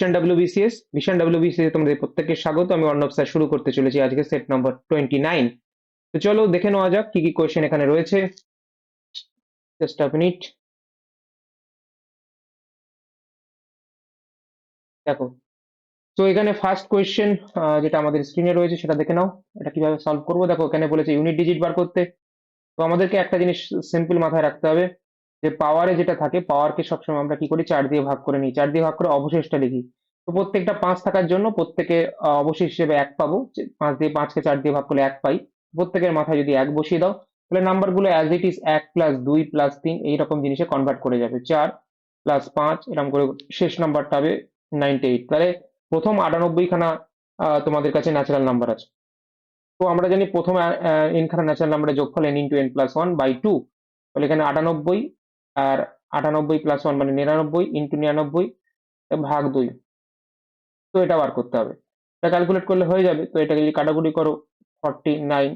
Mission WBCS তোমাদের প্রত্যেককে স্বাগত। আমি অর্ণব স্যার শুরু করতে চলেছি আজকে সেট নম্বর 29। তো চলো দেখে নেওয়া যাক কি কি কোয়েশ্চেন এখানে রয়েছে। Just a minute. দেখো, তো এখানে ফার্স্ট কোয়েশ্চেন যেটা আমাদের স্ক্রিনে রয়েছে সেটা দেখে নাও। এটা কিভাবে সলভ করবো, দেখো এখানে বলেছে ইউনিট ডিজিট বার করতে। তো আমাদেরকে একটা জিনিস সিম্পল মাথায় রাখতে হবে, যে পাওয়ারে যেটা থাকে, পাওয়ারকে সবসময় আমরা কি করি, 4 দিয়ে ভাগ করে নিই, 4 দিয়ে ভাগ করে অবশেষটা লিখি। তো প্রত্যেকটা 5 থাকার জন্য প্রত্যেকে অবশেষ হিসেবে 1 পাবো, যে 5 দিয়ে 5কে 4 দিয়ে ভাগ করলে 1 পাই। প্রত্যেকের মাথায় যদি 1 বসিয়ে দাও, তাহলে নাম্বারগুলো as it is 1 plus 2 plus 3 এইরকম জিনিসে কনভার্ট করে যাবে। 4 প্লাস 5 এরকম করে শেষ নাম্বারটা হবে 98। তাহলে প্রথম 98 খানা তোমাদের কাছে ন্যাচারাল নাম্বার আছে। তো আমরা জানি প্রথম n খানা ন্যাচারাল নাম্বারের যোগফল n into n plus one by two. তাহলে এখানে 98 আর 98 প্লাস ওয়ান মানে 99 ইন্টু 99 ভাগ 2। তো এটা বার করতে হবে, এটা ক্যালকুলেট করলে হয়ে যাবে। তো এটাকে যদি কাটাকুটি করো 49।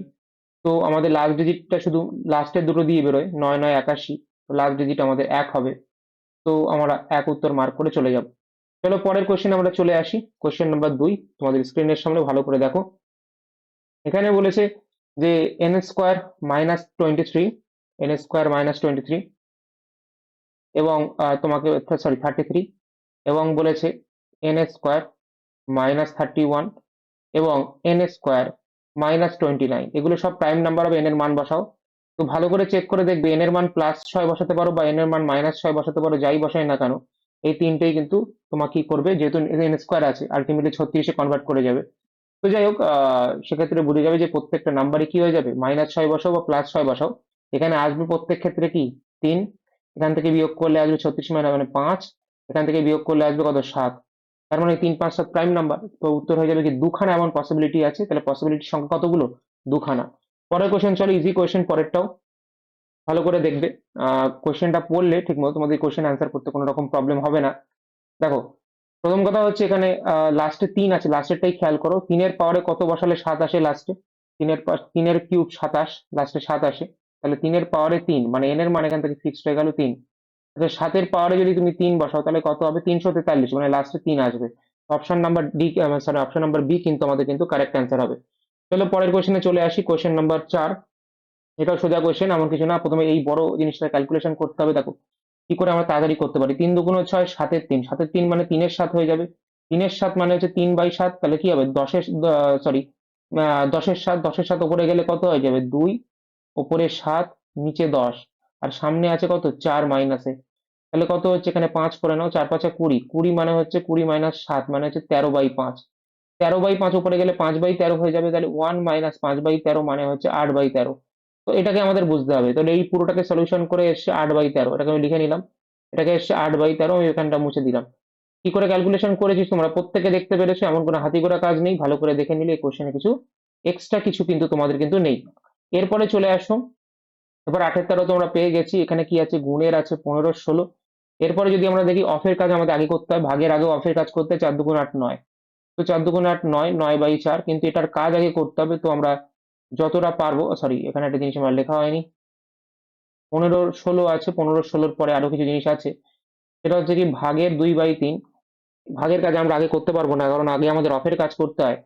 তো আমাদের লাস্ট ডিজিটটা শুধু লাস্টের দুটো দিয়ে বেরোয়, 9 9 81। তো লাস্ট ডিজিট আমাদের 1 হবে। তো আমরা 1 উত্তর মার্ক করে চলে যাব। চলো পরের কোশ্চেন আমরা চলে আসি, কোশ্চেন নাম্বার 2। তোমাদের স্ক্রিনের সামনে ভালো করে দেখো। এখানে বলেছে যে N square minus 23, N square minus 23 এবং তোমাকে সরি 33, এবং বলেছে এন স্কোয়ার মাইনাস 31 এবং এন স্কোয়ার মাইনাস 29। এগুলো সব প্রাইম নাম্বার হবে, এন এর মান বসাও। তো ভালো করে চেক করে দেখবে, এন এর মান +6 বসাতে পারো বা এন এর মান -6 বসাতে পারো, যাই বসাই না কেন এই তিনটেই কিন্তু তোমার কি করবে, যেহেতু এন স্কোয়ার আছে আলটিমেটলি 36-এ কনভার্ট করে যাবে। তো যাই হোক, সেক্ষেত্রে বুঝে যাবে যে প্রত্যেকটা নাম্বারই কি হয়ে যাবে, -6 বসাও বা +6 বসাও, এখানে আসবে প্রত্যেক ক্ষেত্রে কি 3। এখান থেকে বিয়োগ করলে আসবে 36 মানে 5। এখান থেকে বিয়োগ করলে আসবে কত, 7। তার মানে 3 5 7 প্রাইম নাম্বার। তো উত্তর হয়ে যাবে কি দুখানা, এমন পসিবিলিটি আছে। তাহলে পসিবিলিটির সংখ্যা কতগুলো, দুখানা। পরের কোশ্চেন চলো, ইজি কোশ্চেন পরেরটাও ভালো করে দেখবে। কোশ্চেনটা পড়লে ঠিকমতো তোমাদের কোশ্চেন অ্যান্সার করতে কোনো রকম প্রবলেম হবে না। দেখো, প্রথম কথা হচ্ছে এখানে লাস্টে 3 আছে, লাস্টেরটাই খেয়াল করো। 3-এর পাওয়ারে কত বসালে 7 আসে লাস্টে, 3-এর কিউব 27, লাস্টে 7 আসে। তাহলে 3-এর পাওয়ারে 3 মানে এন এর মান এখান থেকে ফিক্সড হয়ে গেল 3। 7-এর পাওয়ারে যদি তুমি 3 বসাও তাহলে কত হবে, 343, মানে লাস্টে 3 আসবে। Option number D, sorry option number B কিন্তু আমাদের কিন্তু কারেক্ট অ্যান্সার হবে। চলো পরের কোশ্চেনে চলে আসি, কোশ্চেন নাম্বার 4। এটাও সোজা কোশ্চেন, এমন কিছু না। প্রথমে এই বড় জিনিসটা ক্যালকুলেশন করতে হবে। দেখো কি করে আমরা তাড়াতাড়ি করতে পারি। 3 দুগুণ 6, 7-এর 3, 7-এর 3 মানে 3-এর 7 হয়ে যাবে। 3-এর 7 মানে হচ্ছে 3/7। তাহলে কি হবে, 10-এর সরি 10-এর 7, 10-এর 7 উপরে গেলে কত হয়ে যাবে, 2, উপরে 7, নিচে 10, আর সামনে আছে কত, 4 মাইনাসে। তাহলে কত হচ্ছে, এখানে 5 করে নাও, 4 5 20, 20 মানে হচ্ছে 20 মাইনাস 7 মানে হচ্ছে 13/5। 13/5 উপরে গেলে 5/13 হয়ে যাবে। তাহলে 1 মাইনাস 5/13 মানে হচ্ছে 8/13। তো এটাকে আমাদের বুঝতে হবে। তাহলে এই পুরোটাকে সলিউশন করে এসছে 8/13, এটাকে আমি লিখে নিলাম। এটাকে এসছে 8/13, আমি এখানটা মুছে দিলাম। কি করে ক্যালকুলেশন করেছিস তোমরা প্রত্যেকে দেখতে পেরেছো, এমন কোনো হাতি ঘোড়া কাজ নেই। ভালো করে দেখে নিলে এই কোশ্চেনে কিছু এক্সট্রা কিছু কিন্তু তোমাদের কিন্তু নেই। এরপরে চলে আসো, এবার 8-এর 13 তোমরা পেয়ে গেছি। এখানে কি আছে, গুণের আছে 15 16। এরপরে যদি আমরা দেখি অফের কাজ আমাদের আগে করতে হয়, ভাগের আগেও অফের কাজ করতে হয়। 4 দুগুণ 8 9। তো 4 দুগুণ 8 9, 9/4, কিন্তু এটার কাজ আগে করতে হবে। তো আমরা যতটা পারবো, সরি এখানে একটা জিনিস আমার লেখা হয়নি, 15 16 আছে, 15 16-র পরে আরো কিছু জিনিস আছে। সেটা হচ্ছে কি ভাগের 2/3। ভাগের কাজ আমরা আগে করতে পারবো না, কারণ আগে আমাদের অফের কাজ করতে হয়।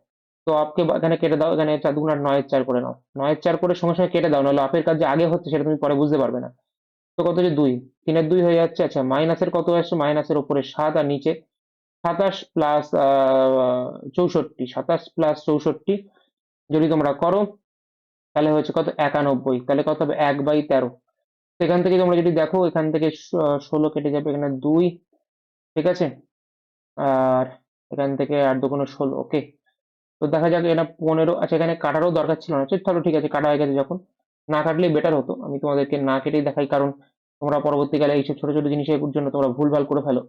তো আপকে এখানে কেটে দাও, এখানে 4 দুগুণ 8 9-এর 4 করে নাও, 9-এর 4 করে সঙ্গে সঙ্গে কেটে দাও, নাহলে অফের কাজ যে আগে হচ্ছে সেটা তুমি পরে বুঝতে পারবে না। তো কত হচ্ছে 2, 3-এর 2 হয়ে যাচ্ছে। আচ্ছা, মাইনাসের কত আসছে, মাইনাসের উপরে 7 আর নিচে 27 প্লাস 64, 27 প্লাস 64 যদি তোমরা করো তাহলে হচ্ছে কত, 91। তাহলে কত হবে, 1/13। সেখান থেকে তোমরা যদি দেখো, এখান থেকে 16 কেটে যাবে, এখানে 2, ঠিক আছে। আর এখান থেকে 8 দুগুণ 16, ওকে। তো দেখা যাক এটা 15। আচ্ছা, এখানে কাটারও দরকার ছিল না, চলো ঠিক আছে, কাটা হয়ে গেছে যখন, না কাটলেই বেটার হতো। আমি তোমাদেরকে না কেটেই দেখাই, কারণ তোমরা পরবর্তীকালে এইসব ছোট ছোট জিনিসের জন্য তোমরা ভুলভাল করে ফেলো।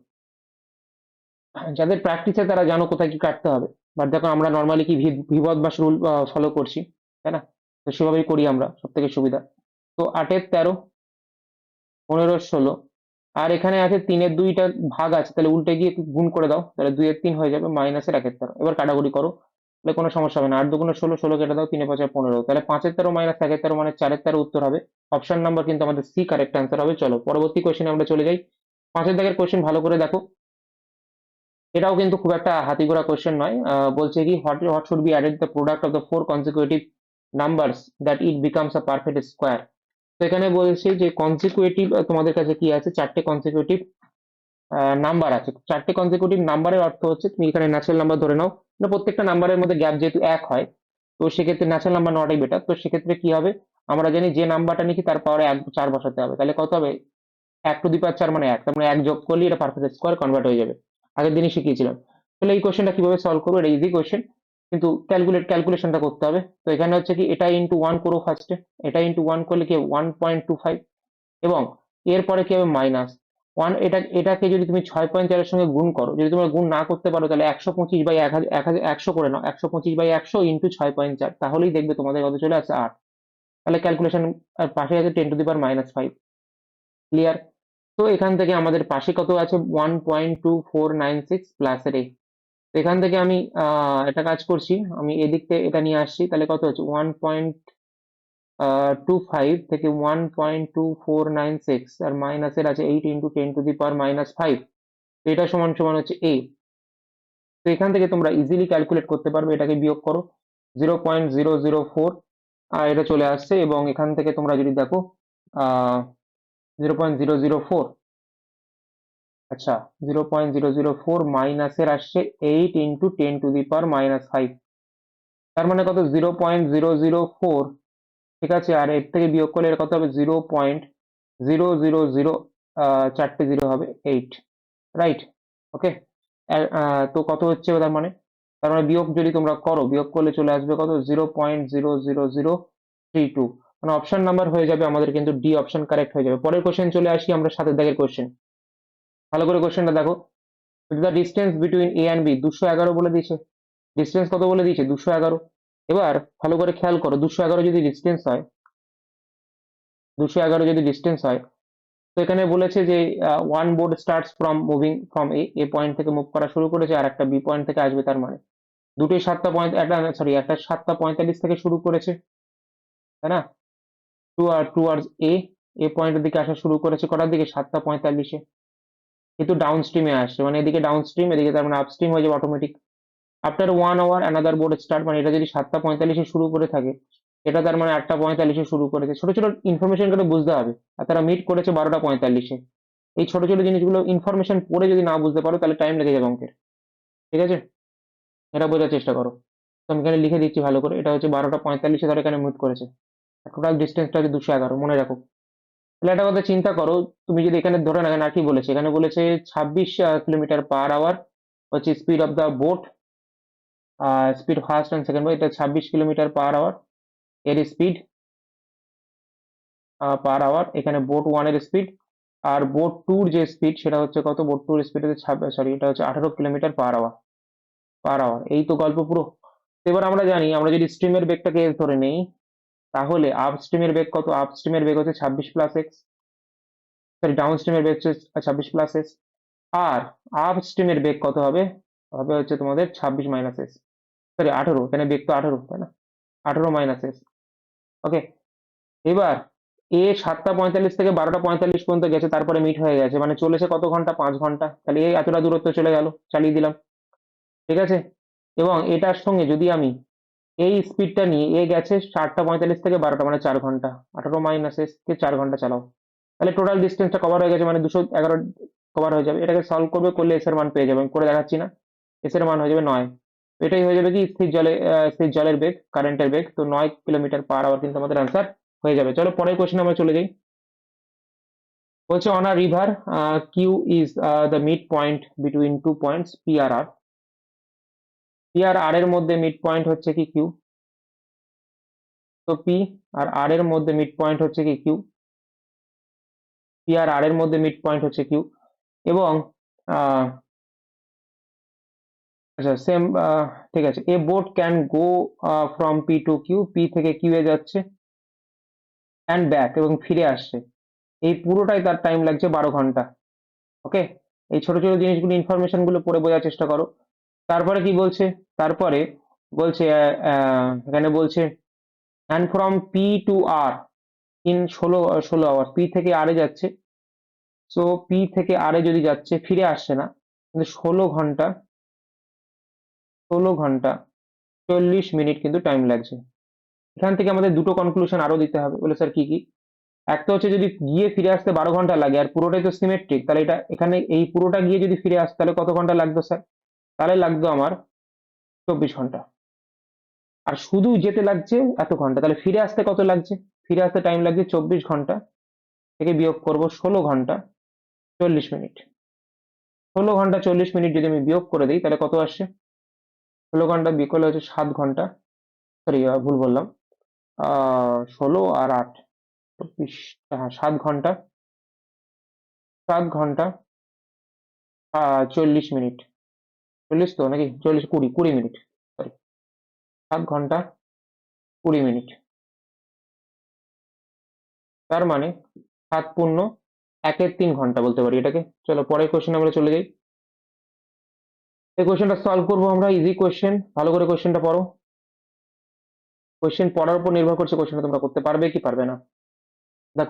যাদের প্র্যাকটিসে তারা জানো কোথায় কি কাটতে হবে। বাট দেখো, আমরা নর্মালি কি ভিবদ বা রুল ফলো করছি, তাই না? তো সেভাবেই করি আমরা, সব থেকে সুবিধা। তো 8-এর 13, 15 16, আর এখানে আছে 3-এর 2টা ভাগ আছে, তাহলে উল্টে গিয়ে গুণ করে দাও, তাহলে 2-এর 3 হয়ে যাবে, মাইনাসের 1-এর 13। এবার কাটাকুটি করো, তাহলে কোনো সমস্যা হবে না। 8 দুগুণ 16, 16 কেটে দাও, 3 5 15। তাহলে 5-এর 13 মাইনাস 1-এর 13 মানে 4-এর 13 উত্তর হবে। অপশন নাম্বার কিন্তু আমাদের সি কারেক্ট অ্যান্সার হবে। চলো পরবর্তী কোশ্চেনে আমরা চলে যাই। 5-এর দাগের কোশ্চেন ভালো করে দেখো। এটাও কিন্তু খুব একটা হাতিঘোড়া কোশ্চেন নয়। বলছে কি what should be added the product of the four consecutive numbers that it becomes a perfect square. তো এখানে বলছে যে কনসিকিউটিভ, তোমাদের কাছে কি আছে, চারটে কনসিকিউটিভ নাম্বার আছে। চারটে কনসিকিউটিভ নাম্বারের অর্থ হচ্ছে তুমি এখানে ন্যাচারাল নাম্বার ধরে নাও, না প্রত্যেকটা নাম্বারের মধ্যে গ্যাপ যেহেতু এক হয়, তো সেক্ষেত্রে ন্যাচারাল নাম্বার নেওয়াটাই বেটার। তো সেক্ষেত্রে কি হবে, আমরা জানি যে নাম্বারটা নিচ্ছি তার পাওয়ারে এক চার বসাতে হবে, তাহলে কত হবে, 1 টু দি পাওয়ার 4 মানে এক, তার মানে এক যোগ করলে এটা পারফেক্ট স্কোয়ার কনভার্ট হয়ে যাবে। আগের দিনই শিখিয়েছিলাম। তাহলে এই কোশ্চেনটা কিভাবে সলভ করবো, এটা ইজি কোশ্চেন, কিন্তু ক্যালকুলেশনটা করতে হবে। তো এখানে হচ্ছে কি, এটা ইন্টু ওয়ান করো ফার্স্টে, এটা ইন্টু ওয়ান করলে কি 1.25, এবং এরপরে কি হবে মাইনাস ওয়ান। এটাকে যদি তুমি 6.4 সঙ্গে গুণ করো, যদি তোমরা গুণ না করতে পারো তাহলে 125/1000 করে নাও, 125/100 ইন্টু 6.4, তাহলেই দেখবে তোমাদের কত চলে আসছে 8। তাহলে ক্যালকুলেশন পাশে আছে 10⁻⁻5। ক্লিয়ার? তো এখান থেকে আমাদের পাশে কত আছে, 1.2496 প্লাস এর এখান থেকে আমি একটা কাজ করছি, আমি এদিক থেকে এটা নিয়ে আসছি, তাহলে কত হচ্ছে 1.25 থেকে 1.2496, আর মাইনাসের আছে 8 × 10⁻⁵, এটা সমান সমান হচ্ছে তো এখান থেকে তোমরা ইজিলি ক্যালকুলেট করতে পারবে, এটাকে বিয়োগ করো 0.004, আর এটা চলে আসছে, এবং এখান থেকে তোমরা যদি দেখো 0.004, আচ্ছা 0.004 মাইনাসের আসছে 8 × 10⁻⁵, তার মানে কত 0.004, ঠিক আছে, আর এর থেকে বিয়োগ করলে এর কত হবে 0.000, চারটে জিরো হবে 8, রাইট? ওকে। তো কত হচ্ছে তার মানে বিয়োগ যদি তোমরা করো, বিয়োগ করলে চলে আসবে কত 0.00032, মানে অপশন নাম্বার হয়ে যাবে আমাদের, কিন্তু ডি অপশন কারেক্ট হয়ে যাবে। পরের কোশ্চেন চলে আসি আমরা, সাথে দাগের কোশ্চেন। ভালো করে কোশ্চেনটা দেখো, the distance between A and B 211 বলে দিয়েছে, ডিস্টেন্স কত বলে দিয়েছে 211। এবার ভালো করে খেয়াল করো, 211 যদি ডিস্টেন্স হয়, 211 যদি ডিস্টেন্স হয়, তো এখানে বলেছে যে one board starts from moving from a point থেকে মুভ করা শুরু করেছে, আর একটা বি পয়েন্ট থেকে আসবে, তার মানে দুটোই 7টা 45 থেকে শুরু করেছে, তাই না? টুয়ার্ডস এ পয়েন্টের দিকে আসা শুরু করেছে কটার দিকে, 7টা 45-এ, কিন্তু ডাউন স্ট্রিমে আসছে, মানে এদিকে ডাউন স্ট্রিম, এদিকে তার মানে আপস্ট্রিম হয়ে যাবে automatic. After 1 hour another board start, মানে এটা যদি 7টা 45-এ শুরু করে থাকে, এটা তার মানে 8টা 45-এ শুরু করেছে। ছোট ছোট ইনফরমেশন গুলো বুঝতে হবে। আর তারা মিট করেছে 12টা 45-এ। এই ছোট ছোট জিনিসগুলো ইনফরমেশন পড়ে যদি না বুঝতে পারো, তাহলে টাইম লেগে যাবে অঙ্কের। ঠিক আছে, এটা বোঝার চেষ্টা করো। তো আমি এখানে লিখে দিচ্ছি ভালো করে, এটা হচ্ছে 12টা 45-এ তারা এখানে মিট করেছে। টোটাল ডিস্টেন্সটা হচ্ছে 211, মনে রাখো। তাহলে একটা কথা চিন্তা করো, তুমি যদি এখানে ধরে না, এখানে আর কি বলেছে, এখানে বলেছে 26 কিলোমিটার পার আওয়ার হচ্ছে speed of the boat, speed first and second, এটা 26 কিলোমিটার পার আওয়ার এর স্পিড পার আওয়ার, এখানে বোট ওয়ানের স্পিড, আর বোট টুর যে স্পিড সেটা হচ্ছে কত, বোট টুর স্পিড হচ্ছে সরি, এটা হচ্ছে 18 কিলোমিটার পার আওয়ার। এই তো গল্প পুরো। তো এবার আমরা জানি, আমরা যদি স্ট্রিমের বেগটাকে এস ধরে নেই, তাহলে আপ স্ট্রিমের বেগ কত, আপ স্ট্রিমের বেগ হচ্ছে 26+x, সরি ডাউন স্ট্রিমের বেগ হচ্ছে 26+s, আর আপ স্ট্রিমের বেগ কত হবে, হবে হচ্ছে তোমাদের 26-s, সরি 18, এখানে বেগ তো 18, তাই না, 18-s। ওকে। এবার 7টা 45 থেকে 12টা 45 পর্যন্ত গেছে, তারপরে মিট হয়ে গেছে, মানে চলেছে কত ঘন্টা, 5 ঘন্টা, তাহলে এই এতটা দূরত্ব চলে গেল, চালিয়ে দিলাম। ঠিক আছে, এবং এটার সঙ্গে যদি আমি এই স্পিডটা নিয়ে, গেছে 7টা 45 থেকে 12টা, মানে 4 ঘন্টা, 18-s কে 4 ঘন্টা চালাও, তাহলে টোটাল ডিস্টেন্সটা কভার হয়ে গেছে, মানে 211 কভার হয়ে যাবে। এটাকে সলভ করলে এস এর মান পেয়ে যাবে, আমি করে দেখাচ্ছি না। এস এর মান হয়ে যাবে 9। এটাই হয়ে যাবে কি স্থির জলের বেগ, কারেন্টের বেগ। তো 9 কিলোমিটার পার আওয়ার কিন্তু আমাদের আনসার হয়ে যাবে। চলো পরের কোশ্চেন আমরা চলে যাই। বলছে on a river Q is the midpoint between two points P R R. P R R এর মধ্যে মিড পয়েন্ট হচ্ছে কি কিউ। তো পি আর আর এর মধ্যে মিড পয়েন্ট হচ্ছে কি কিউ, পি আর আর এর মধ্যে মিড পয়েন্ট হচ্ছে কিউ, এবং আহ, আচ্ছা সেম, ঠিক আছে, a boat can go from P to Q, P থেকে কিউ এ যাচ্ছে অ্যান্ড ব্যাক, এবং ফিরে আসছে, এই পুরোটাই তার টাইম লাগছে 12 ঘন্টা। ওকে, এই ছোট ছোট জিনিসগুলো, ইনফরমেশন গুলো পড়ে বোঝার চেষ্টা করো। তারপরে কি বলছে, তারপরে বলছে এখানে বলছে and from P to R in 16 hour, P থেকে আর এ যাচ্ছে। সো পি থেকে আর এ যদি যাচ্ছে, ফিরে আসছে না, কিন্তু 16 ঘন্টা 40 মিনিট কিন্তু টাইম লাগছে। এখান থেকে আমাদের দুটো কনক্লুশন আরো দিতে হবে। বলে স্যার কি কি? একটা হচ্ছে যদি গিয়ে ফিরে আসতে 12 ঘন্টা লাগে আর পুরোটাই তো সিমেট্রিক, তাহলে এটা এখানে এই পুরোটা গিয়ে যদি ফিরে আসতে তাহলে কত ঘন্টা লাগতো স্যার? তাহলে লাগতো আমার 24 ঘন্টা। আর শুধু যেতে লাগছে এত ঘন্টা, তাহলে ফিরে আসতে কত লাগছে? ফিরে আসতে টাইম লাগছে 24 ঘন্টা, থেকে বিয়োগ করব 16 ঘন্টা 40 মিনিট। 16 ঘন্টা 40 মিনিট যদি আমি বিয়োগ করে দিই তাহলে কত আসছে? 16 ঘন্টা বিয়োগ করলে হচ্ছে 7 ঘন্টা। সরি, ভুল বললাম। 16 আর 8, 24, হ্যাঁ 7 ঘন্টা। 7 ঘন্টা 40 মিনিট। 40 তো নাকি? 40, 20 মিনিট, সরি। 7 ঘন্টা 20 মিনিট। তার মানে 7 পূর্ণ 1-এর 3 ঘন্টা বলতে পারি এটাকে। চলো পরের কোশ্চেন আমরা চলে যাই। এই কোশ্চেনটা সলভ করবো আমরা, ইজি কোশ্চেন। ভালো করে কোশ্চেনটা পড়ো। কোশ্চেন পড়ার উপর নির্ভর করছে কোশ্চেনটা তোমরা করতে পারবে কি পারবে না।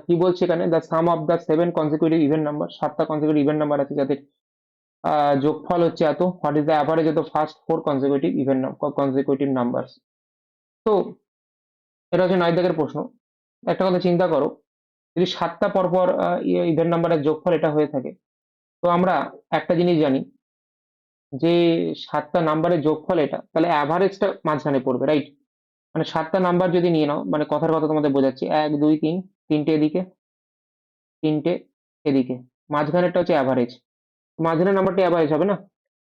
কি বলছে এখানে? The sum of the 7 consecutive even number, 7টা কনজিকিউটিভ ইভেন নাম্বার আছে যাদের যোগফল হচ্ছে এত। What is the average of the first 4 consecutive even consecutive numbers? তো এটা হচ্ছে 9 দাগের প্রশ্ন। একটা কথা চিন্তা করো, যদি 7টা পরপর ইভেন নাম্বারের যোগফল এটা হয়ে থাকে, তো আমরা একটা জিনিস জানি যে 7টা নাম্বারের যোগফল এটা, তাহলে অ্যাভারেজটা মাঝখানে পড়বে, রাইট? মানে 7টা নাম্বার যদি নিয়ে নাও, মানে কথার কথা তোমাদের বোঝাচ্ছি, 1 2 3, তিনটে এদিকে, তিনটে এদিকে, মাঝখানেরটা হচ্ছে অ্যাভারেজ। মাঝখানের নাম্বারটা অ্যাভারেজ হবে না?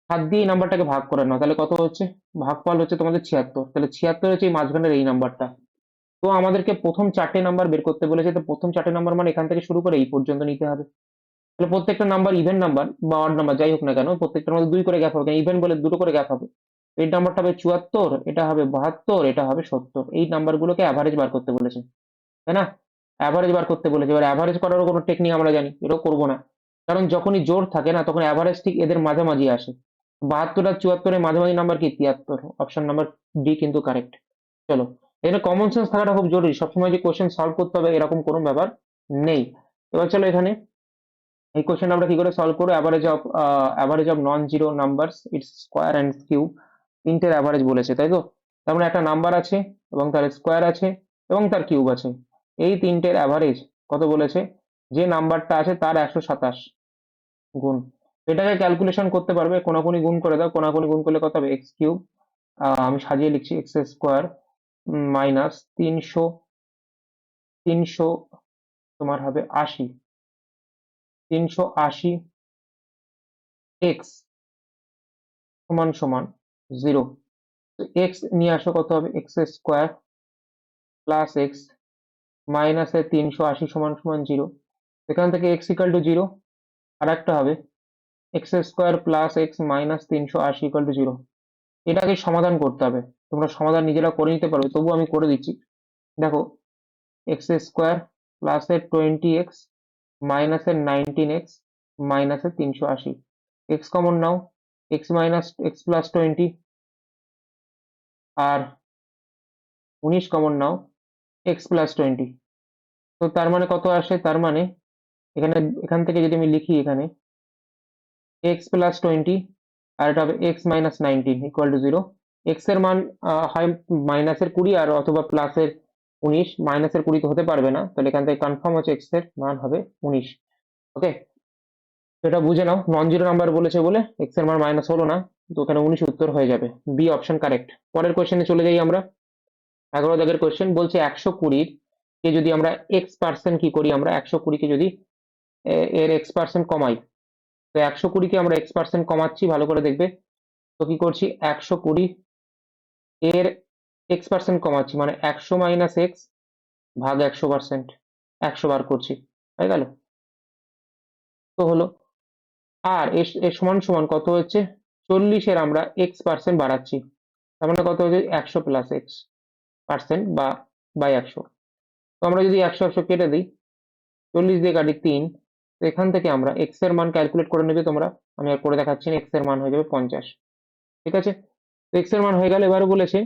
7 দিয়ে এই নাম্বারটাকে ভাগ করে নাও, তাহলে কত হচ্ছে? ভাগফল হচ্ছে তোমাদের 76, তাহলে 76 হচ্ছে এই মাঝখানের এই নাম্বারটা। তো আমাদেরকে প্রথম 4টে নাম্বার বের করতে বলেছে, তো প্রথম 4টে নাম্বার মানে এখান থেকে শুরু করে এই পর্যন্ত নিতে হবে। তাহলে প্রত্যেকটা নাম্বার ইভেন নাম্বার বা অড নাম্বার যাই হোক না কেন, প্রত্যেকটার মধ্যে 2 করে গ্যাপ হবে, ইভেন বলে দুটো করে গ্যাপ হবে। এই নাম্বারটা হবে 74, এটা হবে 72, এটা হবে 70। এই নাম্বারগুলোকে অ্যাভারেজ বার করতে বলেছে, তাই না? অ্যাভারেজ বার করতে বলেছে। এবার অ্যাভারেজ করারও কোনো টেকনিক আমরা জানি, এটাও করবো না। কারণ যখনই জোর থাকে না তখন অ্যাভারেজ ঠিক এদের মাঝামাঝি আসে। 72 আর 74-এর মাঝামাঝি নাম্বার কি? 73। অপশন নাম্বার ডি কিন্তু কারেক্ট। চলো, এখানে কমন সেন্স থাকাটা খুব জরুরি। সবসময় যে কোশ্চেন সলভ করতে হবে এরকম কোনো ব্যাপার নেই। এবার চলো এখানে এই কোশ্চেন আমরা কি করে সলভ করবো? Average of non zero numbers, it's square and cube, তিনটের অ্যাভারেজ বলেছে, তাই তো? তার মানে একটা নাম্বার আছে এবং তার স্কোয়ার আছে এবং তার কিউব আছে, এই তিনটের অ্যাভারেজ কত বলেছে? যে নাম্বারটা আছে তার 127 গুণ। এটাকে ক্যালকুলেশন করতে পারবে, কোনাকুনি গুণ করে দাও। কোনাকুনি গুণ করলে কত হবে? এক্স কিউব, আমি সাজিয়ে লিখছি, এক্স স্কোয়ার মাইনাস 300 তোমার হবে 80, 380 এক্স সমান সমান 0। এক্স নিয়ে আসো, কত হবে? এক্স স্কোয়ার প্লাস এক্স মাইনাসের 380 সমান সমান 0। এখান থেকে এক্স ইকাল টু 0। আর একটা হবে x square plus x minus 380 equal to 0। এটাকে সমাধান করতে হবে। তোমরা সমাধান নিজেরা করে নিতে পারবে, তবু আমি করে দিচ্ছি। দেখো, এক্স স্কোয়ার প্লাসের 20x মাইনাসের 19x মাইনাসের 380, এক্স কমন নাও, এক্স মাইনাস এক্স প্লাস 20 আর 19 কমন নাও, এক্স প্লাস 20। তো তার মানে কত আসে? তার মানে এখানে, এখান থেকে যদি আমি লিখি, এখানে এক্স প্লাস 20 আর এটা হবে x minus 19 equal to 0। X এর মান হয় মাইনাসের 20 আর অথবা প্লাসের 19, মাইনাসের 20 তো হতে পারবে না, তাহলে এখান থেকে কনফার্ম হচ্ছে এক্স এর মান হবে 19। ওকে, এটা বুঝে নাও, নন জিরো নাম্বার বলেছে বলে এক্স এর মান মাইনাস হলো না, তো ওখানে 19 উত্তর হয়ে যাবে। B option correct. পরের কোশ্চেনে চলে যাই আমরা। 11 দাগের কোশ্চেন বলছে 120 কে যদি আমরা এক্স পার্সেন্ট কি করি, আমরা 120 কে যদি এর এক্স পার্সেন্ট কমাই, তো 120 কে আমরা এক্স পার্সেন্ট কমাচ্ছি, ভালো করে দেখবে। তো কি করছি? 120 এর এক্স পার্সেন্ট কমাচ্ছি, মানে 100 মাইনাস এক্স ভাগ 100%, 100 বার করছি, হয়ে গেল। তো হলো। আর এর এর সমান সমান কত হচ্ছে? 40-এর আমরা এক্স পার্সেন্ট বাড়াচ্ছি, তার মানে কত হচ্ছে? 100 প্লাস এক্স পার্সেন্ট বা বাই 100। তো আমরা যদি 100 100 কেটে দিই, 40 দিয়ে কাটি 3, তো এখান থেকে আমরা এক্স এর মান ক্যালকুলেট করে নেবে তোমরা, আমি আর করে দেখাচ্ছি না। এক্স এর মান হয়ে যাবে 50। ঠিক আছে, তো এক্স এর মান হয়ে গেল। এবারে বলেছে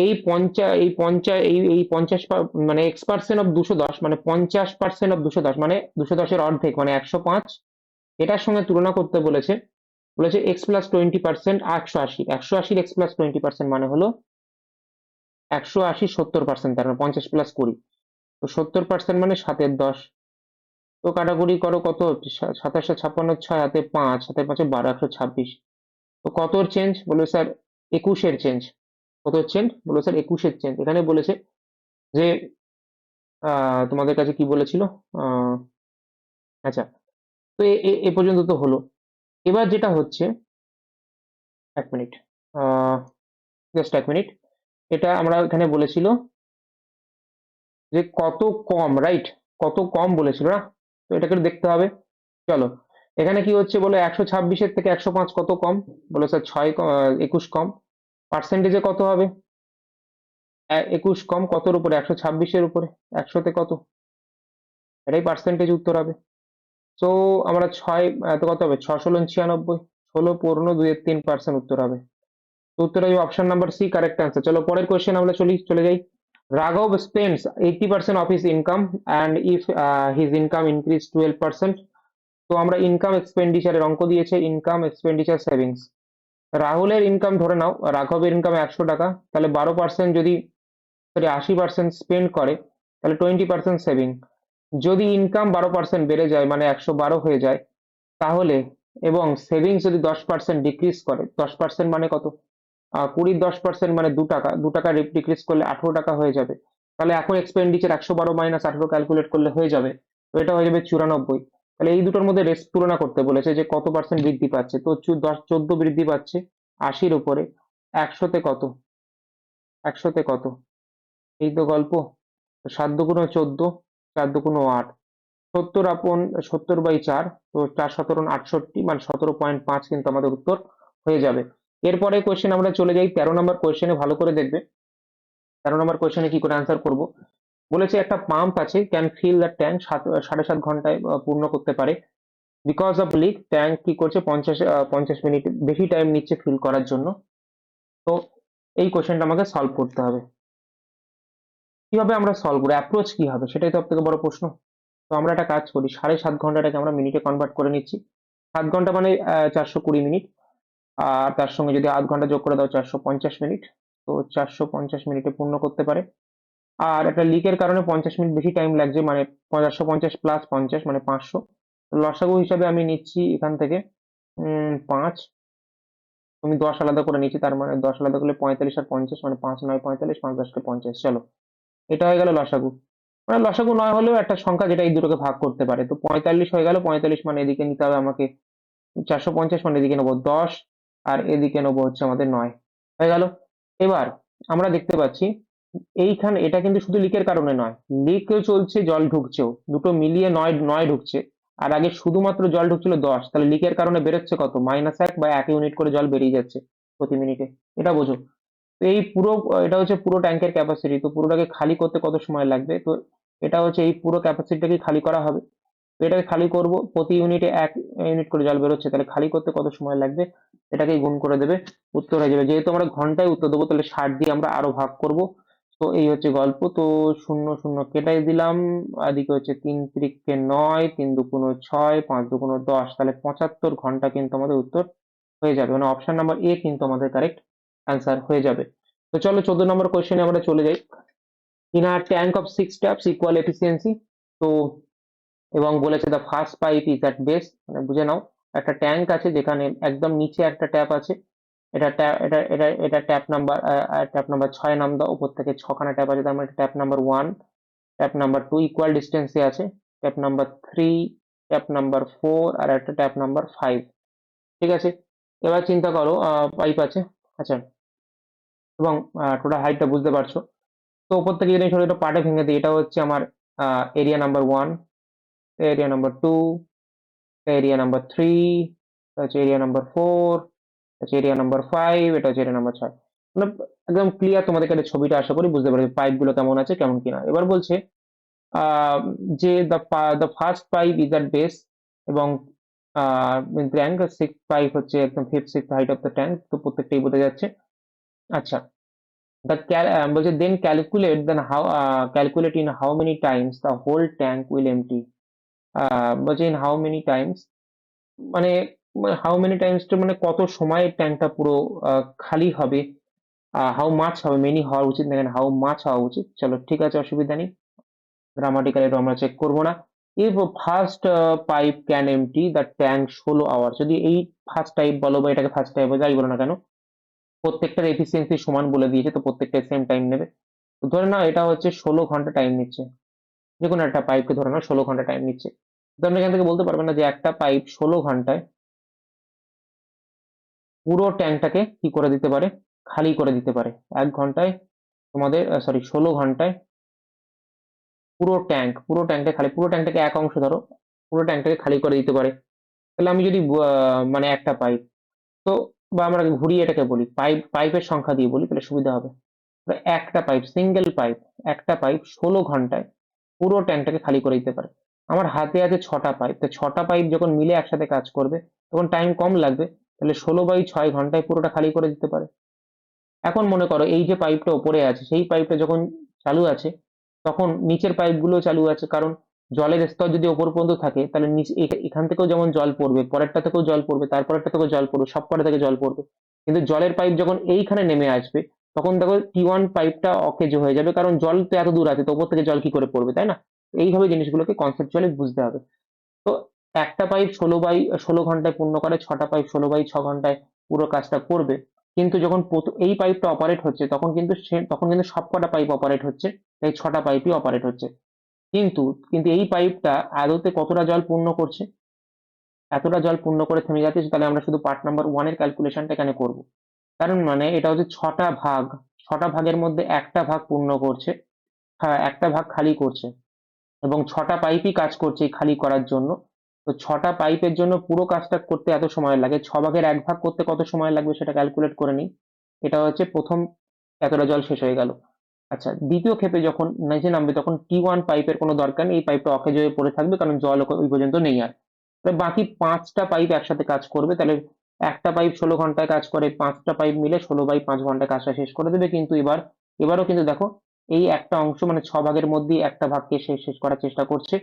এই 50 মানে এক্স পার্সেন্ট অফ 210, মানে 50% অফ 210, মানে 210-এর অর্ধেক মানে 105, এটার সঙ্গে তুলনা করতে বলেছে বলেছে এক্স প্লাস 20% 180, 180 এক্স প্লাস 20% মানে হলো 180 70%, তার মানে 50 প্লাস 20, তো 70% মানে 7-10। তো কাটাকুটি করো, কত 2756, 6 হাতে 5, হাতে 5 12, 126। তো কত চেঞ্জ বললো স্যার? 21-এর চেঞ্জ। কত চেঞ্জ বললো স্যার? 21-এর চেঞ্জ। এখানে বলেছে যে তোমাদের কাছে কি বলেছিল? আহ আচ্ছা, তো এ পর্যন্ত তো হলো। এবার যেটা হচ্ছে, 1 মিনিট, জাস্ট 1 মিনিট, এটা আমরা এখানে বলেছিল যে কত কম, রাইট? কত কম বলেছিল না? তো এটাকে দেখতে হবে। চলো, এখানে কি হচ্ছে বলো, 126-এর থেকে 105 কত কম? বলো স্যার 21 কম। পার্সেন্টেজে কত হবে? 21 কম কতর উপরে? 126-এর উপরে। 100-তে কত? এটাই পার্সেন্টেজ উত্তর হবে। তো আমরা ছয়, তো কত হবে? 6 ষোলো 96, 16 পূর্ণ 2-3% উত্তর হবে। তো উত্তর হবে option number C, correct answer. চলো পরের কোয়েশ্চেন আমরা চলে যাই। রাঘব spends 80% of his income and if his income increase 12%। তো আমরা ইনকাম এক্সপেন্ডিচারের অঙ্ক দিয়েছে, ইনকাম এক্সপেন্ডিচার সেভিংস। রাহুলের ইনকাম ধরে নাও, রাঘবের ইনকাম 100 টাকা, তাহলে 12% যদি, সরি 80% স্পেন্ড করে, তাহলে 20% সেভিং। যদি ইনকাম 12% বেড়ে যায়, মানে 112 হয়ে যায়, তাহলে, এবং সেভিংস যদি 10% ডিক্রিজ করে, 10% মানে কত? 20-10% মানে 2 টাকা, 2 টাকা ডিক্রিজ করলে 18 টাকা হয়ে যাবে। তাহলে এখন এক্সপেন্ডিচার 112 - 18 ক্যালকুলেট করলে হয়ে যাবে। তো এটা হয়ে যাবে 94। তাহলে এই দুটোর মধ্যে রেস তুলনা করতে বলেছে যে কত পার্সেন্ট বৃদ্ধি পাচ্ছে। তো 14 বৃদ্ধি পাচ্ছে 80-র উপরে। 100-তে কত? 100-তে কত? এই তো গল্প। 7 × 2 = 14, 4 × 2 = 8, 70/4, তো 4×7 = 68, মানে 17.5 কিন্তু আমাদের উত্তর হয়ে যাবে। এরপরে কোয়েশ্চেন আমরা চলে যাই 13 নম্বর কোয়েশ্চেনে, ভালো করে দেখবে 13 নম্বর কোয়েশ্চেনে কি করে অ্যান্সার করব। বলেছে একটা পাম্প আছে, ক্যান ফিল দ্য ট্যাঙ্ক 7.5 ঘন্টায় পূর্ণ করতে পারে। বিকজ অফ লিক, ট্যাঙ্ক কি করছে, 50 মিনিট বেশি টাইম নিচ্ছে ফিল করার জন্য। তো এই কোয়েশ্চেনটা আমাকে সলভ করতে হবে। কিভাবে আমরা সলভ করবো, অ্যাপ্রোচ কি হবে, সেটাই তো সব থেকে বড় প্রশ্ন। তো আমরা একটা কাজ করি, 7.5 ঘন্টাটাকে আমরা মিনিটে কনভার্ট করে নিচ্ছি। 7 ঘন্টা মানে 420 মিনিট, আর তার সঙ্গে যদি আধ ঘন্টা যোগ করে দাও 450 মিনিট। তো 450 মিনিটে পূর্ণ করতে পারে। আর একটা লিকের কারণে 50 মিনিট বেশি টাইম লাগছে, মানে 450 প্লাস 50 মানে 500। লসাগু হিসাবে আমি নিচ্ছি এখান থেকে 5। তুমি 10 আলাদা করে নিচ্ছি, তার মানে 10 আলাদা করলে 45 আর 50, মানে 5 × 9 = 45, 5×10 = 50। চলো, এটা হয়ে গেল লসাগু। মানে লসাগু নয় হলেও একটা সংখ্যা যেটা এই দুটোকে ভাগ করতে পারে। তো 45 হয়ে গেল, 45 মানে এদিকে নিতে হবে আমাকে 450, মানে এদিকে নেবো 10, আর এদিকে নেবো হচ্ছে আমাদের 9। হয়ে গেল। এবার আমরা দেখতে পাচ্ছি এইখানে এটা কিন্তু শুধু লিকের কারণে নয়, লিকও চলছে, জল ঢুকছেও, দুটো মিলিয়ে 9 9 ঢুকছে। আর আগে শুধুমাত্র জল ঢুকছিল 10, তাহলে লিকের কারণে বেরোচ্ছে কত? -1 বা 1 ইউনিট করে জল বেরিয়ে যাচ্ছে প্রতি মিনিটে। এটা বোঝো। তো এই পুরো, এটা হচ্ছে পুরো ট্যাঙ্কের ক্যাপাসিটি। তো পুরোটাকে খালি করতে কত সময় লাগবে? তো এটা হচ্ছে এই পুরো ক্যাপাসিটিটাকে খালি করা হবে। তো এটাকে খালি করব, প্রতি ইউনিটে 1 ইউনিট করে জল বেরোচ্ছে, তাহলে খালি করতে কত সময় লাগবে? এটাকে গুণ করে দেবে, উত্তর হয়ে যাবে। যেহেতু আমরা ঘন্টায় উত্তর দেবো, তাহলে 60 দিয়ে আমরা আরো ভাগ করব। তো এই হচ্ছে গল্প। তো 0 0 কেটাই দিলাম, এদিকে হচ্ছে 3 × 3 = 9, 3 × 2 = 6, 5 × 2 = 10, তাহলে 75 ঘন্টা কিন্তু আমাদের উত্তর হয়ে যাবে। মানে অপশন নাম্বার এ কিন্তু আমাদের কারেক্ট অ্যান্সার হয়ে যাবে। তো চলো 14 নম্বর কোয়েশ্চেনে আমরা চলে যাই। In a tank of 6 taps equal efficiency. তো এবং বলেছে the first pipe is at base, মানে বুঝে নাও একটা ট্যাঙ্ক আছে যেখানে একদম নিচে একটা ট্যাপ আছে। এটা ট্যাপ নাম্বার 6 নাম দাও, উপর থেকে 6খানা ট্যাপ আছে, তার মানে tap number 1, tap number 2 equal ডিস্টেন্সে আছে, ট্যাপ নাম্বার 3, ট্যাপ নাম্বার 4, আর একটা ট্যাপ নাম্বার 5। ঠিক আছে, এবার চিন্তা করো পাইপ আছে, আচ্ছা, এবং টোটাল হাইটটা বুঝতে পারছো। তো উপর থেকে যদি ছোট ছোট পার্টে ভেঙে দিই, এটা হচ্ছে আমার area number 1, area number 2, area number 3, এটা হচ্ছে এরিয়া নাম্বার 4, এটা হচ্ছে এরিয়া নাম্বার 5, এটা হচ্ছে এরিয়া নাম্বার 6। মানে একদম ক্লিয়ার, তোমাদেরকে একটা ছবিটা আশা করি বুঝতে পারবে পাইপ গুলো কেমন আছে কেমন কিনা। এবার বলছে আহ, যে the first pipe is at base, এবং ট্যাঙ্ক 6 পাইপ হচ্ছে একদম 5 6 হাইট অফ দ্য ট্যাঙ্ক, তো প্রত্যেকটাই বোঝা যাচ্ছে। আচ্ছা, বলছে then calculate, then how calculate in how many times the whole tank will empty. বলছে ইন হাউ মেনি টাইমস, মানে হাউ মেনি টাইমস মানে কত সময় ট্যাঙ্কটা পুরো খালি হবে, হাউ মাছ হবে, মেনি হওয়া উচিত না, হাউ মাছ হওয়া উচিত। চলো ঠিক আছে, অসুবিধা নেই, গ্রামাটিক্যাল এটা আমরা চেক করবো না। If first pipe can empty the tank 16 hour, যদি এই ফার্স্ট টাইপ বলো বা এটাকে ফার্স্ট টাইপ যাই বলো না কেন, প্রত্যেকটার এফিসিয়েন্সি সমান বলে দিয়েছে, তো প্রত্যেকটা সেম টাইম নেবে। তো ধরে নাও এটা হচ্ছে 16 ঘন্টা টাইম নিচ্ছে, যে কোনো একটা পাইপকে ধরে নাও 16 ঘন্টা টাইম নিচ্ছে। তো আপনি এখান থেকে বলতে পারবেন না যে একটা পাইপ 16 ঘন্টায় পুরো ট্যাঙ্কটাকে কি করে দিতে পারে, খালি করে দিতে পারে। 1 ঘন্টায় তোমাদের, সরি 16 ঘন্টায় পুরো ট্যাঙ্কটা খালি, পুরো ট্যাঙ্কটাকে এক অংশ ধরো, পুরো ট্যাঙ্কটাকে খালি করে দিতে পারে। তাহলে আমি যদি মানে একটা পাইপ, তো বা আমরা ঘুরিয়ে এটাকে বলি, পাইপের সংখ্যা দিয়ে বলি তাহলে সুবিধা হবে। একটা পাইপ, সিঙ্গেল পাইপ, একটা পাইপ 16 ঘন্টায় পুরো ট্যাঙ্কটাকে খালি করে দিতে পারে। আমার হাতে আছে 6টা পাইপ, তো 6টা পাইপ যখন মিলে একসাথে কাজ করবে তখন টাইম কম লাগবে, তাহলে 16/6 ঘন্টায় পুরোটা খালি করে দিতে পারে। এখন মনে করো এই যে পাইপটা উপরে আছে, সেই পাইপটা যখন চালু আছে তখন নিচের পাইপগুলো চালু আছে, কারণ জলের স্তর যদি ওপর পর্যন্ত থাকে তাহলে নিচে এখান থেকেও যেমন জল পড়বে, পরেরটা থেকেও জল পড়বে, তারপরেরটা থেকেও জল পড়বে, সব কটা থেকে জল পড়বে। কিন্তু জলের পাইপ যখন এইখানে নেমে আসবে তখন দেখো T1 পাইপটা অকেজ হয়ে যাবে, কারণ জল তো এত দূর আছে, তো ওপর থেকে জল কি করে পড়বে, তাই না? এইভাবে জিনিসগুলোকে কনসেপচুয়ালি বুঝতে হবে। তো একটা পাইপ 16/16 ঘন্টায় পূর্ণ করে, 6টা পাইপ 16/6 ঘন্টায় পুরো কাজটা করবে। কিন্তু যখন এই পাইপটা অপারেট হচ্ছে তখন কিন্তু সবকটা পাইপ অপারেট হচ্ছে, তাই 6টা পাইপই অপারেট হচ্ছে। কিন্তু কিন্তু এই পাইপটা আদতে কতটা জল পূর্ণ করছে, এতটা জল পূর্ণ করে থেমে যাচ্ছে, তাহলে আমরা শুধু পার্ট নাম্বার 1 এর ক্যালকুলেশনটা এখানে করব। কারণ মানে এটা হচ্ছে 6টা ভাগ, 6টা ভাগের মধ্যে একটা ভাগ পূর্ণ করছে, হ্যাঁ একটা ভাগ খালি করছে, এবং 6টা পাইপই কাজ করছে এই খালি করার জন্য। তো 6টা পাইপের জন্য পুরো কাজটা করতে এত সময় লাগে, 6 ভাগের 1 ভাগ করতে কত সময় লাগবে সেটা ক্যালকুলেট করে নিই। এটা হচ্ছে প্রথম, এতটা জল শেষ হয়ে গেল। আচ্ছা, দ্বিতীয় ক্ষেপে যখন নিচে নামবে তখন T1 পাইপের কোনো দরকার নেই, এই পাইপটা অকেজ হয়ে পড়ে থাকবে, কারণ জল ওই পর্যন্ত নেই আর। তাহলে বাকি 5টা পাইপ একসাথে কাজ করবে, তাহলে একটা পাইপ 16 ঘন্টায় কাজ করে, 5টা পাইপ মিলে 16/5 ঘন্টায় কাজটা শেষ করে দেবে। কিন্তু এবারও কিন্তু দেখো এই একটা অংশ মানে 6 ভাগের মধ্যে একটা ভাগকে শেষ করার চেষ্টা করছে।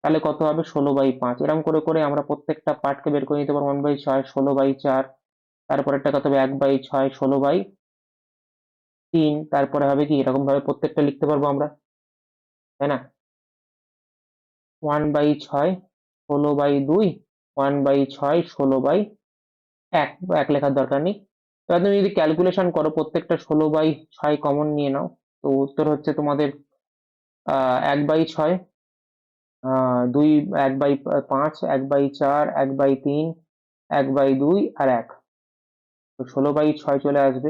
তাহলে কত হবে, 16/5। এরকম করে করে আমরা প্রত্যেকটা পার্টকে বের করে নিতে পারবো। 1/6 16/4, তারপর একটা কত হবে 1/6 16/3, তারপরে হবে কি এরকম ভাবে প্রত্যেকটা লিখতে পারবো আমরা, তাই না? 1/6 16/2, 1/6 16/1, এক লেখার দরকার নেই। এবার তুমি যদি ক্যালকুলেশন করো, প্রত্যেকটা 16/6 কমন নিয়ে নাও, তো উত্তর হচ্ছে তোমাদের 1/6, 2, 1/5, 1/4, 1/3, 1/2 আর 1, তো 16/6 চলে আসবে।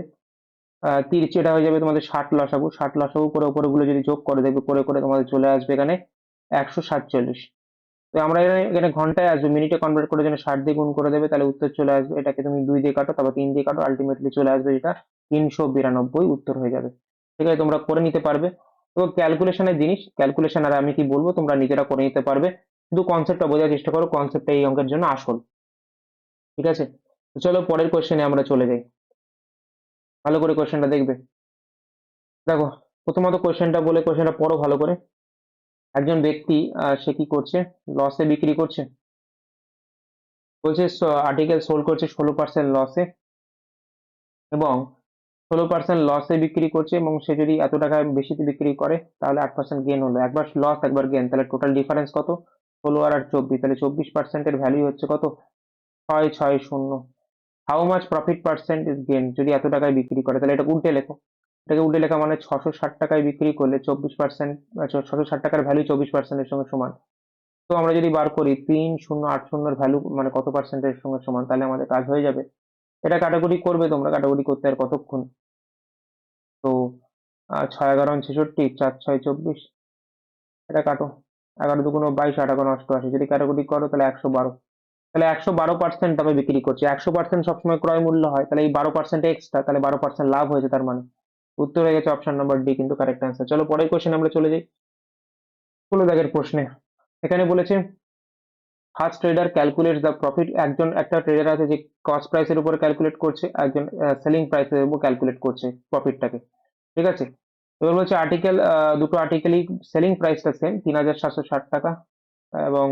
তিরিশ, এটা হয়ে যাবে তোমাদের 60 লসাগু, 60 লসাগু করে ওপরে গুলো যদি যোগ করে দেবে করে করে তোমাদের চলে আসবে এখানে 147। তো আমরা এখানে ঘন্টায় আসবে, মিনিটে কনভার্ট করে জন্য 60 দিয়ে গুণ করে দেবে, তাহলে উত্তর চলে আসবে। এটাকে তুমি 2 দিয়ে কাটো, তারপর 3 দিয়ে কাটো, আলটিমেটলি চলে আসবে যেটা 392 উত্তর হয়ে যাবে। ঠিক আছে, তোমরা করে নিতে পারবে। তো ক্যালকুলেশনের জিনিস, ক্যালকুলেশন আর আমি কি বলবো তোমরা নিজেরা করে নিতে পারবে, শুধু কনসেপ্টটা বোঝার চেষ্টা করো, কনসেপ্টটা এই অঙ্কের জন্য আসল। ঠিক আছে, তো চলো পরের কোশ্চেনে আমরা চলে যাই, ভালো করে কোশ্চেনটা দেখবে। দেখো, প্রথমত কোশ্চেনটা পড়ো ভালো করে। একজন ব্যক্তি সে কি করছে, লসে বিক্রি করছে, বলছে আর্টিকেল সোল্ড করছে 16% লসে, এবং 16% লসে বিক্রি করছে, এবং সে যদি এত টাকায় বেশিতে বিক্রি করে তাহলে 8% গেন হলো। একবার লস একবার গেন, তাহলে টোটাল ডিফারেন্স কত, 16 আর 24, তাহলে 24%-এর ভ্যালু হচ্ছে কত, 660। How much profit percent is gain, যদি এত টাকায় বিক্রি করে, তাহলে এটা উল্টে লেখো। এটাকে উল্টে লেখা মানে 660 টাকায় বিক্রি করলে 24%, 660 টাকার ভ্যালু 24%-এর সঙ্গে সমান। তো আমরা যদি বার করি 3080-এর ভ্যালু মানে কত পার্সেন্টের সঙ্গে সমান, তাহলে আমাদের কাজ হয়ে যাবে। এটা কাটাকুটি করবে তোমরা, কাটাকুটি করতে আর কতক্ষণ। তো 6 11 66, 4 6 24, এটা কাটো, 11 2 22, 8 88, যদি কাটাকুটি করো তাহলে 112। তাহলে 112% দামে বিক্রি করছে, 100% সবসময় ক্রয় মূল্য হয়, তাহলে এই 12% এক্সট্রা, তাহলে 12% লাভ হয়েছে তার মানে। উত্তর হয়ে গেছে অপশন নাম্বার ডি, কিন্তু কারেক্ট অ্যান্সার। চলো পরের কোশ্চেন আমরা চলে যাই। 16 দাগের প্রশ্নে এখানে বলেছে first trader calculate the profit, একটা ট্রেডার আছে যে কস্ট প্রাইসের উপর ক্যালকুলেট করছে, একজন সেলিং প্রাইসের উপর ক্যালকুলেট করছে প্রফিটটাকে। ঠিক আছে, এবার বলছে দুটো আর্টিকেলই সেলিং প্রাইসটা সেম, 3760 টাকা, এবং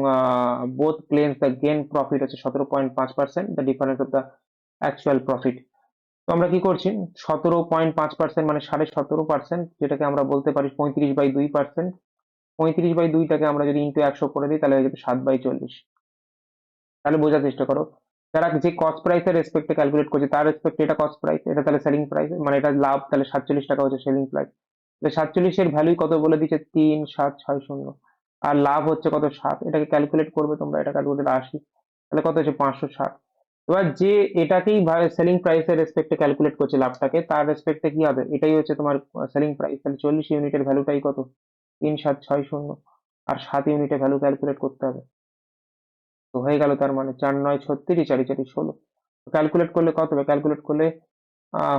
both claims the gain profit হচ্ছে 17.5%, the difference of the actual profit. তো আমরা কি করছি, 17.5% মানে 17.5%, যেটাকে আমরা বলতে পারি 35/2%। 35/2টাকে আমরা যদি ইন্টু 100 করে দিই তাহলে হয়ে যাবে 7/40। তাহলে বোঝার চেষ্টা করো, যারা যে কস্ট প্রাইসের রেসপেক্টে ক্যালকুলেট করছে তার রেসপেক্টে এটা কস্ট প্রাইস, এটা তাহলে সেলিং প্রাইস, মানে এটা লাভ, তাহলে 47 টাকা হচ্ছে সেলিং প্রাইস। তাহলে 47-এর ভ্যালু কত বলে দিচ্ছে, 3760। আর লাভ হচ্ছে কত, 7। এটাকে ক্যালকুলেট করবে তোমরা, এটা ক্যালকুলেট 80, তাহলে কত হচ্ছে 560। এবার যে এটাকেই সেলিং প্রাইসের রেসপেক্টে ক্যালকুলেট করছে লাভটাকে, তার রেসপেক্টে কি হবে, এটাই হচ্ছে তোমার সেলিং প্রাইস। তাহলে 40 ইউনিটের ভ্যালুটাই কত, 3760। আর 7 ইউনিটের ভ্যালু ক্যালকুলেট করতে হবে। তো হয়ে গেল, তার মানে 4 9 36, 4 4 16। ক্যালকুলেট করলে কত হবে, ক্যালকুলেট করলে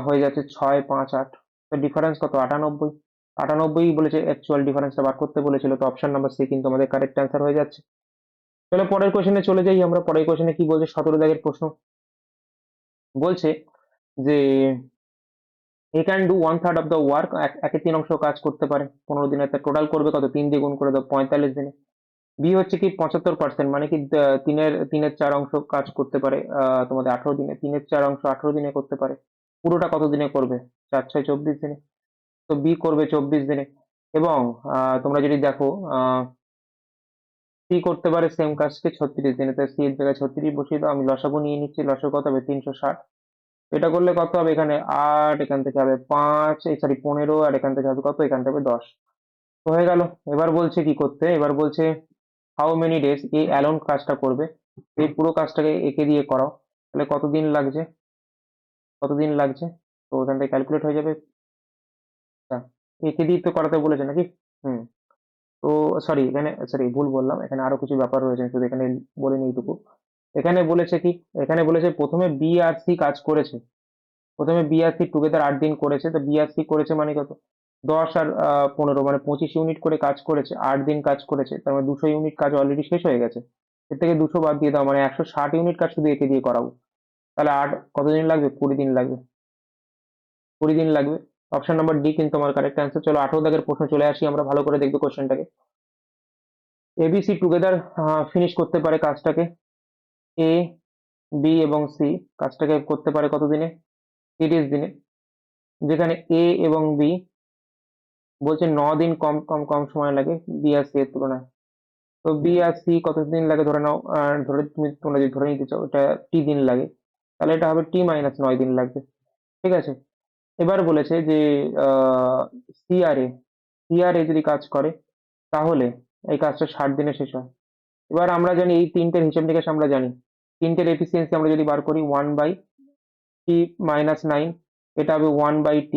হয়ে যাচ্ছে 6 5 8। তো ডিফারেন্স কত, 98। 98 বলেছে, অ্যাকচুয়াল ডিফারেন্সটা বার করতে বলেছিল, তো অপশন নাম্বার সি কিন্তু আমাদের কারেক্ট অ্যান্সার হয়ে যাচ্ছে। চলো পরের কোশ্চেনে চলে যাই আমরা। পরের কোশ্চেনে কি বলছে, 17 দাগের প্রশ্ন বলছে যে he can do 1/3 of the work, একে 3 অংশ কাজ করতে পারে 15 দিনে। টোটাল করবে কত, 3 দিয়ে গুণ করে দাও, 45 দিনে। বি হচ্ছে কি 75%, মানে কি তিনের 4 অংশ কাজ করতে পারে তোমাদের 18 দিনে। 3/4 অংশ 18 দিনে করতে পারে। পুরোটা কত দিনে করবে, 4 6 24 দিনে। তো বি করবে 24 দিনে। এবং তোমরা যদি দেখো সি করতে পারে সেম কাজকে 36 দিনে। তাই সি এর জায়গায় 36 বসিয়ে দাও। আমি লসাগু নিয়ে নিচ্ছি, লসাগু কত হবে, 360। এটা করলে কত হবে, এখানে 8, এখান থেকে হবে 5, এই সরি 15, আর এখান থেকে হবে কত, এখান থেকে হবে 10। তো হয়ে গেল। এবার বলছে কি করতে, এবার বলছে how many days A alone কাজটা করবে। এই পুরো কাজটাকে একে দিয়ে করাও, তাহলে কতদিন লাগছে, কতদিন লাগছে। তো ওখান থেকে ক্যালকুলেট হয়ে যাবে। আচ্ছা, একে দিয়ে তো করাতে বলেছে নাকি। হুম। তো সরি, এখানে সরি ভুল বললাম, এখানে আরো কিছু ব্যাপার রয়েছে, শুধু এখানে বলিনি এইটুকু। এখানে বলেছে কি, এখানে বলেছে প্রথমে বি আর সি কাজ করেছে। প্রথমে বি আর সি টুগেদার 8 দিন করেছে। তো বি আর সি করেছে মানে কত, 10 আর 15 মানে 25 ইউনিট করে কাজ করেছে, 8 দিন কাজ করেছে। তার মানে 200 ইউনিট কাজ অলরেডি শেষ হয়ে গেছে। এর থেকে 200 বাদ দিয়ে দাও, মানে 160 ইউনিট কাজ শুধু একে দিয়ে করাবো। তাহলে কতদিন লাগবে, 20 দিন লাগবে। 20 দিন লাগবে। অপশন নাম্বার ডি কিন্তু আমার কারেক্ট অ্যান্সার। চলো 18 দাগের প্রশ্ন চলে আসি আমরা, ভালো করে দেখবো কোশ্চেনটাকে। এবিসি টুগেদার ফিনিশ করতে পারে কাজটাকে, এ বি এবং সি কাজটাকে করতে পারে কত দিনে, 30 দিনে। যেখানে এ এবং বি বলছে 9 দিন কম কম কম সময় লাগে বি আর সি এর তুলনায়। তো বি আর সি কতদিন লাগে ধরে নাও, ধরে তোমরা যদি ধরে নিতে চাও এটা টি দিন লাগে, তাহলে এটা হবে T-9 দিন লাগবে। ঠিক আছে। এবার বলেছে যে সিআরএ, সিআরএ যদি কাজ করে তাহলে এই কাজটা 60 দিনে শেষ হয়। এবার আমরা জানি এই তিনটের হিসাব নিকাশ আমরা জানি। তিনটের এফিসিয়েন্সি আমরা যদি বার করি, 1/T-9, এটা হবে 1/T,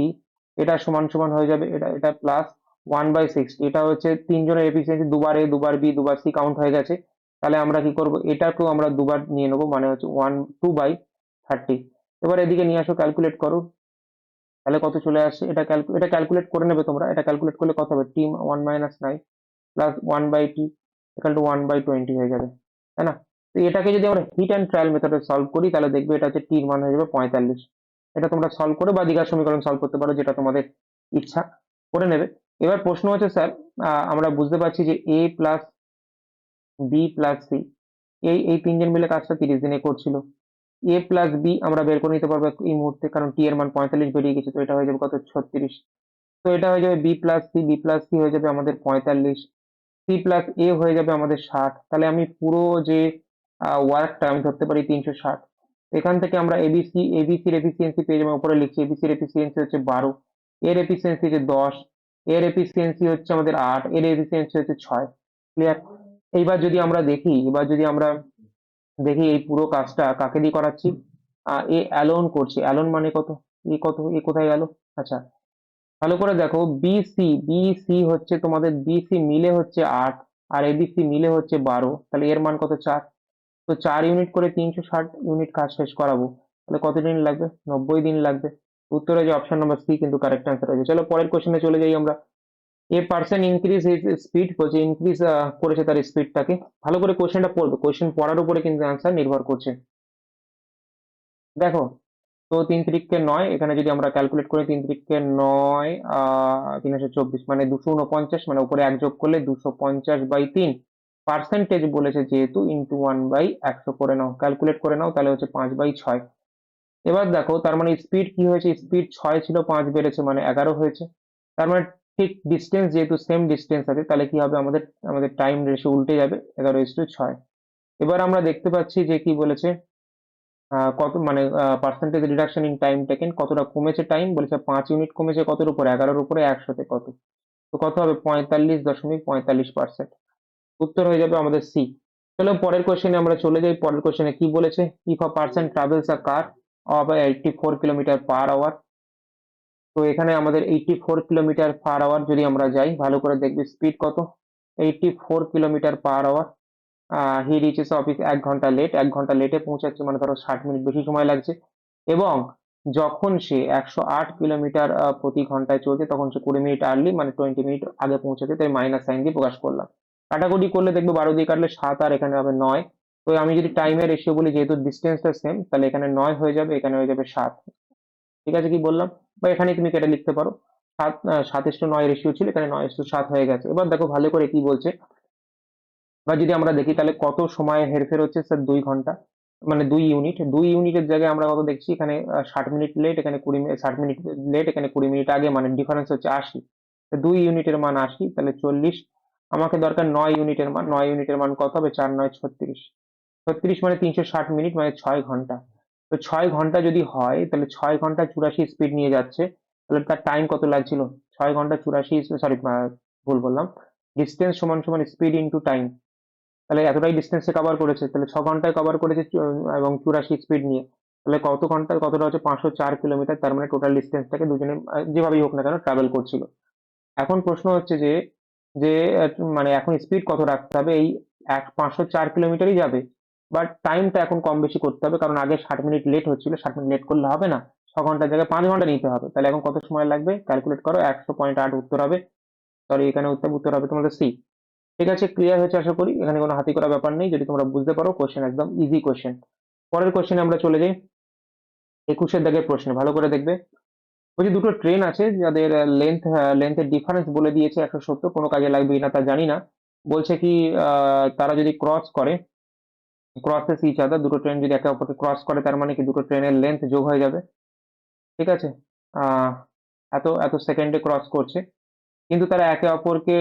এটা সমান সমান হয়ে যাবে, এটা এটা প্লাস 1/60। এটা হচ্ছে তিনজনের এফিসিয়েন্সি, দুবার এ দুবার বি দুবার সি কাউন্ট হয়ে গেছে। তাহলে আমরা কি করব, এটাকেও আমরা দুবার নিয়ে নেবো, মানে হচ্ছে 2/30। এবার এদিকে নিয়ে আসো, ক্যালকুলেট করো, তাহলে কত চলে আসছে। এটা ক্যালকুলেট করে নেবে তোমরা। এটা ক্যালকুলেট করলে কত হবে, T1 - 9 plus 1/T equal to 1/20 হয়ে যাবে, তাই না। তো এটাকে যদি আমরা হিট অ্যান্ড ট্রায়াল মেথডে সলভ করি, তাহলে দেখবে এটা হচ্ছে টির মান হয়ে যাবে 45। এটা তোমরা সলভ করে বা দ্বিঘাত সমীকরণ সলভ করতে পারো, যেটা তোমাদের ইচ্ছা করে নেবে। এবার প্রশ্ন হচ্ছে স্যার, আমরা বুঝতে পারছি যে এ প্লাস বি প্লাস সি, এই তিনজন মিলে কাজটা 30 দিনে করছিল। এ প্লাস বি আমরা বের করে নিতে পারবো এই মুহূর্তে, কারণ টি এর মান 45 বেরিয়ে গেছে। তো এটা হয়ে যাবে কত, 36। তো এটা হয়ে যাবে বি প্লাস সি হয়ে যাবে আমাদের 45। সি প্লাস এ হয়ে যাবে আমাদের 60। তাহলে আমি পুরো যে ওয়ার্কটা আমি ধরতে পারি 360। এখান থেকে আমরা এবিসির এফিসিয়েন্সি পেয়ে যাবো, উপরে লিখছি এবিসির এফিসিয়েন্সি হচ্ছে 12, এর এফিসিয়েন্সি হচ্ছে 10, এর এফিসিয়েন্সি হচ্ছে আমাদের 8, এর এফিসিয়েন্সি হচ্ছে 6। ক্লিয়ার। এইবার যদি আমরা দেখি, এই পুরো কাজটা কাকে দিয়ে করাচ্ছি, এ অ্যালোন করছে। অ্যালোন মানে কত, এ কোথায় গেল। আচ্ছা, ভালো করে দেখো, বিসি হচ্ছে তোমাদের, বিসি মিলে হচ্ছে 8, আর এবিসি মিলে হচ্ছে 12। তাহলে এর মান কত, 4। তো 4 ইউনিট করে 360 ইউনিট কাজ শেষ করাবো, তাহলে কত দিন লাগবে, 90 দিন লাগবে। উত্তরে যে অপশন নাম্বার সি কিন্তু কারেক্ট অ্যান্সার হয়েছে। চলো পরের কোশ্চেনে চলে যাই আমরা। A person increase his speed, বলছে ইনক্রিজ করেছে তার স্পিডটাকে। ভালো করে কোশ্চেনটা পড়বে, কোশ্চেন পড়ার উপরে কিন্তু অ্যান্সার নির্ভর করছে। দেখো, তো 3 3 9, এখানে যদি আমরা ক্যালকুলেট করি, 3 3 9 324, মানে 249, মানে উপরে 1 যোগ করলে 250/3। পার্সেন্টেজ বলেছে যেহেতু ইন্টু 1/100 করে নাও, ক্যালকুলেট করে নাও, তাহলে হচ্ছে 5/6। এবার দেখো তার মানে স্পিড কি হয়েছে, স্পিড 6 ছিল 5 বেড়েছে মানে 11 হয়েছে। তার মানে ঠিক ডিস্টেন্স যেহেতু সেম ডিস্টেন্স আছে, তাহলে কি হবে, আমাদের আমাদের টাইম রেশিও উল্টে যাবে, 11:6। এবার আমরা দেখতে পাচ্ছি যে কি বলেছে, কত মানে percentage reduction in time taken, কতটা কমেছে টাইম, বলেছে 5 ইউনিট কমেছে, কতর উপরে, 11-র উপরে, 100-তে কত, তো কত হবে, 45.45%। উত্তর হয়ে যাবে আমাদের সি। চলো পরের কোশ্চেনে আমরা চলে যাই। পরের কোশ্চেনে কি বলেছে, if a person travels a car of 84 kilometre per hour. তো এখানে আমাদের 84 কিলোমিটার পার আওয়ার যদি আমরা যাই, ভালো করে দেখবি স্পিড কত, 84 কিলোমিটার পার আওয়ার। হি রিচেস অফিস 1 ঘন্টা লেট, 1 ঘন্টা লেটে পৌঁছাচ্ছে, মানে ধরো 60 মিনিট বেশি সময় লাগছে। এবং যখন সে 108 কিলোমিটার প্রতি ঘন্টায় চলছে, তখন সে 20 মিনিট আর্লি, মানে 20 মিনিট আগে পৌঁছেছে, তাই মাইনাস সাইন দিয়ে প্রকাশ করলাম। কাটাকুটি করলে দেখবে 12 দিয়ে কাটলে 7, আর এখানে হবে 9। তো আমি যদি টাইমের রেশিও বলি, যেহেতু ডিস্টেন্সটা সেম, তাহলে এখানে 9 হয়ে যাবে, এখানে হয়ে যাবে 7। ঠিক আছে, কি বললাম, বা এখানে তুমি কেটে লিখতে পারো, 7:9 রেশিও ছিল, এখানে 9:7 হয়ে গেছে। এবার দেখো ভালো করে কি বলছে, বা যদি আমরা দেখি তাহলে কত সময় হেরফের হচ্ছে স্যার, 2 ঘন্টা, মানে 2 ইউনিট। 2 ইউনিটের জায়গায় আমরা কত দেখছি এখানে, 60 মিনিট লেট, এখানে 20 মিনিট, 60 মিনিট লেট, এখানে 20 মিনিট আগে, মানে ডিফারেন্স হচ্ছে 80। 2 ইউনিটের মান 80, তাহলে 40। আমাকে দরকার 9 ইউনিটের মান, 9 ইউনিটের মান কত হবে, 4×9 = 36। 36 মানে 360 মিনিট, মানে 6 ঘন্টা। তো 6 ঘন্টা যদি হয়, তাহলে 6 ঘন্টা 84 স্পিড নিয়ে যাচ্ছে, তাহলে তার টাইম কত লাগছিল, 6 ঘন্টা 84, সরি ভুল বললাম, ডিস্টেন্স সমান সমান স্পিড ইন্টু টাইম। তাহলে এতটাই ডিস্টেন্সে কভার করেছে, তাহলে 6 ঘন্টায় কভার করেছে, এবং 84 স্পিড নিয়ে, তাহলে কত ঘন্টা, কতটা হচ্ছে 504 কিলোমিটার। তার মানে টোটাল ডিস্টেন্সটাকে দুজনে যেভাবেই হোক না কেন ট্রাভেল করছিল। এখন প্রশ্ন হচ্ছে যে যে মানে এখন স্পিড কত রাখতে হবে, এই 504 কিলোমিটারই যাবে, বাট টাইমটা এখন কম বেশি করতে হবে, কারণ আগে 60 মিনিট লেট হচ্ছিল, 60 মিনিট লেট করলে হবে না, 6 ঘন্টার জায়গায় 5 ঘন্টা নিতে হবে। তাহলে এখন কত সময় লাগবে, ক্যালকুলেট করো, 100.8 উত্তর হবে। সরি, এখানে উত্তর হবে তোমাদের সি। ঠিক আছে, ক্লিয়ার হয়েছে আশা করি, এখানে কোনো হাতি করা ব্যাপার নেই, যদি তোমরা বুঝতে পারো, কোশ্চেন একদম ইজি কোশ্চেন। পরের কোশ্চেনে আমরা চলে যাই, 21 দাগের প্রশ্নে, ভালো করে দেখবে। বলছি দুটো ট্রেন আছে যাদের লেন্থের ডিফারেন্স বলে দিয়েছে 170, কোনো কাজে লাগবে না তা জানি না। বলছে কি, তারা যদি ক্রসেস ইচ আদার, দুটো ট্রেন যদি একে অপরকে ক্রস করে, তার মানে কি দুটো ট্রেনের লেন্থ যোগ হয়ে যাবে। ঠিক আছে, আহ এত এত সেকেন্ডে ক্রস করছে, কিন্তু তারা একে অপরকে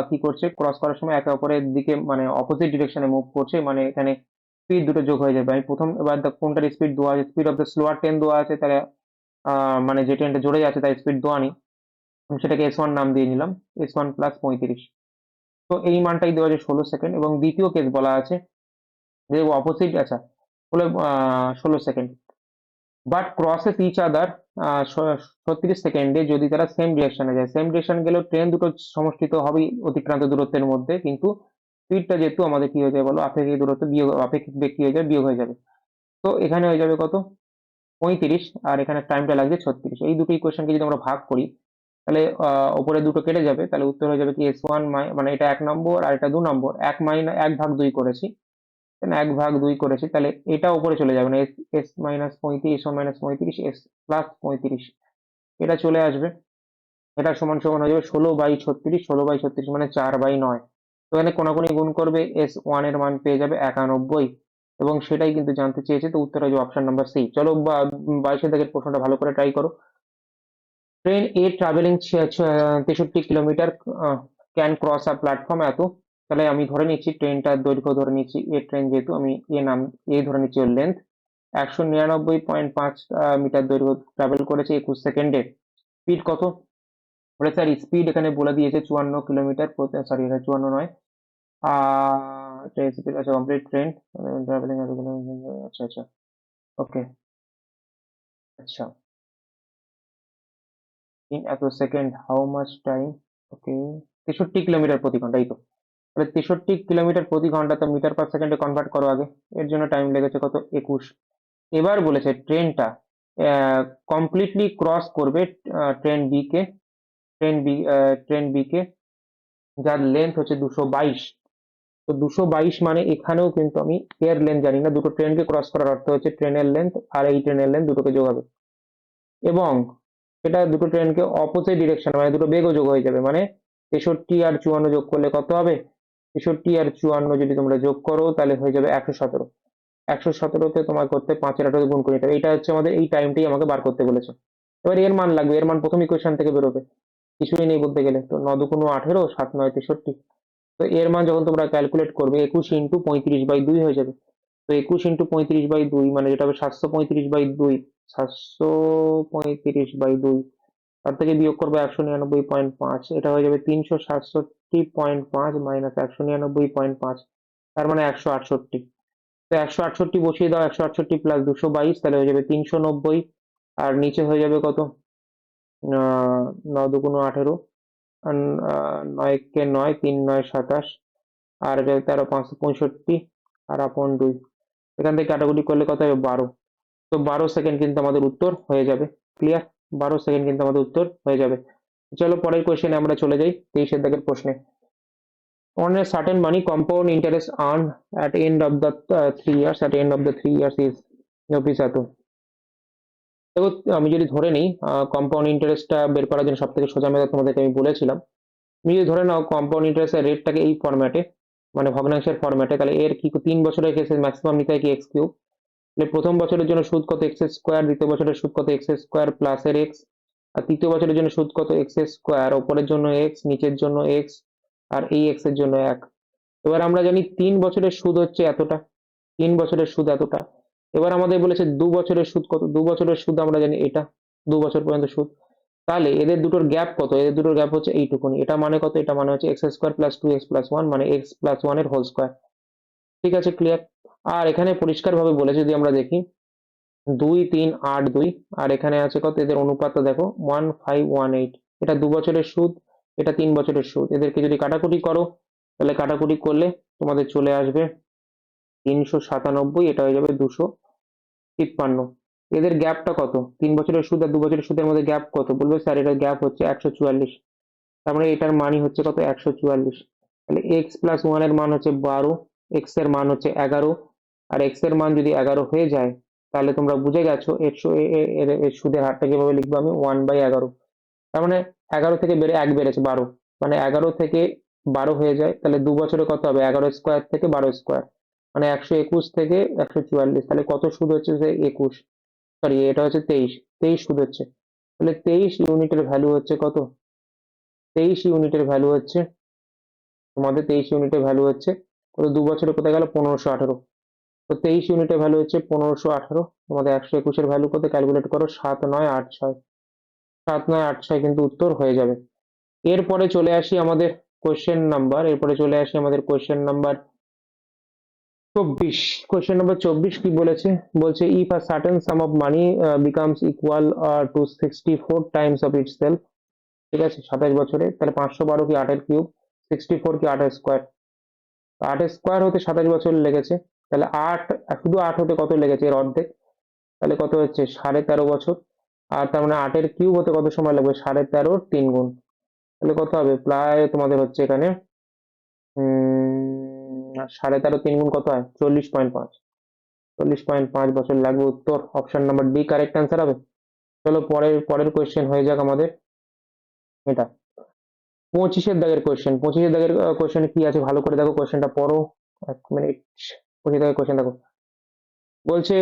কি করছে, ক্রস করার সময় একে অপরের দিকে, মানে অপোজিট ডিরেকশনে মুভ করছে, মানে এখানে স্পিড দুটো যোগ হয়ে যাবে। আমি প্রথম, এবার কোনটার স্পিড দেওয়া আছে, speed of the slower train দেওয়া আছে, তাহলে মানে যে ট্রেনটা জোরে যাচ্ছে তার স্পিড দেওয়া নেই, আমি সেটাকে S1 নাম দিয়ে নিলাম, S1 প্লাস 35। তো এই মানটাই দেওয়া আছে 16 সেকেন্ড। এবং দ্বিতীয় কেস বলা আছে যে অপোজিট, আচ্ছা, হলো 16 second, but crosses each other 36 সেকেন্ডে, যদি তারা সেম ডিরেকশনে যায়, সেম ডিরেকশন গেলেও ট্রেন দুটো সমষ্টি তো হবেই অতিক্রান্ত দূরত্বের মধ্যে, কিন্তু স্পিডটা যেহেতু আমাদের কি হয়ে যাবে বলো, আপেক্ষিক দূরত্ব বিয়োগ, আপেক্ষিক বেগ কি হয়ে যাবে, বিয়োগ হয়ে যাবে। তো এখানে হয়ে যাবে কত, 35, আর এখানে টাইমটা লাগছে 36। এই দুটো ইকুয়েশনকে যদি আমরা ভাগ করি, তাহলে ওপরে দুটো কেটে যাবে, তাহলে উত্তর হয়ে যাবে কি S1, মানে এটা 1 নম্বর আর এটা 2 নম্বর, 1/2 করেছি, 1/2 করেছি, তাহলে এটা উপরে চলে যাবে না, S S minus 35, S1 - 35, S plus 35, এটা চলে আসবে। এটা সমান সমান হয়ে যাবে 16/36, 16/36 মানে 4/9। তো এখানে কোনাকুনি গুণ করবে, S1 এর মান পেয়ে যাবে 91, এবং সেটাই কিন্তু জানতে চেয়েছে, তো উত্তর হয়ে যাবে অপশন নাম্বার সি। চলো 22 দাগের প্রশ্নটা ভালো করে ট্রাই করো। Train A travelling 63 kilometre can cross a platform এত, তাহলে আমি ধরে নিচ্ছি ট্রেনটার দৈর্ঘ্য, ধরে নিচ্ছি এ ট্রেন, যেহেতু আমি এ ধরে নিচ্ছি ওর লেন্থ, 199.5 মিটার দৈর্ঘ্য ট্রাভেল করেছে 21 সেকেন্ডে। স্পিড কত, বলে স্যার স্পিড এখানে বলে দিয়েছে 54 কিলোমিটার, সরি এটা 54 নয়, ট্রেন স্পিড, আচ্ছা কমপ্লিট ট্রেন ট্রাভেলিং, আচ্ছা আচ্ছা, ওকে, আচ্ছা, ইন এত second how much time, okay, 63 kilometre প্রতি ঘন্টা, এই তো, তাহলে 63 কিলোমিটার প্রতি ঘন্টা, তো মিটার পার সেকেন্ডে কনভার্ট করো আগে, এর জন্য টাইম লেগেছে কত, 21। এবার বলেছে ট্রেনটা কমপ্লিটলি ক্রস করবে ট্রেন বি কে, ট্রেন বি কে, যার লেন্থ হচ্ছে 222। তো 222 মানে এখানেও কিন্তু আমি এর লেন্থ জানি না, দুটো ট্রেনকে ক্রস করার অর্থ হচ্ছে ট্রেনের লেন্থ আর এই ট্রেনের লেন্থ দুটোকে যোগ হবে, এবং এটা দুটো ট্রেনকে অপোজিট ডিরেকশন, মানে দুটো বেগও যোগ হয়ে যাবে, মানে 63 আর 54 যোগ করলে কত হবে, 63 আর 54 যদি তোমরা যোগ করো তাহলে হয়ে যাবে 117। 117তে তোমার করতে 5-এর 8 গুণ করে নিতে হবে। এটা হচ্ছে আমাদের এই টাইমটাই আমাকে বার করতে বলেছে। এবার এর মান লাগবে, এর মান প্রথম ইকুয়েশন থেকে বেরোবে, কিছুই নেই বলতে গেলে। তো 9 দুগুণ 18, 7 9 63। তো এর মান যখন তোমরা ক্যালকুলেট করবে 21 ইন্টু 35/2 হয়ে যাবে। তো 21 ইন্টু 35/2 মানে যেটা হবে 735/2, 735/2, তার থেকে বিয়োগ করবো 199.5, এটা হয়ে যাবে 367.5 মাইনাস 199.5, তার মানে 168। তো 168 বসিয়ে দাও, 168 প্লাস 222 তাহলে হয়ে যাবে 390। আর নিচে হয়ে যাবে কত, 9 দুগুণ 18, 9 কে 9, 3 9 27, আর 13 5 65, আর আপন 2। এখান থেকে কাটাকুটি করলে কত হবে, 12। তো 12 সেকেন্ড কিন্তু আমাদের উত্তর হয়ে যাবে। ক্লিয়ার? 12 সেকেন্ড কিন্তু আমাদের উত্তর হয়ে যাবে। চলো পরের কোয়েশ্চেনে আমরা চলে যাই, 23 দাগের প্রশ্নে। On a certain money, compound interest earned at end of the 3 years, at end of the 3 years is rupees এত। দেখো, আমি যদি ধরে নিই কম্পাউন্ড ইন্টারেস্টটা বের করার জন্য সব থেকে সোজা মেথড তোমাদেরকে আমি বলেছিলাম। তুমি যদি ধরে নাও কম্পাউন্ড ইন্টারেস্টের রেটটাকে এই ফরম্যাটে, মানে ভগ্নাংশের ফরম্যাটে, তাহলে এর কি 3 বছরের কেসে ম্যাক্সিমাম নিতে হয় কি এক্স কিউব। তাহলে প্রথম বছরের জন্য সুদ কত, এক্স স্কোয়ার, দ্বিতীয় বছরের সুদ কত, এক্স স্কোয়ার প্লাস এর এক্স, আর তৃতীয় বছরের জন্য সুদ কত, এক্স স্কোয়ার, ওপরের জন্য এক্স, নিচের জন্য এক্স, আর এই এক্স এর জন্য 1। এবার আমরা জানি 3 বছরের সুদ হচ্ছে এতটা, 3 বছরের সুদ এতটা। এবার আমাদের বলেছে 2 বছরের সুদ কত, 2 বছরের সুদ আমরা জানি এটা, 2 বছর পর্যন্ত সুদ। তাহলে এদের দুটোর গ্যাপ কত, এদের দুটোর গ্যাপ হচ্ছে এইটুকুনি। এটা মানে কত, এটা মানে হচ্ছে এক্স স্কোয়ার প্লাস 2x+1, মানে এক্স প্লাস 1 এর হোল স্কোয়ার। ঠিক আছে, ক্লিয়ার? আর এখানে পরিষ্কার ভাবে বলেছে, যদি আমরা দেখি 2 3 8 2, আর এখানে আছে কত, এদের অনুপাতটা দেখো 1518। এটা 2 বছরের সুদ, এটা 3 বছরের সুদ। এদেরকে যদি কাটাকুটি করো তাহলে কাটাকুটি করলে তোমাদের চলে আসবে 397, এটা হয়ে যাবে 253। এদের গ্যাপটা কত, 3 বছরের সুদ আর 2 বছরের সুদের মধ্যে গ্যাপ কত, বলবে স্যার এটার গ্যাপ হচ্ছে 144। তার মানে এটার মানই হচ্ছে কত, 144। তাহলে এক্স প্লাস 1 এর মান হচ্ছে 12, এক্স এর মান হচ্ছে 11, আর এক্স এর মান যদি 11 হয়ে যায় তাহলে তোমরা বুঝে গেছো এর সুদের হারটা কিভাবে লিখবো আমি, 1/11। তার মানে 11 থেকে বেড়ে 1 বেড়েছে 12, মানে 11 থেকে 12 হয়ে যায়, তাহলে 2 বছরে কত হবে, 11 স্কোয়ার থেকে 12 স্কোয়ার, মানে 121 থেকে 144। তাহলে কত সুদ হচ্ছে, যে 21, সরি এটা হচ্ছে 23, 23 সুদ হচ্ছে। তাহলে 23 ইউনিটের ভ্যালু হচ্ছে কত, 23 ইউনিটের ভ্যালু হচ্ছে তোমাদের, 23 ইউনিটের ভ্যালু হচ্ছে কত, 2 বছরে কোথায় গেল, 1518। তো 23 ইউনিটের ভ্যালু হচ্ছে 1518। তোমাদের 121-এর ভ্যালু কত, ক্যালকুলেট করো, 7986। 7986 কিন্তু উত্তর হয়ে যাবে। এরপরে চলে আসি আমাদের কোয়েশ্চেন নাম্বার, এরপরে চলে আসি আমাদের কোয়েশ্চেন নাম্বার 24। কোয়েশ্চেন নাম্বার 24 কি বলেছে, বলছে if a certain some of money becomes equal to 64 Times of itself. ঠিক আছে, 27 বছরে, তাহলে 512 কি 8 এর কিউব, 64 কি 8 এর স্কোয়ার। 8 এর স্কোয়ার হতে 27 বছর লেগেছে, তাহলে 8, শুধু 8 হতে কত লেগেছে, এর অর্ধেক, তাহলে কত হচ্ছে 13.5 বছর। আর তার মানে 8 এর কিউব হতে কত সময় লাগবে, 13.5 3 গুণ, তাহলে কত হবে, প্রায় তোমাদের হচ্ছে এখানে 13.5 3 গুণ কত হয়, 40.5, 40.5 বছর লাগবে। উত্তর option number D correct answer হবে। চলো পরের পরের কোয়েশ্চেন হয়ে যাক আমাদের এটা 25-এর দাগের কোয়েশ্চেন। 25-এর দাগের কোয়েশ্চেন কি আছে, ভালো করে দেখো, কোয়েশ্চেনটা পড়ো, 1 মিনিট। 25 দাগের কোয়েশ্চেন দেখো, বলছে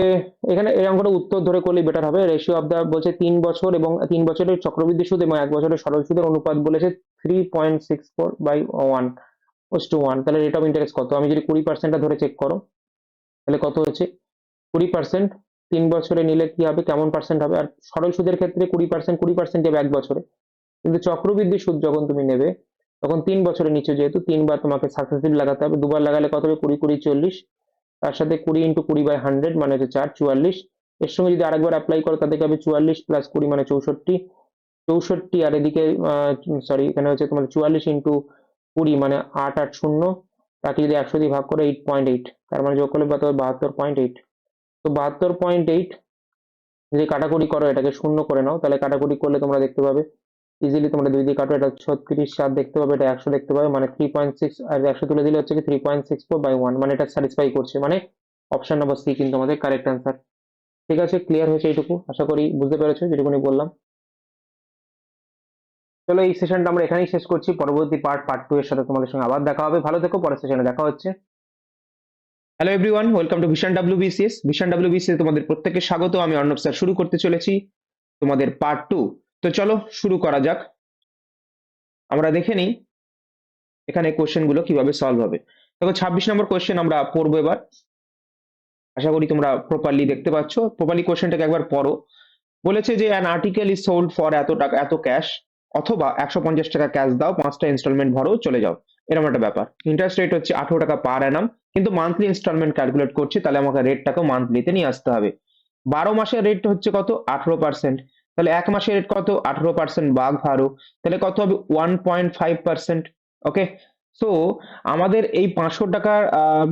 এখানে এই অঙ্কটা উত্তর ধরে করলে বেটার হবে। রেশিও অফ দা, বলছে 3 বছর এবং 3 বছরের চক্রবৃদ্ধি সুদ এবং 1 বছরের সরল সুদের অনুপাত বলেছে 3.64/1:1। তাহলে রেট অফ ইন্টারেস্ট কত, আমি যদি 20%টা ধরে চেক করো তাহলে কত হচ্ছে, 20%। 3 বছরে নিলে কি হবে, কেমন পার্সেন্ট হবে, আর সরল সুদের ক্ষেত্রে 20%, 20% যাবে 1 বছরে, কিন্তু চক্রবৃদ্ধি সুদ যখন তুমি নেবে তখন 3 বছরে নিচে, যেহেতু 3 বার তোমাকে সাকসেসিভ লাগাতে হবে, 2 বার লাগালে কত হবে, 20 20 40, তার সাথে 20 × 20/100 মানে হচ্ছে 4 44। এর সঙ্গে যদি আরেকবার অ্যাপ্লাই করো তাদেরকে হবে 44 প্লাস 20 মানে 64, 64, আর এদিকে সরি এখানে হচ্ছে তোমার 44 × 20 মানে 8 8 0, তাকে যদি 100 দিয়ে ভাগ করো 8.8, তার মানে যোগ করলে কত হবে, 72.8। তো 72.8 যদি কাটাকুটি করো, এটাকে শূন্য করে নাও, তাহলে কাটাকুটি করলে তোমরা দেখতে পাবে ইজিলি, তোমরা 2 দিয়ে কাটো, এটা 36 7 দেখতে পাবে, এটা 100 দেখতে পাবে, মানে 3.6, আর 100 তুলে দিলে হচ্ছে কি 3.64/1, মানে এটা স্যাটিসফাই করছে, মানে অপশন নাম্বার সি কিন্তু আমাদের কারেক্ট অ্যান্সার। ঠিক আছে, ক্লিয়ার হয়েছে এইটুকু, আশা করি বুঝতে পেরেছো যেটুকুনি বললাম। চলো এই সেশনটা আমরা এখানেই শেষ করছি, পরবর্তী পার্ট 2 এর সাথে তোমাদের সঙ্গে আবার দেখা হবে। ভালো থেকো, পরের সেশনে দেখা হচ্ছে। Hello everyone, welcome to vision WBCS. Vision WBCS তোমাদের প্রত্যেককে স্বাগত। আমি অর্ণব স্যার শুরু করতে চলেছি তোমাদের পার্ট 2। তো চলো শুরু করা যাক। আমরা দেখে নিই এখানে কোশ্চেন গুলো কিভাবে সলভ হবে। দেখো 26 নম্বর কোশ্চেন আমরা পড়বো এবার। আশা করি তোমরা প্রপারলি দেখতে পাচ্ছ। প্রপারলি কোশ্চেনটাকে একবার পড়ো। বলেছে যে an article is sold for এত টাকা এত ক্যাশ, অথবা 150 টাকা ক্যাশ দাও, 5টা ইনস্টলমেন্ট ভরো, চলে যাও, এরকম একটা ব্যাপার। ইন্টারেস্ট রেট হচ্ছে 18 টাকা পার অ্যানাম, কিন্তু মান্থলি ইনস্টলমেন্ট ক্যালকুলেট করছি, তাহলে আমাকে রেটটাকে মান্থলিতে নিয়ে আসতে হবে। 12 মাসের রেট হচ্ছে কত? 18%। তাহলে এক মাসের রেট কত? 18% ভাগ 12, তাহলে কত হবে? 1.5%। ওকে, সো আমাদের এই 500 টাকার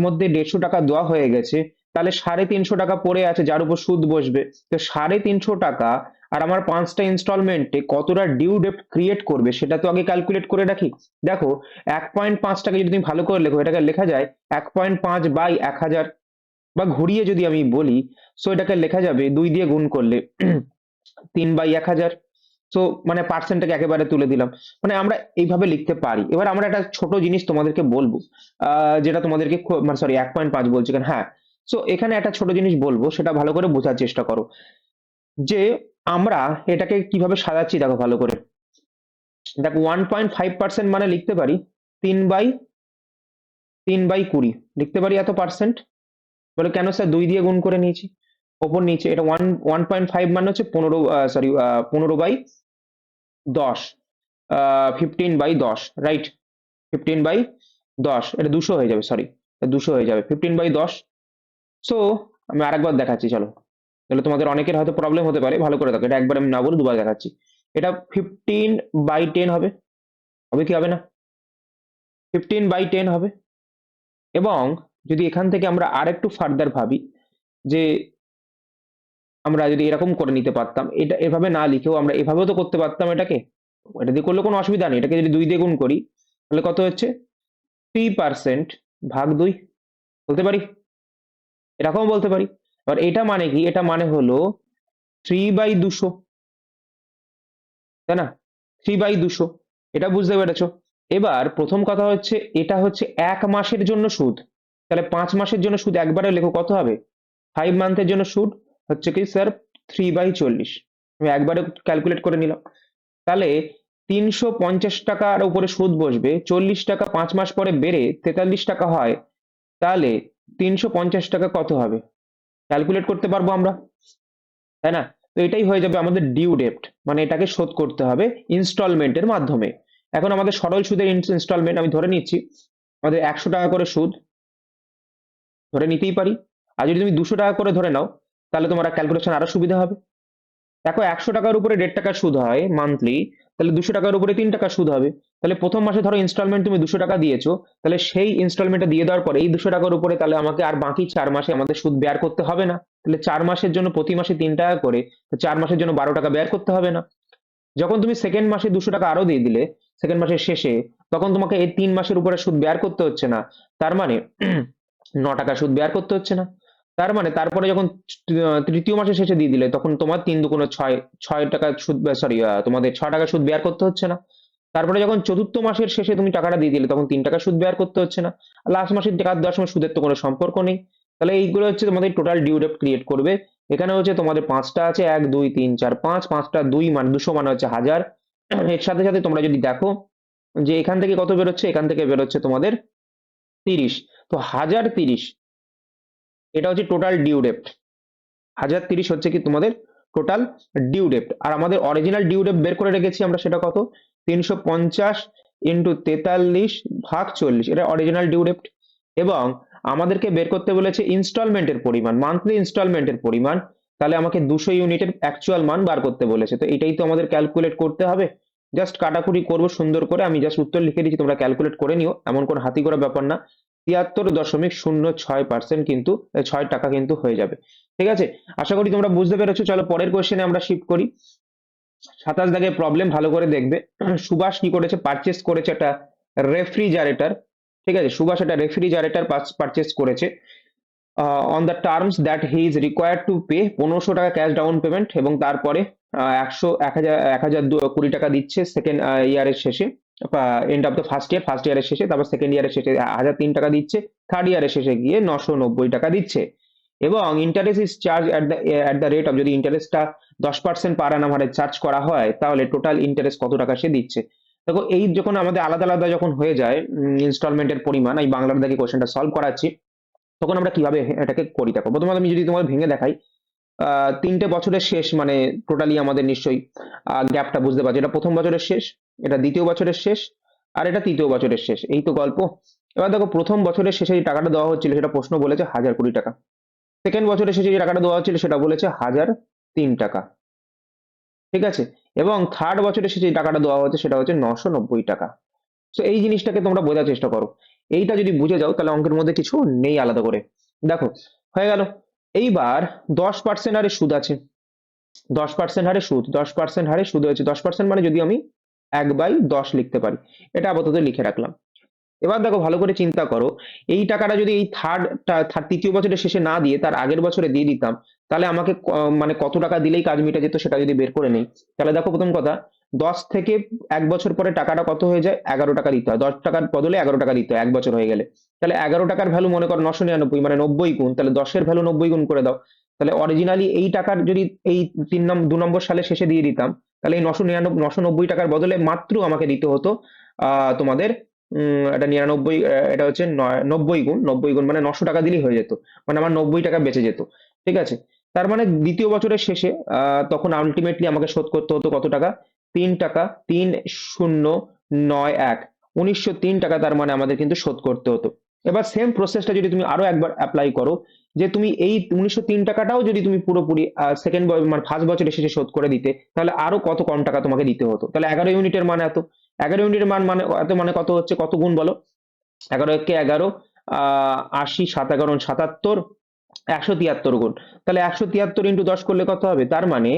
মধ্যে 150 টাকা দেওয়া হয়ে গেছে, তাহলে 350 টাকা পড়ে আছে যার উপর সুদ বসবে। তো 350 টাকা আর আমার 5টা ইনস্টলমেন্টে কতটা ডিউ ডেপ্ট ক্রিয়েট করবে সেটা তো আগে ক্যালকুলেট করে রাখি। দেখো 1.5 টাকা যদি তুমি ভালো করে লেখো, এটাকে লেখা যায় 1.5 বাই 1000, বা ঘুরিয়ে যদি আমি বলি, সো এটাকে লেখা যাবে 2 দিয়ে গুণ করলে 3/1000। সো মানে পার্সেন্টটাকে একেবারে তুলে দিলাম। মানে আমরা এইভাবে লিখতে পারি। এবার আমরা একটা ছোট জিনিস তোমাদেরকে বলবো, যেটা তোমাদেরকে মানে সরি 1.5 বলছি কেন, হ্যাঁ। সো এখানে একটা ছোট জিনিস বলবো, সেটা ভালো করে বোঝার চেষ্টা করো যে আমরা এটাকে কিভাবে সাজাচ্ছি। দেখো ভালো করে দেখো, 1.5% মানে লিখতে পারি 3/20 লিখতে পারি এত পার্সেন্ট। বলে কেন স্যার 2 দিয়ে গুণ করে নিয়েছি ওপর নিচে। এটা 1.5 মানে হচ্ছে 15/10, 15/10, রাইট? 15/10, এটা 200 হয়ে যাবে, সরি 200 হয়ে যাবে, 15/10। সো আমি আরেকবার দেখাচ্ছি, চলো। তাহলে তোমাদের অনেকের হয়তো প্রবলেম হতে পারে, ভালো করে দেখো। এটা একবার আমি না বলে দুবার দেখাচ্ছি। এটা 15/10 হবে, হবে কি হবে না? 15/10 হবে। এবং যদি এখান থেকে আমরা আরেকটু ফার্দার ভাবি, যে আমরা যদি এরকম করে নিতে পারতাম, এটা এভাবে না লিখেও আমরা এভাবেও তো করতে পারতাম এটাকে। এটা দিয়ে করলে কোনো অসুবিধা নেই। এটাকে যদি 2 দিয়ে গুণ করি, তাহলে কত হচ্ছে? 3% ভাগ 2 বলতে পারি, এরকম বলতে পারি। এবার এটা মানে কি? এটা মানে হলো 3/200, তাই না? 3/200, এটা বুঝতে পেরেছো? এবার প্রথম কথা হচ্ছে, এটা হচ্ছে 1 মাসের জন্য সুদ। তাহলে 5 মাসের জন্য সুদ একবারে লেখো, কত হবে? 5 মান্থের জন্য সুদ হচ্ছে কি স্যার? 3/40। আমি একবারে ক্যালকুলেট করে নিলাম। তাহলে 350 টাকার উপরে সুদ বসবে, 40 টাকা 5 মাস পরে বেড়ে 43 টাকা হয়, তাহলে 350 টাকা কত হবে? ক্যালকুলেট করতে পারবো আমরা, তাই না? তো এটাই হয়ে যাবে আমাদের ডিউ ডেপ্ট, মানে এটাকে শোধ করতে হবে ইনস্টলমেন্টের মাধ্যমে। এখন আমাদের সরল সুদের ইনস্টলমেন্ট আমি ধরে নিচ্ছি, আমাদের 100 টাকা করে সুদ ধরে নিতেই পারি। আর যদি তুমি 200 টাকা করে ধরে নাও, তাহলে তোমার ক্যালকুলেশন আরো সুবিধা হবে। দেখো 100 টাকার উপরে 1.5 টাকা সুদ হয় মান্থলি, তাহলে 200 টাকার উপরে 3 টাকা সুদ হবে। তাহলে প্রথম মাসে ধরো ইনস্টলমেন্ট তুমি 200 টাকা দিয়েছো, তাহলে সেই ইনস্টলমেন্টটা দিয়ে দেওয়ার পরে এই 200 টাকার উপরে তাহলে আমাকে আর বাকি 4 মাসে আমাদের সুদ বের করতে হবে না। তাহলে 4 মাসের জন্য প্রতি মাসে 3 টাকা করে, তো 4 মাসের জন্য 12 টাকা বের করতে হবে না। যখন তুমি সেকেন্ড মাসে 200 টাকা আরো দিয়ে দিলে সেকেন্ড মাসের শেষে, তখন তোমাকে এই 3 মাসের উপরে সুদ বের করতে হচ্ছে না। তার মানে 9 টাকা সুদ বের করতে হচ্ছে না। তার মানে তারপরে যখন তৃতীয় মাসের শেষে দিয়ে দিলে, তখন তোমার 3 দুগুণ 6, 6 টাকা সুদ, সরি তোমাদের 6 টাকা সুদ বের করতে হচ্ছে না। তারপরে যখন চতুর্থ মাসের শেষে তুমি টাকাটা দিয়ে দিলে, তখন 3 টাকা সুদ বের করতে হচ্ছে না। লাস্ট মাসের টাকা দেওয়ার সময় সুদের তো কোনো সম্পর্ক নেই। তাহলে এইগুলো হচ্ছে তোমাদের টোটাল ডিউ ডেপ্ট ক্রিয়েট করবে। এখানে হচ্ছে তোমাদের 5টা আছে, 1 2 3 4 5, 5টা 2 মানে 200 মানে হচ্ছে 1000। এর সাথে সাথে তোমরা যদি দেখো যে এখান থেকে কত বেরোচ্ছে, এখান থেকে বেরোচ্ছে তোমাদের 30। তো 1030, এটা হচ্ছে টোটাল ডিউ ডেপ্ট। 1030 হচ্ছে কি তোমাদের টোটাল ডিউ ডেপ্ট। আর আমাদের অরিজিনাল ডিউ ডেপ্ট বের করে রেখেছি আমরা, সেটা কত? 350 ইন্টু 43 ভাগ 40, এটা অরিজিনাল ডিউ ডেপ্ট। এবং আমাদেরকে বের করতে বলেছে ইনস্টলমেন্টের পরিমাণ, মান্থলি ইনস্টলমেন্টের পরিমাণ। তাহলে আমাকে 200 ইউনিটের অ্যাকচুয়াল মান বার করতে বলেছে, তো এটাই তো আমাদের ক্যালকুলেট করতে হবে। জাস্ট কাটাকুটি করবো সুন্দর করে, আমি জাস্ট উত্তর লিখে দিচ্ছি, তোমরা ক্যালকুলেট করে নিও, এমন কোনো হাতি করা ব্যাপার না। 73.06% কিন্তু 6 টাকা কিন্তু হয়ে যাবে। ঠিক আছে, আশা করি তোমরা বুঝতে পেরেছো। চলো পরের কোশ্চেনে আমরা শিফট করি। 27 দাগের প্রবলেম ভালো করে দেখবে। সুভাষ কি করেছে? পারচেস করেছে একটা রেফ্রিজারেটর। ঠিক আছে, সুভাষ একটা রেফ্রিজারেটর পারচেস করেছে on the terms that he is required to pay 1500 টাকা ক্যাশ ডাউন পেমেন্ট, এবং তারপরে এক হাজার 20 টাকা দিচ্ছে সেকেন্ড ইয়ারের শেষে, এন্ড অফ দ্য ফার্স্ট ইয়ারের শেষে, তারপর সেকেন্ড ইয়ারের শেষে 1003 টাকা দিচ্ছে, থার্ড ইয়ারের শেষে গিয়ে 990 টাকা দিচ্ছে। এবং interest is charge at the rate of, যদি ইন্টারেস্টটা 10% পার অ্যানাম হারে চার্জ করা হয় তাহলে টোটাল ইন্টারেস্ট কত টাকা সে দিচ্ছে। দেখো এই যখন আমাদের আলাদা আলাদা যখন হয়ে যায় ইনস্টলমেন্টের পরিমাণ, এই বাংলার দাগে কোশ্চেনটা সলভ করাচ্ছি, তখন আমরা কিভাবে এটাকে করি। দেখো প্রথমত আমি যদি তোমাকে ভেঙে দেখাই, 3টে বছরের শেষ মানে টোটালি আমাদের নিশ্চয়ই গ্যাপটা বুঝতে পারছি, এটা প্রথম বছরের শেষ, এটা দ্বিতীয় বছরের শেষ, আর এটা তৃতীয় বছরের শেষ, এই তো গল্প। এবার দেখো প্রথম বছরের শেষে যে টাকাটা দেওয়া হচ্ছিল সেটা প্রশ্ন বলেছে 1020 টাকা, সেকেন্ড বছরের শেষে যে টাকাটা দেওয়া হচ্ছিল সেটা বলেছে 1003 টাকা, ঠিক আছে, এবং থার্ড বছরের শেষে যে টাকাটা দেওয়া হচ্ছে সেটা হচ্ছে 990 টাকা। তো এই জিনিসটাকে তোমরা বোঝার চেষ্টা করো, এইটা যদি বুঝে যাও তাহলে অঙ্কের মধ্যে কিছু নেই আলাদা করে। দেখো হয়ে গেল। এইবার 10% হারে সুদ আছে, 10% হারে সুদ, 10% হারে সুদ হয়েছে, 10% মানে যদি আমি 1/10 লিখতে পারি, এটা আপাতত লিখে রাখলাম। এবার দেখো ভালো করে চিন্তা করো, এই টাকাটা যদি এই তৃতীয় বছরের শেষে না দিয়ে তার আগের বছরে দিয়ে দিতাম, তাহলে আমাকে মানে কত টাকা দিলেই কাজ মিটে যেত সেটা যদি বের করে নেই, তাহলে দেখো প্রথম কথা, 10 থেকে 1 বছর পরে টাকাটা কত হয়ে যায়, 11 টাকা দিতে হয়, 10 টাকার বদলে 11 টাকা দিতে হয় 1 বছর হয়ে গেলে। তাহলে 11 টাকার ভ্যালু মনে করো 999, মানে 90 গুণ, তাহলে 10-এর ভ্যালু 90 গুণ করে দাও। তাহলে অরিজিনালি এই টাকার যদি এই 2 নম্বর সালে শেষে দিয়ে দিতাম, তাহলে এই 990 টাকার বদলে মাত্র আমাকে দিতে হতো তোমাদের এটা 99, এটা হচ্ছে 90 গুণ, 90 গুণ মানে 900 টাকা দিলেই হয়ে যেত, মানে আমার 90 টাকা বেঁচে যেত, ঠিক আছে। তার মানে দ্বিতীয় বছরের শেষে তখন আলটিমেটলি আমাকে শোধ করতে হতো কত টাকা, 3 টাকা, 3091, 1903 টাকা, তার মানে আমাদের কিন্তু শোধ করতে হতো। এবার সেম প্রসেসটা যদি তুমি আরো একবার অ্যাপ্লাই করো, যে তুমি এই 1903 টাকাটাও যদি তুমি পুরোপুরি সেকেন্ড মানে ফার্স্ট বছরের শেষে শোধ করে দিতে, তাহলে আরো কত কম টাকা তোমাকে দিতে হতো। তাহলে 11 ইউনিটের মান এত, 11 ইউনিটের মান মানে এত, মানে কত হচ্ছে, কত গুণ বলো, 11 × 11, 80, 7 × 11 77, 173 গুণ। তাহলে 173 × 10 করলে কত হবে, তার মানে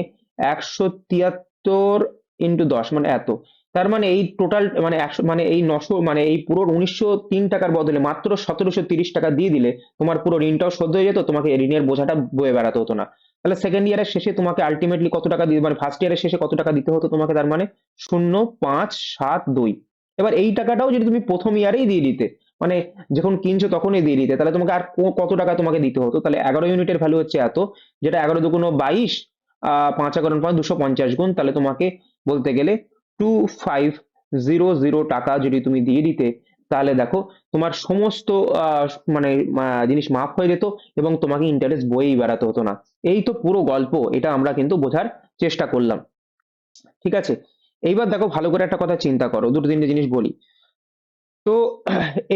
173 × 10 মানে এত। তার মানে এই টোটাল মানে 100 মানে এই 900 মানে এই পুরো 1903 টাকার বদলে মাত্র 1730 টাকা দিয়ে দিলে তোমার পুরো ঋণটাও শোধ হয়ে যেত, তোমাকে এই ঋণের বোঝাটা বয়ে বেড়াতে হতো না। তাহলে সেকেন্ড ইয়ারের শেষে তোমাকে আলটিমেটলি কত টাকা দিতে, মানে ফার্স্ট ইয়ারের শেষে কত টাকা দিতে হতো তোমাকে, তার মানে 0572। এবার এই টাকাটাও যদি তুমি প্রথম ইয়ারেই দিয়ে দিতে, মানে যখন কিনছো তখনই দিয়ে দিতে, তাহলে তোমাকে আর কত টাকা তোমাকে দিতে হতো, তাহলে 11 ইউনিটের ভ্যালু হচ্ছে এত, যেটা 11 × 2 = 22, 5 × 5 = 250 গুণ, তাহলে তোমাকে বলতে গেলে 2500 টাকা যদি তুমি দিয়ে দিতে, তাহলে দেখো তোমার সমস্ত মানে জিনিস মাফ হয়ে যেত এবং তোমাকে ইন্টারেস্ট বইয়েই বেড়াতে হতো না। এই তো পুরো গল্প, এটা আমরা কিন্তু বোঝার চেষ্টা করলাম, ঠিক আছে। এইবার দেখো ভালো করে একটা কথা চিন্তা করো, দুটো তিনটে জিনিস বলি। তো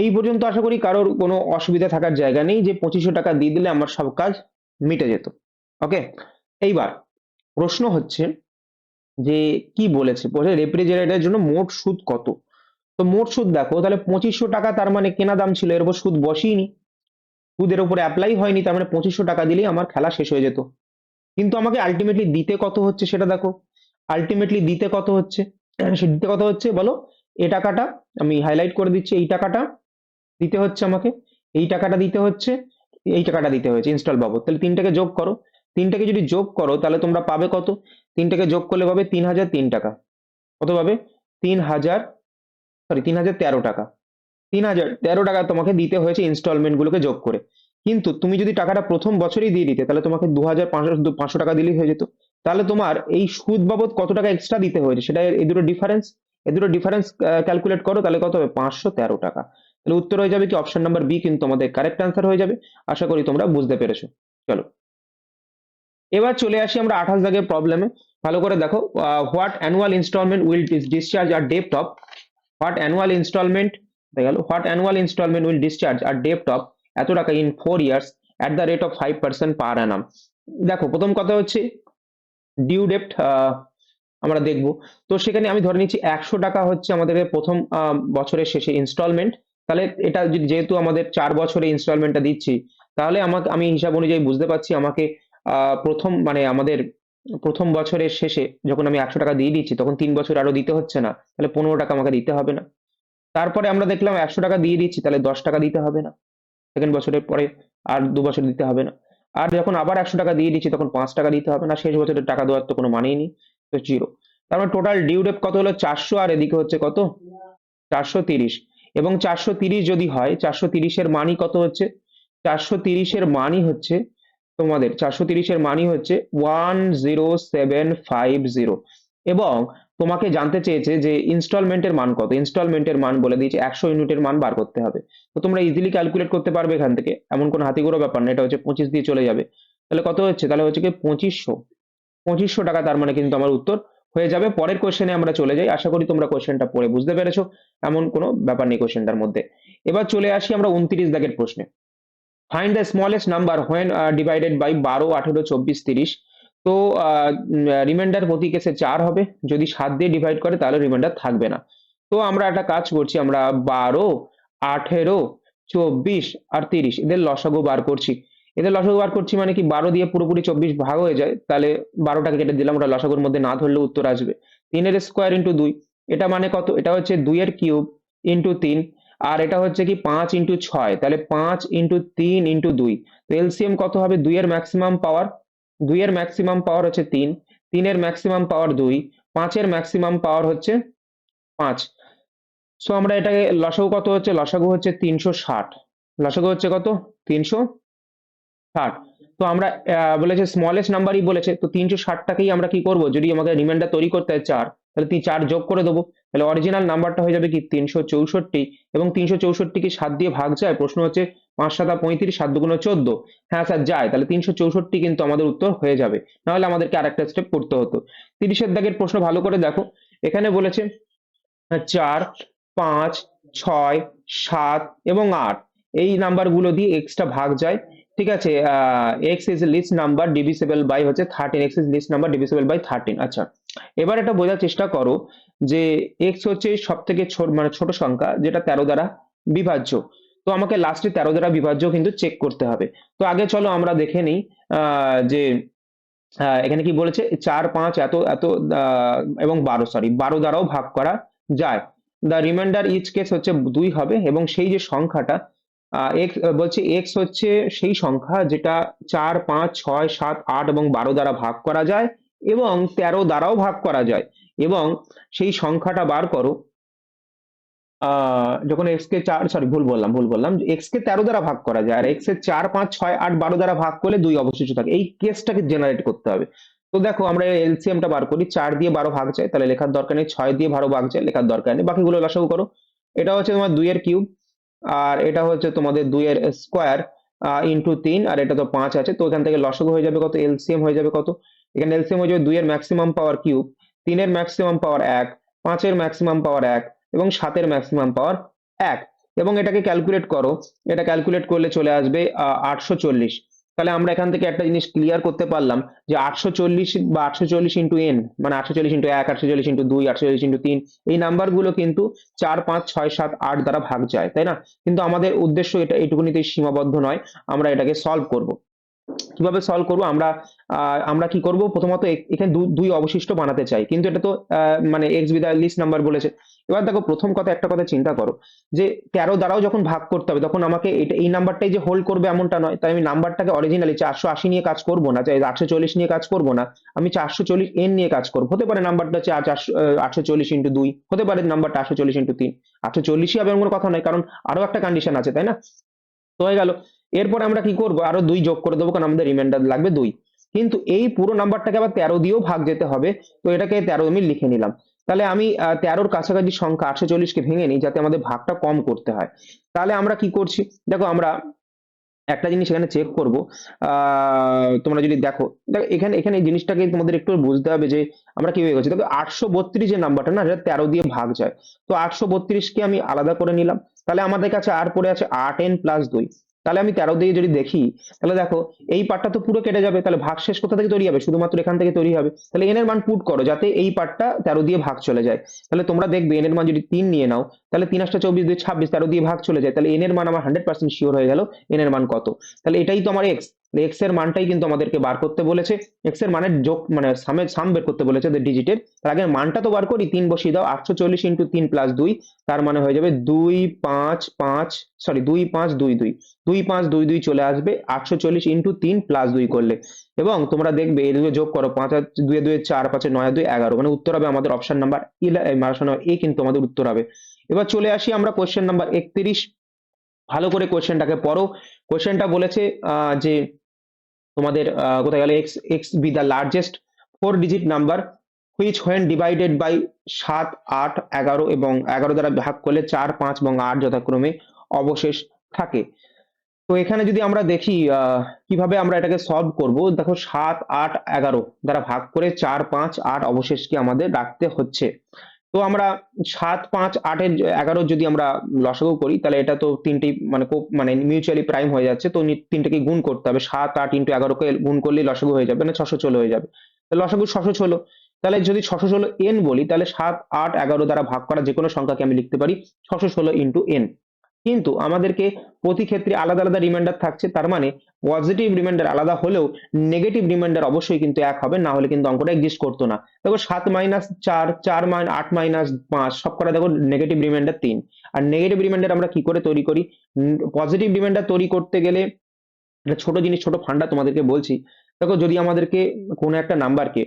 এই পর্যন্ত আশা করি কারোর কোনো অসুবিধা থাকার জায়গা নেই, যে 2500 টাকা দিয়ে দিলে আমার সব কাজ মিটে যেত। ওকে, এইবার প্রশ্ন হচ্ছে যে কি বলেছে, রেফ্রিজারেটরের জন্য মোট সুদ কত। তো মোট সুদ দেখো, তাহলে 2500 টাকা, তার মানে কেনা দাম ছিল, এর উপর সুদ বসেইনি, সুদের উপরে অ্যাপ্লাই হয়নি, তার মানে 2500 টাকা দিলেই আমার খেলা শেষ হয়ে যেত। কিন্তু আমাকে আলটিমেটলি দিতে কত হচ্ছে সেটা দেখো, আলটিমেটলি দিতে কত হচ্ছে, সে দিতে কত হচ্ছে বলো, এ টাকাটা আমি হাইলাইট করে দিচ্ছি, এই টাকাটা দিতে হচ্ছে আমাকে, এই টাকাটা দিতে হচ্ছে, এই টাকাটা দিতে হয়েছে ইনস্টল বাবদ। তাহলে তিনটাকে যোগ করো, তিনটাকে যদি যোগ করো তাহলে তোমরা পাবে কত, তিনটাকে যোগ করলে পাবে 3003 টাকা, কত পাবে, 3000, সরি 3013 টাকা, 3013 টাকা তোমাকে দিতে হয়েছে ইনস্টলমেন্ট গুলোকে যোগ করে। কিন্তু তুমি যদি টাকাটা প্রথম বছরেই দিয়ে দিতে, তাহলে তোমাকে 2500 টাকা দিলেই হয়ে যেত। তাহলে তোমার এই সুদ বাবদ কত টাকা এক্সট্রা দিতে হয়েছে সেটা, এই দুটো ডিফারেন্স, এই দুটো ডিফারেন্স ক্যালকুলেট করো, তাহলে কত হবে, 513 টাকা। তাহলে উত্তর হয়ে যাবে কি, অপশন নাম্বার বি কিন্তু আমাদের কারেক্ট অ্যান্সার হয়ে যাবে। আশা করি তোমরা বুঝতে পেরেছো। চলো এবার চলে আসি আমরা 28 দাগের প্রবলেমে। ভালো করে দেখো, what annual installment will discharge আর ডেপ্ট অফ, হোয়াট অ্যানুয়াল ইনস্টলমেন্ট, দেখা গেল what annual installment will discharge আর ডেপ্ট অফ এত টাকা in 4 years at the rate of 5% per annum. দেখো প্রথম কথা হচ্ছে ডিউ ডেপ্ট আমরা দেখবো। তো সেখানে আমি ধরে নিচ্ছি 100 টাকা হচ্ছে আমাদের প্রথম বছরের শেষে ইনস্টলমেন্ট। তাহলে এটা যেহেতু আমাদের 4 বছরে ইনস্টলমেন্টটা দিচ্ছি, তাহলে আমাকে আমি হিসাব অনুযায়ী বুঝতে পারছি আমাকে প্রথম মানে আমাদের প্রথম বছরের শেষে যখন আমি 100 টাকা দিয়ে দিচ্ছি, তখন 3 বছর আরো দিতে হচ্ছে না, তাহলে 15 টাকা আমাকে দিতে হবে না। তারপরে আমরা দেখলাম 100 টাকা দিয়ে দিচ্ছি, তাহলে 10 টাকা দিতে হবে না সেকেন্ড বছরের পরে, আর 2 বছর দিতে হবে না। আর যখন আবার 100 টাকা দিয়ে দিচ্ছি তখন 5 টাকা দিতে হবে না, শেষ বছরের টাকা দেওয়ার তো কোনো মানেই নেই, তো জিরো। তার মানে টোটাল ডিউ ডেট কত হলো 400, আর এদিকে হচ্ছে কত 430। এবং 430 যদি হয়, 430-এর মানই কত হচ্ছে, 430-এর মানই হচ্ছে তোমাদের 430-এর মানই হচ্ছে 10750। এবং তোমাকে জানতে চেয়েছে যে ইনস্টলমেন্টের মান কত, ইনস্টলমেন্টের মান বলে দিয়েছে 100 ইউনিটের মান বার করতে হবে। তো তোমরা ইজিলি ক্যালকুলেট করতে পারবে এখান থেকে, এমন কোনো হাতিগুলো ব্যাপার না, এটা হচ্ছে 25 দিয়ে চলে যাবে। তাহলে কত হচ্ছে, তাহলে হচ্ছে কি 2500 টাকা, তার মানে কিন্তু আমার উত্তর হয়ে যাবে। পরের কোশ্চেনে আমরা চলে যাই, আশা করি তোমরা কোশ্চেনটা পড়ে বুঝতে পেরেছো, এমন কোনো ব্যাপার নেই কোশ্চেনটার মধ্যে। এবার চলে আসি আমরা 29 দাগের প্রশ্নে। Find the smallest number when divided by 12, 18, 24, 30। তো রিমাইন্ডার প্রতি কেসে 4 হবে, যদি 7 দিয়ে ডিভাইড করে তাহলে রিমাইন্ডার থাকবে না। তো আমরা একটা কাজ করছি, আমরা 12, 18, 24 আর 30 এদের লসাগু বার করছি। এদের লসাগু বার করছি মানে কি, 12 দিয়ে পুরোপুরি 24 ভাগ হয়ে যায়, তাহলে 12টাকে কেটে দিলাম, ওটা লসাগুর মধ্যে না ধরলে উত্তর আসবে। 3-এর স্কোয়ার ইন্টু 2, এটা মানে কত, এটা হচ্ছে 2-এর কিউব ইন্টু 3। আর এটা হচ্ছে কি 5 ইন্টু 6, তাহলে 5 ইন্টু 3 ইন্টু 2। তো এলসিএম কত হবে, 2-এর ম্যাক্সিমাম পাওয়ার, 2-এর ম্যাক্সিমাম পাওয়ার হচ্ছে 3, 3-এর ম্যাক্সিমাম পাওয়ার 2, 5-এর ম্যাক্সিমাম পাওয়ার হচ্ছে 5। সো আমরা এটাকে লসাগু কত হচ্ছে, লসাগু হচ্ছে 360, লসাগু হচ্ছে কত 360। তো আমরা বলেছে স্মলেস্ট নাম্বারই বলেছে, তো 360টাকেই আমরা কি করব, যদি আমাকে রিমাইন্ডার তৈরি করতে হয় 4, তাহলে 4 যোগ করে দেবো, তাহলে অরিজিনাল নাম্বারটা হয়ে যাবে কি 364। এবং 364 কি 7 দিয়ে ভাগ যায়, প্রশ্ন হচ্ছে 5 7 35, 7 2 14। হ্যাঁ স্যার যায়, তাহলে 364 কিন্তু আমাদের উত্তর হয়ে যাবে, নাহলে আমাদেরকে আরেকটা স্টেপ করতে হতো। 30-এর দাগের প্রশ্ন ভালো করে দেখো, এখানে বলেছে 4, 5, 6, 7 এবং 8 এই নাম্বারগুলো দিয়ে এক্সটা ভাগ যায়। ঠিক আছে, x is least number divisible by হচ্ছে 13, x is least number divisible by 13। আচ্ছা, এবার এটা বোঝার চেষ্টা করো যে এক্স হচ্ছে সব থেকে মানে ছোট সংখ্যা যেটা 13 দ্বারা বিভাজ্য। তো আমাকে লাস্টে 13 দ্বারা বিভাজ্য কিন্তু চেক করতে হবে। তো আগে চলো আমরা দেখে নিই যে এখানে কি বলেছে, 4, 5 এত এত এবং 12, সরি 12 দ্বারাও ভাগ করা যায়। দ্য রিমাইন্ডার ইচ কেস হচ্ছে 2 হবে, এবং সেই যে সংখ্যাটা এক্স বলছে, এক্স হচ্ছে সেই সংখ্যা যেটা 4, 5, 6, 7, 8 এবং 12 দ্বারা ভাগ করা যায়, এবং 13 দ্বারাও ভাগ করা যায়। এবং সেই সংখ্যাটা বার করো, যখন এক্স কে 4, সরি ভুল বললাম, এক্স কে 13 দ্বারা ভাগ করা যায়, আর এক্স এর 4, 5, 6, 8, 12 দ্বারা ভাগ করলে 2 অবশিষ্ট থাকে, এই কেসটাকে জেনারেট করতে হবে। তো দেখো আমরা এলসিএমটা বার করি, 4 দিয়ে 12 ভাগ যায়, তাহলে লেখার দরকার নেই, 6 দিয়ে 12 ভাগ যায়, লেখার দরকার নেই, বাকিগুলো লসাগু করো। এটা হচ্ছে তোমার 2-এর কিউব, আর এটা হচ্ছে তোমাদের 2-এর স্কোয়ার ইন্টু 3, আর এটা তো 5 আছে, তো এখান থেকে লসাগু হয়ে যাবে কত, এলসিএম হয়ে যাবে কত, এখানে এলসিএম হয়ে যাবে 2-এর ম্যাক্সিমাম পাওয়ার কিউব, 3-এর ম্যাক্সিমাম পাওয়ার 1, 5-এর ম্যাক্সিমাম পাওয়ার 1 এবং 7-এর ম্যাক্সিমাম পাওয়ার 1। এবং এটাকে ক্যালকুলেট করো, এটা ক্যালকুলেট করলে চলে আসবে 840। তাহলে আমরা এখান থেকে একটা জিনিস ক্লিয়ার করতে পারলাম যে 840 বা 840 ইন্টু এন, মানে 840 ইন্টু 1, 840 ইন্টু 2, 840 ইন্টু 3, এই নাম্বারগুলো কিন্তু 4, 5, 6, 7, 8 দ্বারা ভাগ যায়, তাই না? কিন্তু আমাদের উদ্দেশ্য এটা এইটুকুনিতেই সীমাবদ্ধ নয়, আমরা এটাকে সলভ করব। কিভাবে সলভ করবো আমরা, আমরা কি করব, প্রথমত এখানে দুই অবশিষ্ট বানাতে চাই, কিন্তু এটা তো মানে এক্স বিদায় লিস্ট নাম্বার বলেছে। এবার দেখো প্রথম কথা, একটা কথা চিন্তা করো যে 13 দ্বারাও যখন ভাগ করতে হবে, তখন আমাকে এটা এই নাম্বারটাই যে হোল্ড করবে এমনটা নয়, তাই আমি নাম্বারটাকে অরিজিনালি 480 নিয়ে কাজ করব না, 840 নিয়ে কাজ করব না, আমি 440 এন নিয়ে কাজ করবো। হতে পারে নাম্বারটা হচ্ছে 840 ইন্টু 2, হতে পারে নাম্বারটা 840 ইন্টু 3, 840ই হবে এমন কোনো কথা নয়, কারণ আরো একটা কন্ডিশন আছে, তাই না? তো হয়ে গেল। এরপরে আমরা কি করব, আরো 2 যোগ করে দেবো, কারণ আমাদের রিমাইন্ডার লাগবে 2। কিন্তু এই পুরো নাম্বারটাকে আবার 13 দিয়েও ভাগ যেতে হবে, তো এটাকে 13 আমি লিখে নিলাম। তাহলে আমি 13-র কাছাকাছি সংখ্যা 840-কে ভেঙে নিই, যাতে আমাদের ভাগটা কম করতে হয়। তাহলে আমরা কি করছি, দেখো আমরা একটা জিনিস এখানে চেক করব, তোমরা যদি দেখো, দেখো এখানে এখানে এই জিনিসটাকে তোমাদের একটু বুঝতে হবে যে আমরা কিভাবে করছি। দেখো 832 যে নাম্বারটা না, এটা 13 দিয়ে ভাগ যায়, তো 832-কে আমি আলাদা করে নিলাম। তাহলে আমাদের কাছে আর পড়ে আছে 8n প্লাস 2। তাহলে আমি 13 দিয়ে যদি দেখি, তাহলে দেখো এই পার্টটা তো পুরো কেটে যাবে, তাহলে ভাগ শেষ কোথা থেকে তৈরি হবে, শুধুমাত্র এখান থেকে তৈরি হবে। তাহলে এন এর মান পুট করো যাতে এই পার্টটা 13 দিয়ে ভাগ চলে যায়। তাহলে তোমরা দেখবে এন এর মান যদি 3 নিয়ে নাও, তাহলে 3 8 24, 2 26, 13 দিয়ে ভাগ চলে যায়, তাহলে এন এর মান আমার 100% শিওর হয়ে গেল এন এর মান কত। তাহলে এটাই তো আমার এক্স, এক্স এর মানটাই কিন্তু আমাদেরকে বার করতে বলেছে, এক্স এর মানের যোগ মানে সাম বের করতে বলেছে ডিজিটের। তার আগে মানটা তো বার করি, 3 বসিয়ে দাও, 840 ইন্টু 3 প্লাস 2, তার মানে হয়ে যাবে 25522 চলে আসবে 840 ইন্টু 3 প্লাস 2 করলে। এবং তোমরা দেখবে এই দুটো যোগ করো, 5 আর 2 2 4, 5 9 2 11, মানে উত্তর হবে আমাদের অপশন নাম্বার এ কিন্তু আমাদের উত্তর হবে। এবার চলে আসি আমরা কোশ্চেন নাম্বার 31। ভালো করে কোশ্চেনটাকে পড়ো। কোশ্চেনটা বলেছে যে তোমাদের কোথায় গেল, x x be the largest 4 digit number which when divided by 7 8 11 এবং 11 দ্বারা ভাগ করলে 4 5 এবং 8 যথাক্রমে অবশেষ থাকে। তো এখানে যদি আমরা দেখি কিভাবে আমরা এটাকে সলভ করব, দেখো 7 8 11 দ্বারা ভাগ করে 4 5 8 অবশেষকে আমাদের রাখতে হচ্ছে। তো আমরা 7 5 8 এর 11 যদি আমরা লসাগু করি, তাহলে এটা তো তিনটি মানে মিউচুয়ালি প্রাইম হয়ে যাচ্ছে, তো তিনটাকে গুণ করতে হবে। 7 8 ইন্টু 11 কে গুণ করলেই লসাগু হয়ে যাবে, মানে 616 হয়ে যাবে। তাহলে লসাগু 616, তাহলে যদি 616 এন বলি, তাহলে 7 8 11 দ্বারা ভাগ করা যে কোনো সংখ্যাকে আমি লিখতে পারি 616 ইন্টু এন। কিন্তু আমাদেরকে প্রতি ক্ষেত্রে আলাদা আলাদা রিমাইন্ডার থাকছে, তার মানে পজিটিভ রিমাইন্ডার আলাদা হলেও নেগেটিভ রিমাইন্ডার অবশ্যই কিন্তু এক হবে, না হলে কিন্তু অঙ্কটা এক্সিস্ট করতো না। দেখো 7 মাইনাস 4, 4 8 মাইনাস 5, সব করা দেখো নেগেটিভ রিমাইন্ডার 3। আর নেগেটিভ রিমাইন্ডার আমরা কি করে তৈরি করি? পজিটিভ রিমাইন্ডার তৈরি করতে গেলে একটা ছোট জিনিস, ছোট ফান্ডা তোমাদেরকে বলছি। দেখো যদি আমাদেরকে কোনো একটা নাম্বারকে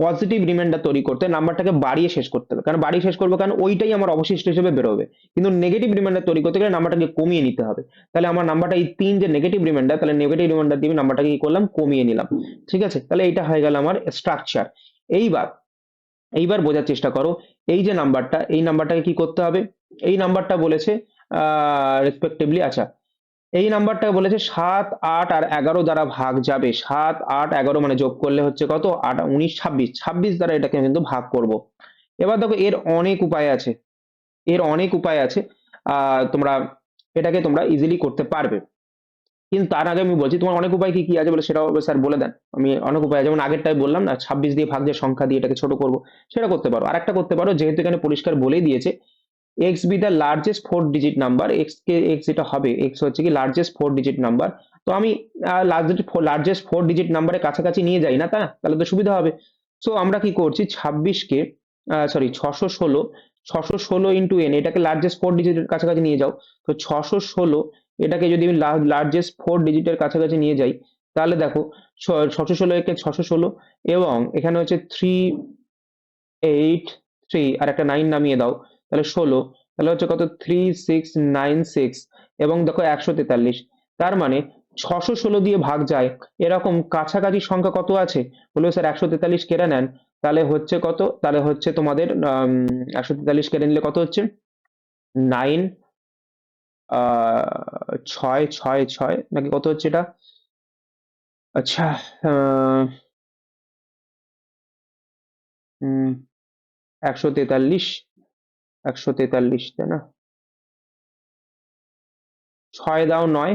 পজিটিভ রিমাইন্ডার তৈরি করতে নাম্বারটাকে বাড়িয়ে শেষ করতে হবে, কারণ বাড়িয়ে শেষ করবো কারণ ওইটাই আমার অবশিষ্ট হিসেবে বেরোবে। কিন্তু নেগেটিভ রিমাইন্ডার তৈরি করতে গেলে নাম্বারটাকে কমিয়ে নিতে হবে। তাহলে আমার নাম্বারটা এই 3 যে নেগেটিভ রিমাইন্ডার, তাহলে নেগেটিভ রিমাইন্ডার দিয়ে নাম্বারটাকে কি করলাম, কমিয়ে নিলাম। ঠিক আছে, তাহলে এইটা হয়ে গেল আমার স্ট্রাকচার। এইবার এইবার বোঝার চেষ্টা করো, এই যে নাম্বারটা, এই নাম্বারটাকে কি করতে হবে? এই নাম্বারটা বলেছে রেসপেক্টিভলি, আচ্ছা এই নাম্বারটা বলেছে 7 8 আর 11 দ্বারা ভাগ যাবে। 7 8 11 মানে যোগ করলে হচ্ছে কত, 8 19 26, 26 দ্বারা এটাকে কিন্তু ভাগ করব। এবার দেখো এর অনেক উপায় আছে, এর অনেক উপায় আছে। তোমরা এটাকে তোমরা ইজিলি করতে পারবে, কিন্তু তার আগে আমি বলছি তোমার অনেক উপায় কি কি আছে বলে সেটাও স্যার বলে দেন। আমি অনেক উপায়, যেমন আগেরটাই বললাম না, 26 দিয়ে ভাগ যে সংখ্যা দিয়ে এটাকে ছোট করব, সেটা করতে পারো। আরেকটা করতে পারো, যেহেতু এখানে পরিষ্কার বলেই দিয়েছে x be the largest 4 digit number, x যেটা হবে, এক্স হচ্ছে কি লার্জেস্ট 4 ডিজিট নাম্বার। তো আমি লার্জেস্ট 4 ডিজিট নাম্বারের কাছাকাছি নিয়ে যাই না, তাহলে তো সুবিধা হবে। সো আমরা কি করছি, 26কে সরি 616 ইন্টু এন, এটাকে লার্জেস্ট 4 ডিজিটের কাছাকাছি নিয়ে যাও। তো 616 এটাকে যদি আমি লার্জেস্ট 4 ডিজিটের কাছাকাছি নিয়ে যাই, তাহলে দেখো 616 একে 616, এবং এখানে হচ্ছে 383 আর একটা 9 নামিয়ে দাও, তাহলে 16, তাহলে হচ্ছে কত 3696, এবং দেখো 143। তার মানে 616 দিয়ে ভাগ যায় এরকম কাছাকাছি সংখ্যা কত আছে? বলবে স্যার 143 কেটে নেন, তাহলে হচ্ছে কত, তাহলে হচ্ছে তোমাদের 143 কেটে নিলে কত হচ্ছে 9 ছয় ছয় ছয় নাকি কত হচ্ছে এটা? আচ্ছা, আহ, 143, 143, তাই না? 6 দাও 9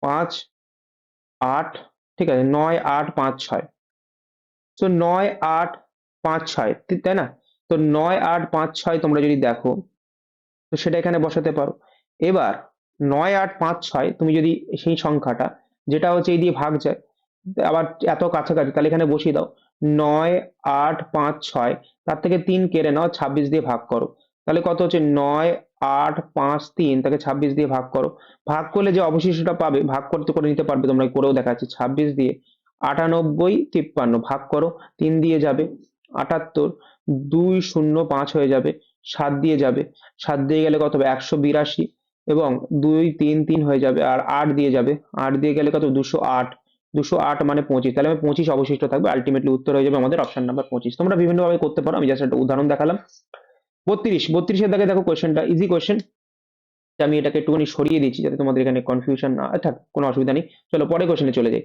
5 8, ঠিক আছে, 9 8 5 6, তো 9 8 5 6, তাই না? তো 9 8 5 6 তোমরা যদি দেখো, তো সেটা এখানে বসাতে পারো। এবার 9 8 5 6 তুমি যদি সেই সংখ্যাটা যেটা হচ্ছে এই দিয়ে ভাগ যায়, আবার এত কাছাকাছি, তাহলে এখানে বসিয়ে দাও 9 8 5 6, তার থেকে 3 কেড়ে নাও, 26 দিয়ে ভাগ করো, তাহলে কত হচ্ছে 9 8 5 3, তাকে 26 দিয়ে ভাগ করো। ভাগ করলে যে অবশিষ্টটা পাবে, ভাগ করতে করে নিতে পারবে, তোমরা করেও দেখাচ্ছি। 26 দিয়ে 98 53 ভাগ করো, 3 দিয়ে যাবে 78, 205 হয়ে যাবে, 7 দিয়ে যাবে, 7 দিয়ে গেলে কত হবে 182, এবং 2 3 3 হয়ে যাবে, আর 8 দিয়ে যাবে, 8 দিয়ে গেলে কত 208, 208 মানে 25, তাহলে আমি 25 অবশিষ্ট থাকবে। আলটিমেটলি উত্তর হয়ে যাবে আমাদের অপশন নাম্বার 25। তোমরা বিভিন্ন ভাবে করতে পারো, আমি জাস্ট একটা উদাহরণ দেখালাম। 32 দাগে দেখো কোয়েশ্চেনটা ইজি কোয়েশ্চেন, আমি এটাকে একটুখানি সরিয়ে দিচ্ছি যাতে তোমাদের এখানে কনফিউশন না থাক, কোনো অসুবিধা নেই। চলো পরে কোয়েশ্চেনে চলে যাই।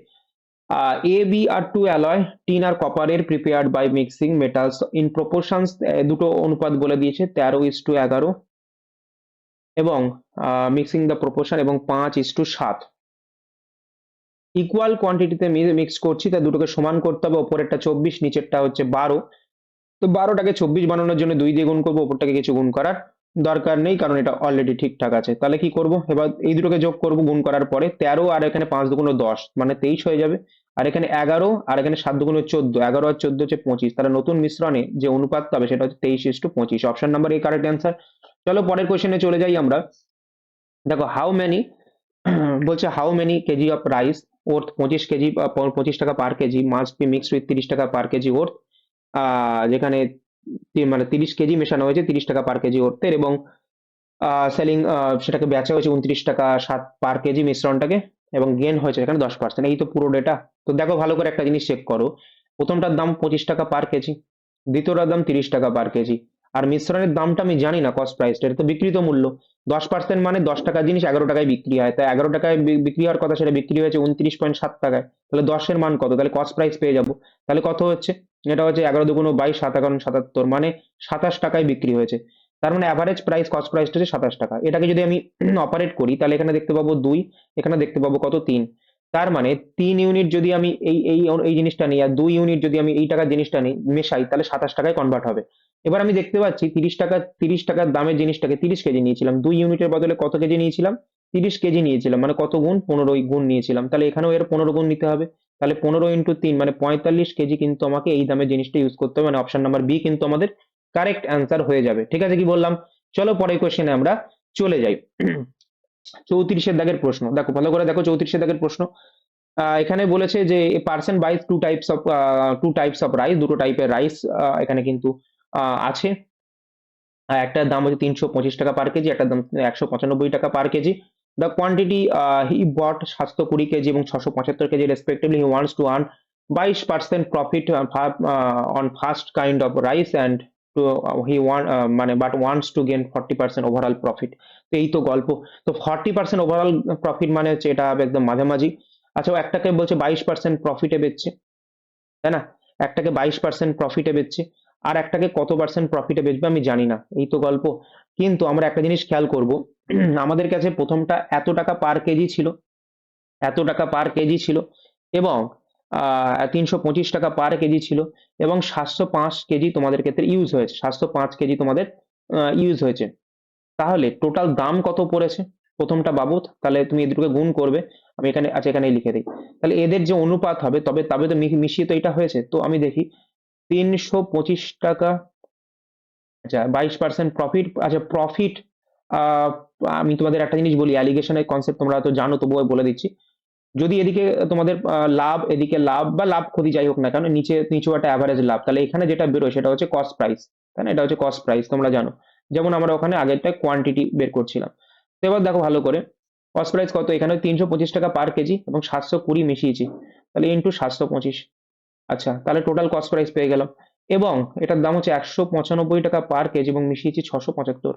A B are two alloy, tin আর কপারের prepared by mixing metals in proportions, দুটো অনুপাত বলে দিয়েছে 13:11, এবং মিক্সিং দ্য প্রপোর্শন এবং 5:7 ইকুয়াল কোয়ান্টিটিতে মিক্স করছি, তা দুটোকে সমান করতে হবে। ওপরেরটা 24, নিচেরটা হচ্ছে 12। তো 12টাকে 24 বানানোর জন্য 2 দিয়ে গুণ করবো, ওপরটাকে কিছু গুণ করার দরকার নেই, কারণ এটা অলরেডি ঠিকঠাক আছে। তাহলে কি করব, এবার এই দুটোকে যোগ করব গুণ করার পরে, 13 আর এখানে 5 দুগুণ 10 মানে 23 হয়ে যাবে। আর এখানে 11 আর এখানে 7 দুগুণ 14, 11 আর 14 হচ্ছে 25। তাহলে নতুন মিশ্রণে যে অনুপাত হবে সেটা হচ্ছে 23:25। অপশন নাম্বার এই কারেক্ট অ্যান্সার। চলো পরের কোশ্চেনে চলে যাই আমরা। দেখো হাউ মেনি, বলছে how many KG of rice worth 25 KG, 25 টাকা per KG must be mixed with 30 টাকা পার কেজি ওর্থ, যেখানে মানে 30 কেজি মেশানো হয়েছে 30 টাকা পার কেজি ওর্থের, এবং সেলিং সেটাকে বেচা হয়েছে 29 টাকা 7 পার কেজি মিশ্রণটাকে, এবং গেন হয়েছে এখানে 10%। এই তো পুরো ডেটা। তো দেখো ভালো করে একটা জিনিস চেক করো, প্রথমটার দাম 25 টাকা পার কেজি, দ্বিতীয়টার দাম 30 টাকা পার কেজি, আর মিশ্রণের দামটা আমি জানি না, কস্ট প্রাইস, এটা তো বিক্রিত মূল্য। 10% মানে 10 টাকার জিনিস 11 টাকায় বিক্রি হয়, তাই 11 টাকায় বিক্রি হওয়ার কথা, সেটা বিক্রি হয়েছে 29.7 টাকায়। তাহলে 10-এর মান কত, তাহলে কস্ট প্রাইস পেয়ে যাবো। তাহলে কত হচ্ছে, এটা হচ্ছে 11 দুগুণ 22, 7 11 77, মানে 27 টাকায় বিক্রি হয়েছে। তার মানে অ্যাভারেজ প্রাইস, কস্ট প্রাইসটা হচ্ছে 27 টাকা। এটাকে যদি আমি অপারেট করি, তাহলে এখানে দেখতে পাবো 2, এখানে দেখতে পাবো কত, 3। তার মানে 3 ইউনিট যদি আমি এই জিনিসটা নিই, আর 2 ইউনিট যদি আমি এই টাকার জিনিসটা নিই মেশাই, তাহলে 27 টাকায় কনভার্ট হবে। এবার আমি দেখতে পাচ্ছি 30 টাকা, 30 টাকার দামের জিনিসটাকে 30 কেজি নিয়েছিলাম, 2 ইউনিটের বদলে কত কেজি নিয়েছিলাম, 30 কেজি নিয়েছিলাম, মানে কত গুণ, 15 গুণ নিয়েছিলাম। তাহলে এখানেও এর 15 গুণ নিতে হবে। তাহলে 15 × 3 মানে 45 কেজি কিন্তু আমাকে এই দামের জিনিসটা ইউজ করতে হবে, মানে অপশন নাম্বার বি কিন্তু আমাদের কারেক্ট অ্যান্সার হয়ে যাবে। ঠিক আছে, কি বললাম? চলো পরের কোশ্চেনে আমরা চলে যাই। 34 দাগের প্রশ্ন, দেখো ভালো করে দেখো 34 দাগের প্রশ্ন। এখানে বলেছে যে a person buys two types of rice, দুটো টাইপের রাইস এখানে কিন্তু আছে। একটার দাম হচ্ছে 325 টাকা পার কেজি, একটার দাম 195 টাকা per KG. The quantity he bought 720 KG এবং 675 KG respectively, he wants to earn 22% profit on first kind of rice and to he one মানে but wants to gain 40% overall profit. তো এই তো গল্প। তো 40% ওভারঅল প্রফিট মানে হচ্ছে এটা হবে একদম মাঝামাঝি। আচ্ছা, ও একটাকে বলছে 22% প্রফিটে বেচছে, তাই না? একটাকে 22% প্রফিটে বেচছে, আর একটাকে কত পার্সেন্ট প্রফিটে বেচবে আমি জানি না, এই তো গল্প। কিন্তু আমরা একটা জিনিস খেয়াল করব, আমাদের কাছে প্রথমটা এত টাকা পার কেজি ছিল, এত টাকা পার কেজি ছিল, এবং 325 টাকা পার কেজি ছিল, এবং 705 কেজি তোমাদের ক্ষেত্রে ইউজ হয়েছে, 705 কেজি তোমাদের ইউজ হয়েছে। তাহলে টোটাল দাম কত পড়েছে প্রথমটা বাবদ, তাহলে তুমি এই দুটোকে গুণ করবে। আমি এখানে, আচ্ছা এখানে লিখে দিই। তাহলে এদের যে অনুপাত হবে, তবে তো মিশিয়ে তো এটা হয়েছে। তো আমি দেখি 325 টাকা, আচ্ছা 22% প্রফিট, আচ্ছা প্রফিট। আমি তোমাদের একটা জিনিস বলি, অ্যালিগেশনের কনসেপ্ট তোমরা তো জানো, তবুও বলে দিচ্ছি। যদি এদিকে তোমাদের লাভ, এদিকে লাভ বা লাভ ক্ষতি যাই হোক না কেন, নিচু একটা অ্যাভারেজ লাভ, তাহলে এখানে যেটা বেরোয় সেটা হচ্ছে কস্ট প্রাইস, তাই না? এটা হচ্ছে কস্ট প্রাইস, তোমরা জানো। যেমন আমরা ওখানে আগেরটা কোয়ান্টিটি বের করছিলাম। তো এবার দেখো ভালো করে, কস্ট প্রাইস কত, এখানে 325 টাকা পার কেজি এবং 720 মিশিয়েছি, তাহলে ইন্টু 725। আচ্ছা, তাহলে টোটাল কস্ট প্রাইস পেয়ে গেলাম। এবং এটার দাম হচ্ছে 195 টাকা পার কেজি এবং মিশিয়েছি 675।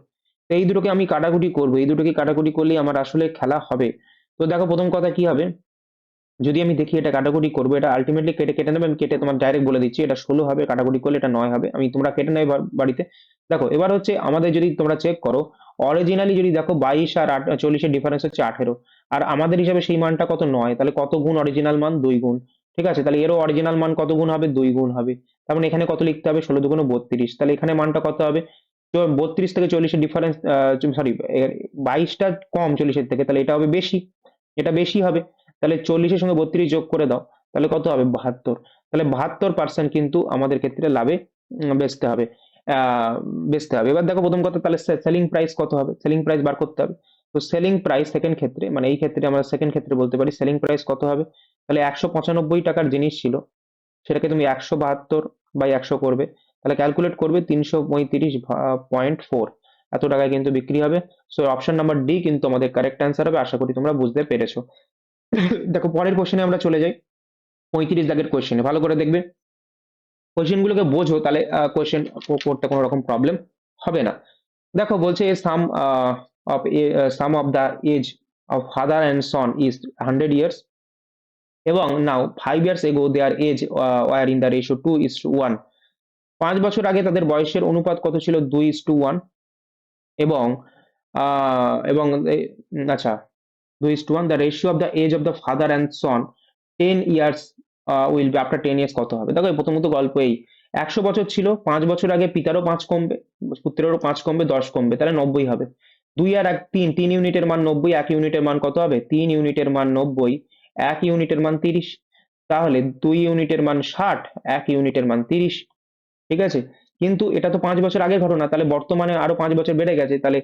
তো এই দুটোকে আমি কাটাকুটি করবো, এই দুটোকে কাটাকুটি করলেই আমার আসলে খেলা হবে। তো দেখো প্রথম কথা কি হবে, যদি আমি দেখি এটা কাটাকুটি করবো, এটা আলটিমেটলি কেটে কেটে নেবে, আমি কেটে তোমার ডাইরেক্ট বলে দিচ্ছি, এটা 16 হবে, কাটাকুটি করলে এটা 9 হবে, আমি তোমরা কেটে নেবে বাড়িতে। দেখো এবার হচ্ছে আমাদের, যদি তোমরা চেক করো অরিজিনালি, যদি দেখো 22 আর 40-এর ডিফারেন্স হচ্ছে 18, আর আমাদের হিসাবে সেই মানটা কত, 9, তাহলে কত গুণ অরিজিনাল মান, 2 গুণ। ঠিক আছে, তাহলে এরও অরিজিনাল মান কত গুণ হবে, 2 গুণ হবে। তার মানে এখানে কত লিখতে হবে, 16 দুগুণ 32, তাহলে এখানে মানটা কত হবে, তো 32 থেকে 40-এর ডিফারেন্স, সরি 22টা কম 40-এর থেকে, তাহলে এটা হবে বেশি, এটা বেশি হবে। তাহলে 40-এর সঙ্গে 32 যোগ করে দাও, তাহলে কত হবে, 72। তাহলে 72% কিন্তু আমাদের ক্ষেত্রে লাভে বেচতে হবে, আহ বেচতে হবে। এবার দেখো প্রথম কথা, তাহলে সেলিং প্রাইস কত হবে, সেলিং প্রাইস বার করতে হবে। তো সেলিং প্রাইস সেকেন্ড ক্ষেত্রে, মানে এই ক্ষেত্রে আমরা সেকেন্ড ক্ষেত্রে বলতে পারি, সেলিং প্রাইস কত হবে, তাহলে 195 টাকার জিনিস ছিল, সেটাকে তুমি 172/100 করবে, তাহলে ক্যালকুলেট করবে 335.4, এত টাকায় কিন্তু বিক্রি হবে। সো অপশন নাম্বার ডি কিন্তু আমাদের কারেক্ট অ্যান্সার হবে। আশা করি তোমরা বুঝতে পেরেছো। দেখো পরের কোশ্চেনে আমরা চলে যাই, 35 দাগের কোশ্চেনে, ভালো করে দেখবে, কোশ্চেন গুলোকে বোঝো, তাহলে কোশ্চেন করতে কোনো রকম প্রবলেম হবে না। দেখো বলছে sum of the age of father and son is 100 years, এবং now 5 years ago their age were in the ratio 2:1। 5 বছর আগে তাদের বয়সের অনুপাত কত ছিল, 2:1। এবং এবং আচ্ছা 2:1, the ratio of the age of the father and son 10 years will be after 10 years কত হবে। দেখো প্রথমত গল্প এই, 100 বছর ছিল, 5 বছর আগে পিতারও 5 কমবে, সূত্রেরও 5 কমবে, 10 কমবে, তাহলে 90 হবে। 2 আর 1 3, 3 ইউনিটের মান 90, 1 ইউনিটের মান কত হবে? 3 ইউনিটের মান 90, 1 ইউনিটের মান 30। তাহলে 2 ইউনিটের মান 60, 1 ইউনিটের মান 30। ঠিক আছে? কিন্তু এটা তো 5 বছর আগের ঘটনা, তাহলে বর্তমানে আরো 5 বছর বেড়ে গেছে, তাহলে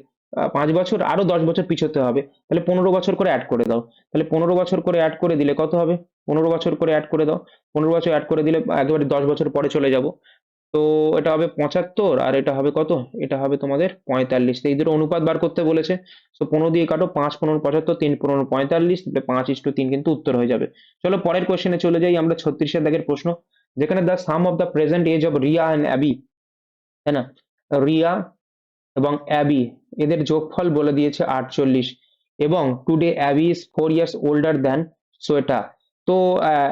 5 বছর আরো 10 বছর পিছোতে হবে, তাহলে 15 বছর করে অ্যাড করে দাও। তাহলে 15 বছর করে অ্যাড করে দিলে কত হবে? 15 বছর করে অ্যাড করে দাও। 15 বছর অ্যাড করে দিলে একেবারে 10 বছর পরে চলে যাব। তো এটা হবে 75 আর এটা হবে কত? এটা হবে তোমাদের 45। তো এই দুটো অনুপাত বার করতে বলেছে। তো 15 দিয়ে কাটো, 5 15 75, 3 15 45, 5:3 কিন্তু উত্তর হয়ে যাবে। চলো পরের কোশ্চেনে চলে যাই আমরা। 36 দাগের প্রশ্ন, যেখানে the sum of the present age of Riya and Abby, তাই না? রিয়া এবং অ্যাবি এদের যোগফল বলে দিয়েছে 48, এবং today Abby is 4 years older than Sweta. তো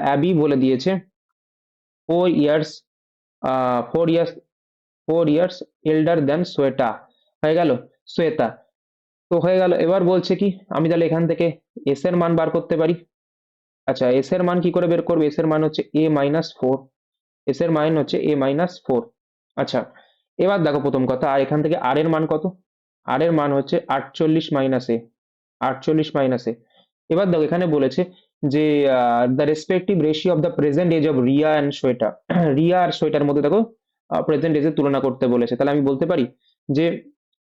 অ্যাবি বলে দিয়েছে 4 years, 4 years, 4 years elder than Sweta. হয়ে গেল শ্বেতা। তো হয়ে গেল। এবার বলছে কি, আমি তাহলে এখান থেকে এস এর মান বার করতে পারি। আচ্ছা, এস এর মান কি করে বের করবে? এস এর মান হচ্ছে a-4, এস এর মান হচ্ছে a-4। আচ্ছা, এবার দেখো প্রথম কথা, আর এখান থেকে আর এর মান কত? আর এর মান হচ্ছে 48 মাইনাস এ, 48 মাইনাস এ। এবার দেখো এখানে বলেছে যে the respective ratio of the present age of Riya and Sweta. Riya আর সোয়েটার মধ্যে দেখো প্রেজেন্ট এজের তুলনা করতে বলেছে। তাহলে আমি বলতে পারি যে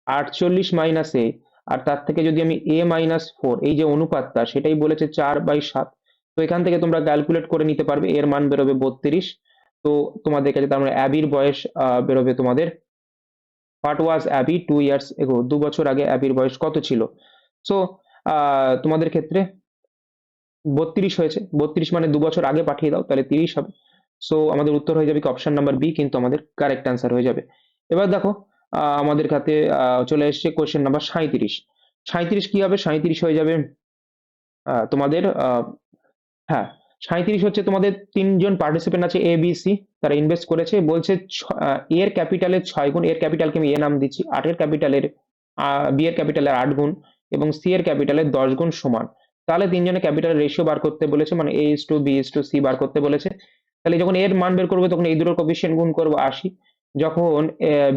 48 মাইনাস এ, আর তার থেকে যদি আমি a-4, এই যে অনুপাতটা সেটাই বলেছে 4/7। তো এখান থেকে তোমরা ক্যালকুলেট করে নিতে পারবে, এর মান বেরোবে 32। তো তোমাদের কাছে তার মানে অ্যাবির বয়স বেরোবে তোমাদের, what was Abby 2 years ago, 2 বছর আগে অ্যাবির বয়স কত ছিল? সো তোমাদের ক্ষেত্রে 32 হয়েছে। 32 মানে 2 বছর আগে পাঠিয়ে দাও, তাহলে 30 হবে। সো আমাদের উত্তর হয়ে যাবে কি অপশন নাম্বার বি, কিন্তু আমাদের কারেক্ট অ্যান্সার হয়ে যাবে। এবার দেখো আমাদের কাছে চলে এসেছে কোয়েশ্চেন নাম্বার 37। 37 কি হবে? 37 হয়ে যাবে তোমাদের হ্যাঁ, 37 হচ্ছে তোমাদের, তিনজন পার্টিসিপেন্ট আছে এ বি সি, তারা ইনভেস্ট করেছে। বলছে এর ক্যাপিটালের 6 গুণ, এর ক্যাপিটালকে আমি এ নাম দিচ্ছি, 8 এর ক্যাপিটালের বি এর ক্যাপিটালের 8 গুণ, এবং সি এর ক্যাপিটালের 10 গুণ সমান। তাহলে তিনজনে ক্যাপিটাল রেশিও বার করতে বলেছে, মানে a:b:c বার করতে বলেছে। তাহলে যখন এর মান বের করবো তখন এই দুটোর কোফিশিয়েন্ট গুণ করবো 80, যখন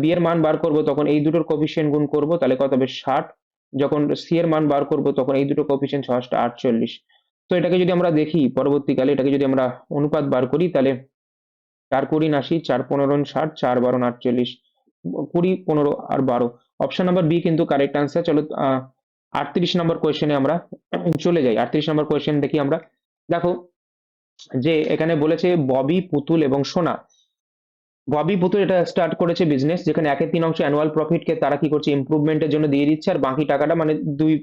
বি এর মান বার করবো তখন এই দুটোর কোফিশিয়েন্ট গুণ করবো, তাহলে কত হবে? 60। যখন সি এর মান বার করবো তখন এই দুটো কোফিশিয়েন্ট 6 48। তো এটাকে যদি আমরা দেখি পরবর্তীকালে, এটাকে যদি আমরা অনুপাত বার করি, তাহলে 4 20 80, 4 15 60, 4 12 48, 20 15 আর 12। অপশন নাম্বার বি কিন্তু কারেক্ট আনসার। চলো 38 নম্বর কোয়েশ্চেনে আমরা চলে যাই। 38 নম্বর কোয়েশ্চেন দেখি আমরা। দেখো যে এখানে বলেছে ববি, পুতুল এবং সোনা। ববি পুতুল এটা স্টার্ট করেছে বিজনেস, যেখানে 1/3 অ্যানুয়াল প্রফিটকে তারা কি করছে, ইমপ্রুভমেন্টের জন্য দিয়ে দিচ্ছে, আর বাকি টাকাটা মানে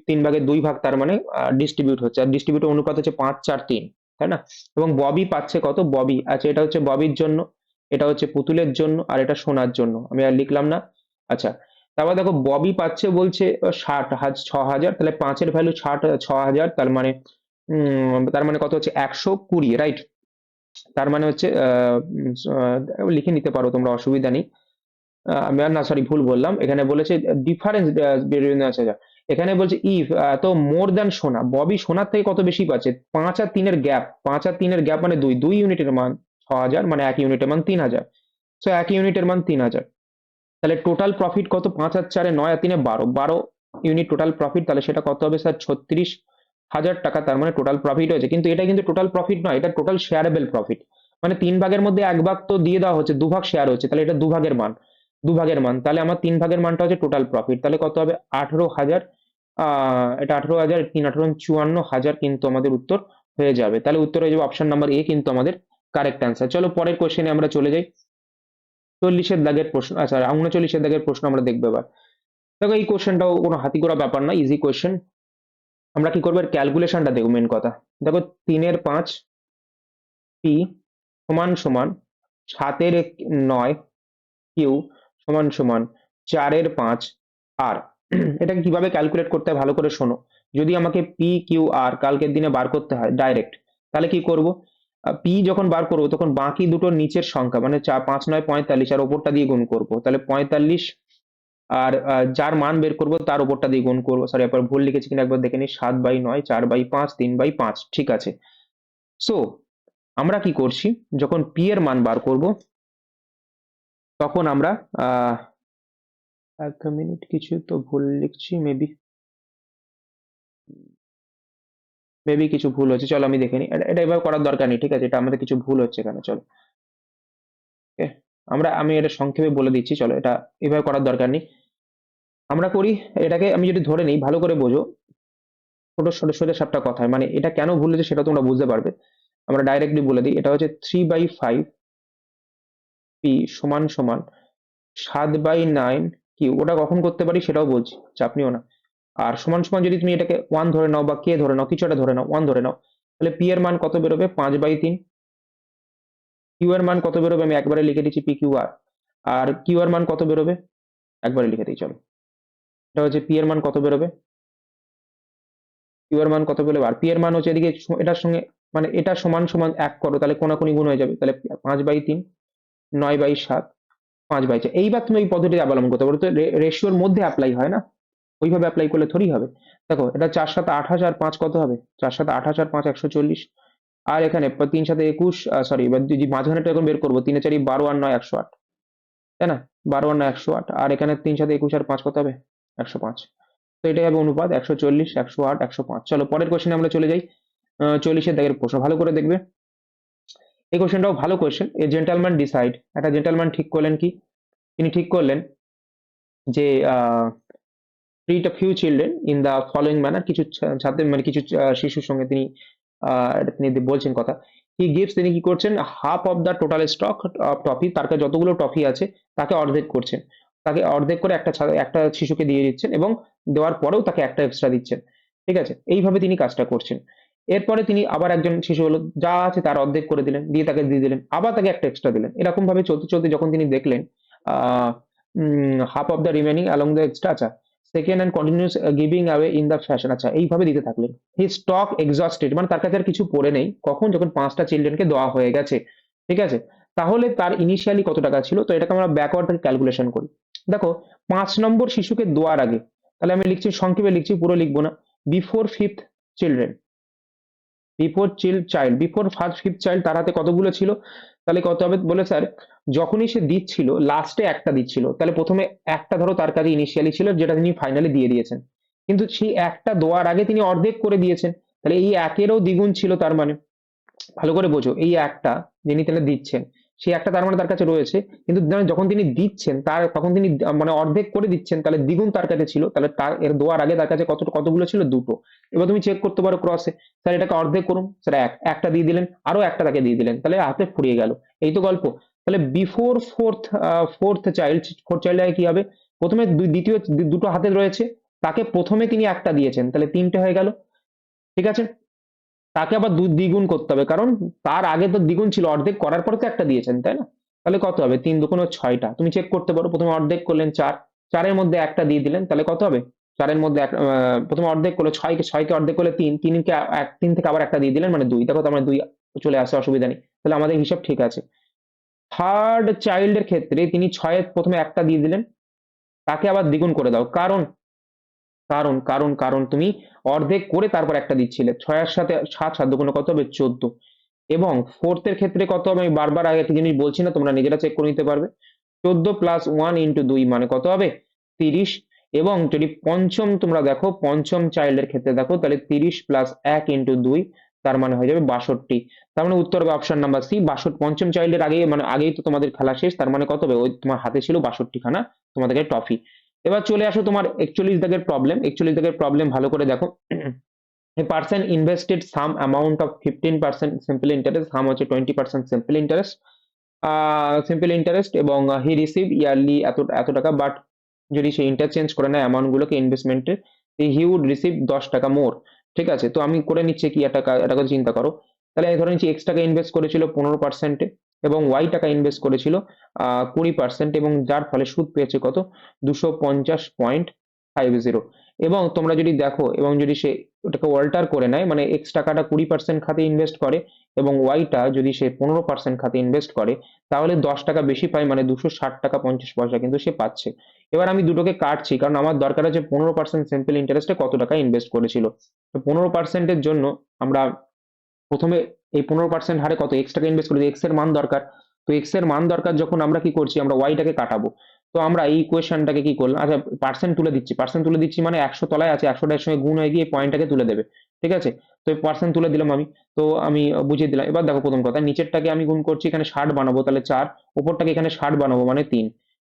3 ভাগের 2 ভাগ তার মানে ডিস্ট্রিবিউট হচ্ছে, আর ডিস্ট্রিবিউট অনুপাত হচ্ছে 5 4 3, তাই না? এবং ববি পাচ্ছে কত? ববি, আচ্ছা এটা হচ্ছে ববির জন্য, এটা হচ্ছে পুতুলের জন্য, আর এটা সোনার জন্য, আমি আর লিখলাম না। আচ্ছা, তারপর দেখো ববি পাচ্ছে বলছে 6,000, তাহলে 5-এর ভ্যালু 6,000, তার মানে কত হচ্ছে? 120, রাইট? তার মানে হচ্ছে লিখে নিতে পারো তোমরা, অসুবিধা নেই। আমি আর না, সরি ভুল বললাম, এখানে বলেছে ডিফারেন্স বিটুইন, আচ্ছা আচ্ছা, এখানে বলছে ইফ, তো মোর দ্যান সোনা, ববি সোনার থেকে কত বেশি পাচ্ছে? 5 আর 3-এর গ্যাপ, 5 আর 3-এর গ্যাপ মানে 2 ইউনিটের মান 6,000, মানে 1 ইউনিটের মান 3,000। সো 1 ইউনিটের মান 3,000, তাহলে টোটাল প্রফিট কত? 5 আর 4-এ 9 আর 3-এ 12 ইউনিট টোটাল প্রফিট, তাহলে সেটা কত হবে স্যার? 36,000 টাকা, তার মানে টোটাল প্রফিট হয়েছে। কিন্তু এটা কিন্তু টোটাল প্রফিট নয়, এটা টোটাল শেয়ারেবল প্রফিট, মানে 3 ভাগের মধ্যে 1 ভাগ তো দিয়ে দেওয়া হচ্ছে, 2 ভাগ শেয়ার হচ্ছে, তাহলে এটা 2 ভাগের মান, 2 ভাগের মান, তাহলে আমার 3 ভাগের মানটা হচ্ছে টোটাল প্রফিট, তাহলে কত হবে? 18,000। এটা 18,000, 3 18 54,000 কিন্তু আমাদের উত্তর হয়ে যাবে। তাহলে উত্তর হয়ে যাবে অপশন নাম্বার এ, কিন্তু আমাদের কারেক্ট অ্যান্সার। চলো পরের কোশ্চেনে আমরা চলে যাই। 40-এর দাগের প্রশ্ন, আচ্ছা 39-এর দাগের প্রশ্ন আমরা দেখবো এবার। দেখো এই কোশ্চেনটাও কোনো হাতি করা ব্যাপার না, ইজি কোশ্চেন। আমরা কি করবো? এর ক্যালকুলেশনটা দেখবো, মেন কথা। দেখো 3-এর 5 পি সমান সমান 7-এর 9 কিউ সমান সমান 4-এর 5 আর। এটাকে কিভাবে ক্যালকুলেট করতে হয় ভালো করে শোনো। যদি আমাকে পি কিউ আর কালকের দিনে বার করতে হয় ডাইরেক্ট, তাহলে কি করব? পি যখন বার করবো তখন বাকি দুটোর নিচের সংখ্যা, মানে 5 9 45, আর ওপরটা দিয়ে গুণ করব, তাহলে 45, আর যার মান বের করব তার উপরটা দিয়ে গুণ করবো। সরি, একবার ভুল লিখেছি কিনা একবার দেখে নিই। 7/9, 4/5, 3/5, ঠিক আছে। সো আমরা কি করছি, যখন পি এর মান বার করব তখন আমরা এক মিনিট, কিছু তো ভুল লিখছি, মেবি কিছু ভুল হচ্ছে, চলো আমি দেখে নিই। এটা এবার করার দরকার নেই, ঠিক আছে, এটা আমাদের কিছু ভুল হচ্ছে এখানে, চলো। Okay? আমি এটা সংক্ষেপে বলে দিচ্ছি, চলো, এটা এভাবে করার দরকার নেই। আমরা করি, এটাকে আমি যদি ধরে নিই, ভালো করে বোঝো, ছোট ছোট সোজা সাপটা কথায়, মানে এটা কেন ভুল হয়েছে সেটা তোমরা বুঝতে পারবে। আমরা ডাইরেক্টলি বলে দিই, এটা হচ্ছে 3/5 পি সমান সমান 7/9 কি, ওটা কখন করতে পারি সেটাও বলছি, চাপ নিও না। আর সমান সমান যদি তুমি এটাকে 1 ধরে নাও বা কে ধরে নাও, কিছু একটা ধরে নাও, 1 ধরে নাও, তাহলে পি এর মান কত বেরোবে? 5/3। কিউ এর মান কত বেরোবে? আমি একবারে লিখে দিচ্ছি পি কিউ আর। আর কিউ এর মান কত বেরোবে? একবারে লিখে দিই, চলো। এটা হচ্ছে পি এর মান কত বেরোবে, কিউ এর মান কত বেরোবে, আর পি এর মান হচ্ছে এদিকে এটার সঙ্গে, মানে এটা সমান সমান 1 করো, তাহলে কোনাকুনি গুণ হয়ে যাবে, তাহলে 5/3, 9/7, 5/4। এইবার তুমি এই পদ্ধতিতে অবলম্বন করতে পারো, তো রেশিওর মধ্যে অ্যাপ্লাই হয় না, ওইভাবে অ্যাপ্লাই করলে থোড়ি হবে। দেখো, এটা 4×7 = 28, আর 5 কত হবে? 4×7 = 28, আর 5 140। আর এখানে 3×7 = 21, সরি, এবার যদি মাঝখানেটা এখন বের করবো, 3 4 12, আর 9 108, তাই না? 12 আর 9 108, আর এখানে 3×7 = 21, আর 5 কত হবে? 105। তো এটাই হবে অনুপাত, 140, 108, 105। চলো পরের কোশ্চেনে আমরা চলে যাই। 40-এর দাগের প্রশ্ন, ভালো করে দেখবে। এই কোশ্চেনটাও ভালো কোশ্চেন। এ জেন্টালম্যান ডিসাইড, একটা জেন্টালম্যান ঠিক করলেন কি, তিনি ঠিক করলেন যে treat a few children in the following manner, কিছু ছাত্র, মানে কিছু শিশুর সঙ্গে তিনি এটা তিনি বলছেন কথা। হি গিভস, তিনি কি করছেন, half of the total stock of toffee, তার কাছে যতগুলো টফি আছে তাকে অর্ধেক করছেন, তাকে অর্ধেক করে একটা শিশুকে দিয়ে দিচ্ছেন, এবং দেওয়ার পরেও তাকে একটা এক্সট্রা দিচ্ছেন, ঠিক আছে, এইভাবে তিনি কাজটা করছেন। এরপরে তিনি আবার একজন শিশু হলো, যা আছে তার অর্ধেক করে দিলেন, দিয়ে তাকে দিয়ে দিলেন, আবার তাকে একটা এক্সট্রা দিলেন, এরকম ভাবে চলতে চলতে যখন তিনি দেখলেন half of the remaining along the extra, আচ্ছা, second and continues giving away in the fashion, আচ্ছা, এইভাবে দিতে থাকলেন। হি স্টক এক্সস্টেড, মানে তার কাছে আর কিছু পড়ে নেই, কখন? যখন 5টা চিলড্রেনকে দেওয়া হয়ে গেছে, ঠিক আছে। তাহলে তার ইনিশিয়ালি কত টাকা ছিল? তো এটাকে আমরা ব্যাকওয়ার্ড থেকে ক্যালকুলেশন করি। দেখো, 5 নম্বর শিশুকে দেওয়ার আগে, তাহলে আমি লিখছি, সংক্ষেপে লিখছি, পুরো লিখবো না। Before fifth children, before first fifth child, তার হাতে কতগুলো ছিল? তাহলে কত হবে বলে, স্যার, যখনই সে দিচ্ছিল লাস্টে একটা দিচ্ছিল, তাহলে প্রথমে একটা ধরো তার কাছে ইনিশিয়ালি ছিল, যেটা তিনি ফাইনালি দিয়ে দিয়েছেন, কিন্তু সেই একটা দেওয়ার আগে তিনি অর্ধেক করে দিয়েছেন, তাহলে এই একেরও দ্বিগুণ ছিল, তার মানে, ভালো করে বোঝো, এই একটা যিনি তাহলে দিচ্ছেন, সেই একটা তার মানে তার কাছে রয়েছে, কিন্তু যখন তিনি দিচ্ছেন তার, তখন তিনি মানে অর্ধেক করে দিচ্ছেন, তাহলে দ্বিগুণ তার কাছে ছিল, তাহলে তার এর দেওয়ার আগে তার কাছে কতগুলো ছিল? দুটো। এবার তুমি চেক করতে পারো ক্রসে, স্যার এটাকে অর্ধেক করুন, স্যার একটা দিয়ে দিলেন, আরো একটা তাকে দিয়ে দিলেন, তাহলে হাতে ফুরিয়ে গেল, এই তো গল্প। তাহলে বিফোর ফোর্থ চাইল্ড কি হবে? প্রথমে দ্বিতীয় দুটো হাতে রয়েছে, তাকে প্রথমে তিনি একটা দিয়েছেন, তাহলে 3টে হয়ে গেল, ঠিক আছে। তাকে আবার দ্বিগুণ করতে হবে, কারণ তার আগে তো দ্বিগুণ ছিল, অর্ধেক করার পরে তো একটা দিয়েছেন, তাই না? তাহলে কত হবে? 3 2 6টা, তুমি চেক করতে পারো, প্রথমে অর্ধেক করলেন 4, 4-এর মধ্যে একটা দিয়ে দিলেন, তাহলে কত হবে? 4-এর মধ্যে প্রথমে অর্ধেক করলো 6কে অর্ধেক করলে 3, 3 থেকে আবার একটা দিয়ে দিলেন, মানে 2, দেখো তো আমরা 2 চলে আসে, অসুবিধা নেই, তাহলে আমাদের হিসাব ঠিক আছে। থার্ড চাইল্ডের ক্ষেত্রে তিনি 6-এর প্রথমে একটা দিয়ে দিলেন, তাকে আবার দ্বিগুণ করে দাও, কারণ কারণ তুমি অর্ধেক করে তারপর একটা দিচ্ছিলে, 6-এর সাথে 7, 7 দুগুণ কত হবে? 14। এবং ফোর্থের ক্ষেত্রে কত হবে? আমি বারবার আগে একটা জিনিস বলছি না, তোমরা নিজেরা চেক করে নিতে পারবে। 14+1 × 2 মানে কত হবে? 30। এবং যদি পঞ্চম তোমরা দেখো, পঞ্চম চাইল্ডের ক্ষেত্রে দেখো, তাহলে 30+1 × 2, তার মানে হয়ে যাবে 62। তার মানে উত্তর হবে অপশন নাম্বার সি, 62। পঞ্চম চাইল্ডের আগে, মানে আগেই তো তোমাদের খেলা শেষ, তার মানে কত হবে? ওই তোমার হাতে ছিল 62খানা তোমাদেরকে টফি। এবার চলে আসো তোমার 41 দাগের প্রবলেম। 41 দাগের প্রবলেম ভালো করে দেখো। A person invested some amount of 15% simple interest, sum হচ্ছে 20% simple interest, এবং he receive yearly এত এত টাকা, বাট যদি সে ইন্টারচেঞ্জ করে নেয় অ্যামাউন্ট গুলোকে ইনভেস্টমেন্টে, হি উড রিসিভ 10 টাকা মোর, ঠিক আছে। তো আমি করে নিচ্ছি কি, একটা কথা চিন্তা করো, তাহলে আমি ধরে নিচ্ছি এক্স টাকা ইনভেস্ট করেছিল 15%, এবং ওয়াই টাকা ইনভেস্ট করেছিল 20%, এবং যার ফলে সুদ পেয়েছে কত? 250.50। এবং তোমরা যদি দেখো, এবং যদি সে ওটাকে অল্টার করে নেয়, মানে এক্স টাকাটা 20% খাতে ইনভেস্ট করে, এবং ওয়াইটা যদি সে 15% খাতে ইনভেস্ট করে, তাহলে 10 টাকা বেশি পায়, মানে 260 টাকা 50 পয়সা কিন্তু সে পাচ্ছে। এবার আমি দুটোকে কাটছি, কারণ আমার দরকার আছে 15% সিম্পল ইন্টারেস্টে কত টাকা ইনভেস্ট করেছিল। তো 15%-এর জন্য আমরা প্রথমে এই 15% হারে কত এক্স টাকা ইনভেস্ট করেছি, এক্স এর মান দরকার। তো এক্স এর মান দরকার যখন, আমরা কি করছি, আমরা ওয়াইটাকে কাটাবো। তো আমরা এই ইকুয়েশনটাকে কি করলাম, আচ্ছা পার্সেন্ট তুলে দিচ্ছি মানে 100 তলায় আছে, 100টার সঙ্গে গুণ হয়ে গিয়ে পয়েন্টটাকে তুলে দেবে, ঠিক আছে। তো এই পার্সেন্ট তুলে দিলাম আমি, তো আমি বুঝিয়ে দিলাম। এবার দেখো প্রথম কথা, নিচেরটাকে আমি গুণ করছি, এখানে 60 বানাবো তাহলে 4, উপরটাকে এখানে 60 বানাবো মানে 3।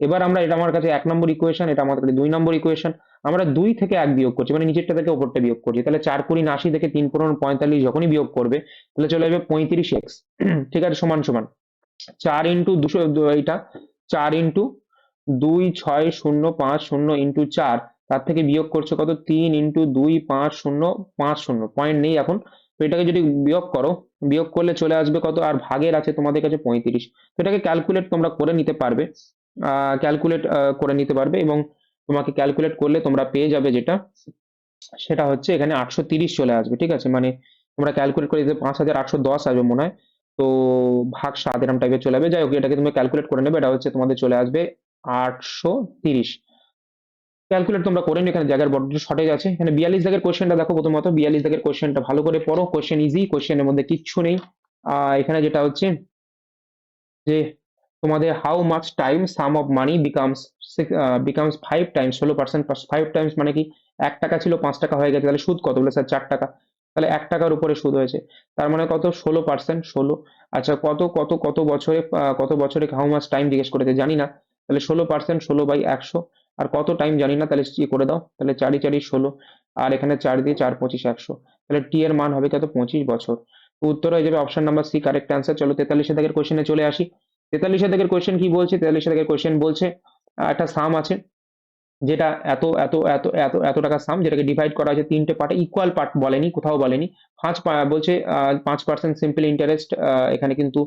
এবার আমরা, এটা আমার কাছে 1 নম্বর ইকুয়েশন, এটা আমার কাছে 2 নম্বর ইকুয়েশন। আমরা 2 থেকে 1 বিয়োগ করছি, মানে নিচেরটা থেকে উপরটা বিয়োগ করছি, তাহলে 4 কুড়ি 80 থেকে 3 পনেরো 45 যখনই বিয়োগ করবে তাহলে চলে যাবে 35x। ঠিক আছে, সমান সমান 4 ইন্টু 200, এইটা 4 ইন্টু 2 6 0 5 0 ইন্টু 4, তার থেকে বিয়োগ করছো কত, 3 ইন্টু 2 5 0 5 0, পয়েন্ট নেই এখন। তো এটাকে যদি বিয়োগ করো, বিয়োগ করলে চলে আসবে কত, আর ভাগের আছে তোমাদের কাছে 35। তো এটাকে ক্যালকুলেট তোমরা করে নিতে পারবে, ক্যালকুলেট করে নিতে পারবে, এবং তোমাকে ক্যালকুলেট করলে তোমরা পেয়ে যাবে যেটা, সেটা হচ্ছে এখানে 830 চলে আসবে, ঠিক আছে। মানে তোমরা ক্যালকুলেট করে দিতে 5810 আসবে মনে হয়। তো ভাগ 7 এরকম টাইপের চলে যাবে, যাই হোক এটাকে তুমি ক্যালকুলেট করে নেবে, এটা হচ্ছে তোমাদের চলে আসবে 830। ক্যালকুলেট তোমরা করে নিও, এখানে জায়গার বড্ড শর্টেজ আছে। এখানে 42 দাগের কোশ্চেনটা দেখো, প্রথমত 42 দাগের কোশ্চেনটা ভালো করে পড়ো, কোশ্চেন ইজি, কোশ্চেনের মধ্যে কিচ্ছু নেই। এখানে যেটা হচ্ছে যে তোমাদের how much time some of money becomes 5 Times, 16% plus 5 Times মানে কি, 1 টাকা ছিল 5 টাকা হয়ে গেছে, তাহলে সুদ কত, বলে স্যার 4 টাকা, তাহলে 1 টাকার উপরে সুদ হয়েছে, তার মানে কত, 16%, 16। আচ্ছা কত কত কত বছরে, কত বছরে হাউ মাচ টাইম জিজ্ঞেস করেছে, জানি না, তাহলে 16%, 16/100, আর কত টাইম জানি না, তাহলে কি করে দাও, তাহলে 4 4 16, আর এখানে 4 দিয়ে 4 25 100, তাহলে টি এর মান হবে কত, 25 বছর। তো উত্তর হয়ে যাবে option number C, correct answer. চলো 43 দাগের কোশ্চেনে চলে আসি। 43 দাগের কোশ্চেন কি বলছে, 43 দাগের কোশ্চেন বলছে একটা সাম আছে, যেটা এত এত এত এত এত টাকা সাম, যেটাকে ডিভাইড করা হয়েছে 3টে পার্টে, ইকুয়াল পার্ট বলেনি, কোথাও বলেনি। বলছে 5% সিম্পল ইন্টারেস্ট এখানে কিন্তু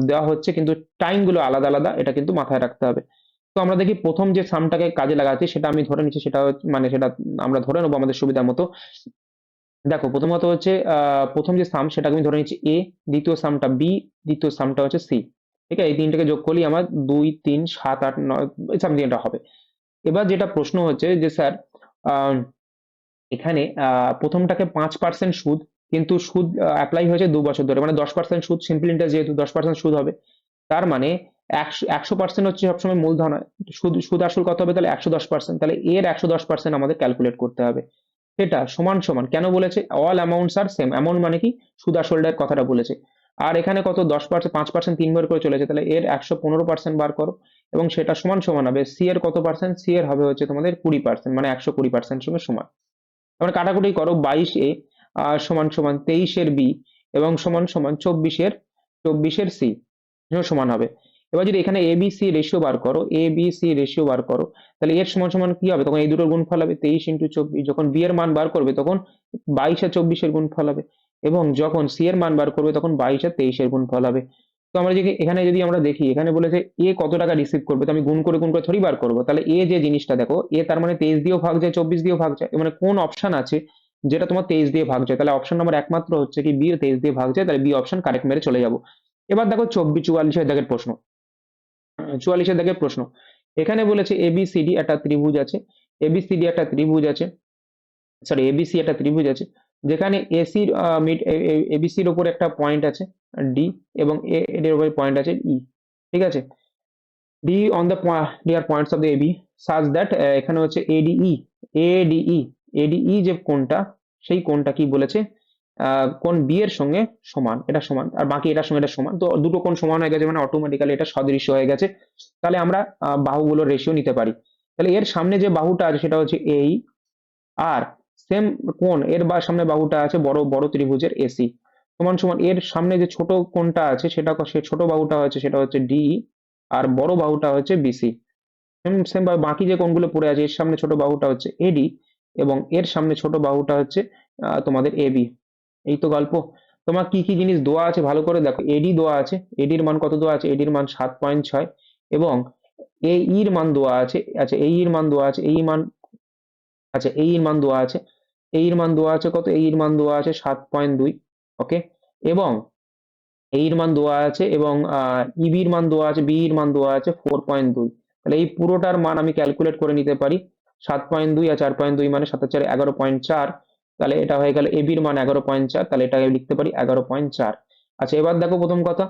দেওয়া হচ্ছে, কিন্তু টাইম গুলো আলাদা আলাদা, এটা কিন্তু মাথায় রাখতে হবে। তো আমরা দেখি প্রথম যে সামটাকে কাজে লাগাচ্ছি, সেটা আমি ধরে নিচ্ছি, সেটা মানে সেটা আমরা ধরে নেবো আমাদের সুবিধা মতো। দেখো প্রথমত হচ্ছে প্রথম যে সাম সেটাকে আমি ধরে নিচ্ছি এ, দ্বিতীয় সামটা বি, তৃতীয় সামটা হচ্ছে সি। ঠিক আছে, এই তিনটাকে যোগ করলেই আমার 2 3 7 8 9 সামথিং এটা হবে। এবার যেটা প্রশ্ন হচ্ছে যে স্যার, এখানে প্রথমটাকে 5% সুদ, কিন্তু সুদ অ্যাপ্লাই হয়েছে 2 বছর ধরে, মানে 10% সুদ, সিম্পল ইন্টারেস্ট যেহেতু 10% সুদ হবে, তার মানে 100% হচ্ছে সবসময় মূলধন হয়, সুদ সুদ আসল কত হবে, তাহলে 110%, তাহলে এর 110% আমাদের ক্যালকুলেট করতে হবে। সেটা সমান সমান কেন বলেছে, অল অ্যামাউন্টস আর সেম, এমন মানে কি সুদ আসলটার কথাটা বলেছে। আর এখানে কত, 10%, 5% 3 বার করে চলেছে, তাহলে এর 115% বার করো, এবং সেটা সমান সমান হবে সি এর কত পার্সেন্ট, সি এর হবে হচ্ছে তোমাদের 20%, মানে 120% সঙ্গে সমান। তারপরে কাটাকুটি করো, 22 এ সমান সমান 23 এর বি, এবং সমান সমান 24 এর সি সমান হবে। এবার যদি এখানে এ বি সি রেশিও বার করো, এ বি সি রেশিও বার করো, তাহলে এর সমান সমান কি হবে, তখন এই দুটোর গুণফল হবে 23 × 24, যখন বি এর মান বার করবে তখন 22 আর 24-এর গুণফল হবে, এবং যখন সি এর মান বার করবে তখন 22 আর 23-এর গুণফল হবে। তো আমরা যদি এখানে যদি আমরা দেখি, এখানে বলেছে এ কত টাকা রিসিভ করবে, তো আমি গুণ করে থোড়ি বার করবো, তাহলে এ যে জিনিসটা দেখো, এ তার মানে 23 দিয়েও ভাগ যায়, 24 দিয়েও ভাগ যায়, মানে কোন অপশন আছে যেটা তোমার 23 দিয়ে ভাগ যায়, তাহলে অপশন নাম্বার একমাত্র হচ্ছে কি বি, 23 দিয়ে ভাগ যায়, তাহলে বি অপশন কারেক্ট মেরে চলে যাবো। এবার দেখো 44 দাগের প্রশ্ন, 44 দাগের প্রশ্ন, এখানে বলেছে এবিসিডি একটা ত্রিভুজ আছে, এবিসিডি একটা ত্রিভুজ আছে, সরি এবিসি একটা ত্রিভুজ আছে, যেখানে এসির মিড, এবিসির উপর একটা পয়েন্ট আছে ডি, এবং এর উপরে পয়েন্ট আছে ই, ঠিক আছে। D on the near points of the AB such that, এখানে হচ্ছে এডিই, এডিই, এডিই যে কোনটা, সেই কোনটা কি বলেছে, কোন বি এর সঙ্গে সমান, এটা সমান, আর বাকি এটার সঙ্গে এটা সমান, তো দুটো কোণ সমান হয়ে গেছে, মানে অটোমেটিক্যালি এটা সদৃশ্য হয়ে গেছে, তাহলে আমরা বাহুগুলোর রেশিও নিতে পারি। তাহলে এর সামনে যে বাহুটা আছে সেটা হচ্ছে এই, আর সেম কোণ এর বা সামনে বাহুটা আছে বড় বড় ত্রিভুজের এসি, সমান সমান এর সামনে যে ছোট কোণটা আছে সেটা, সে ছোট বাহুটা হচ্ছে সেটা হচ্ছে ডি, আর বড় বাহুটা হচ্ছে বিসি। সেম সেম ভাবে বাকি যে কোণগুলো পড়ে আছে, এর সামনে ছোট বাহুটা হচ্ছে এডি, এবং এর সামনে ছোট বাহুটা হচ্ছে তোমাদের এবি। এই তো গল্প। তোমার কি কি জিনিস দেওয়া আছে ভালো করে দেখো, এডি দেওয়া আছে, এডির মান কত দেওয়া আছে, এডির মান 7.6, এবং এ ইর মান দেওয়া আছে, আচ্ছা এই এর মান দেওয়া আছে, এই মান, আচ্ছা এই এর মান দেওয়া আছে, এই এর মান দেওয়া আছে কত, এই এর মান দেওয়া আছে 7.2, ওকে, এবং এই এর মান দেওয়া আছে, এবং ইবির মান দেওয়া আছে, বি এর মান দেওয়া আছে 4.2, তাহলে এই পুরোটার মান আমি ক্যালকুলেট করে নিতে পারি, 7.2 আর 4.2 মানে 7 আর 11.4, তাহলে এটা হয়ে গেল এবির মান 11.4, তাহলে এটাকে লিখতে পারি 11.4। আচ্ছা এবার দেখো প্রথম কথা,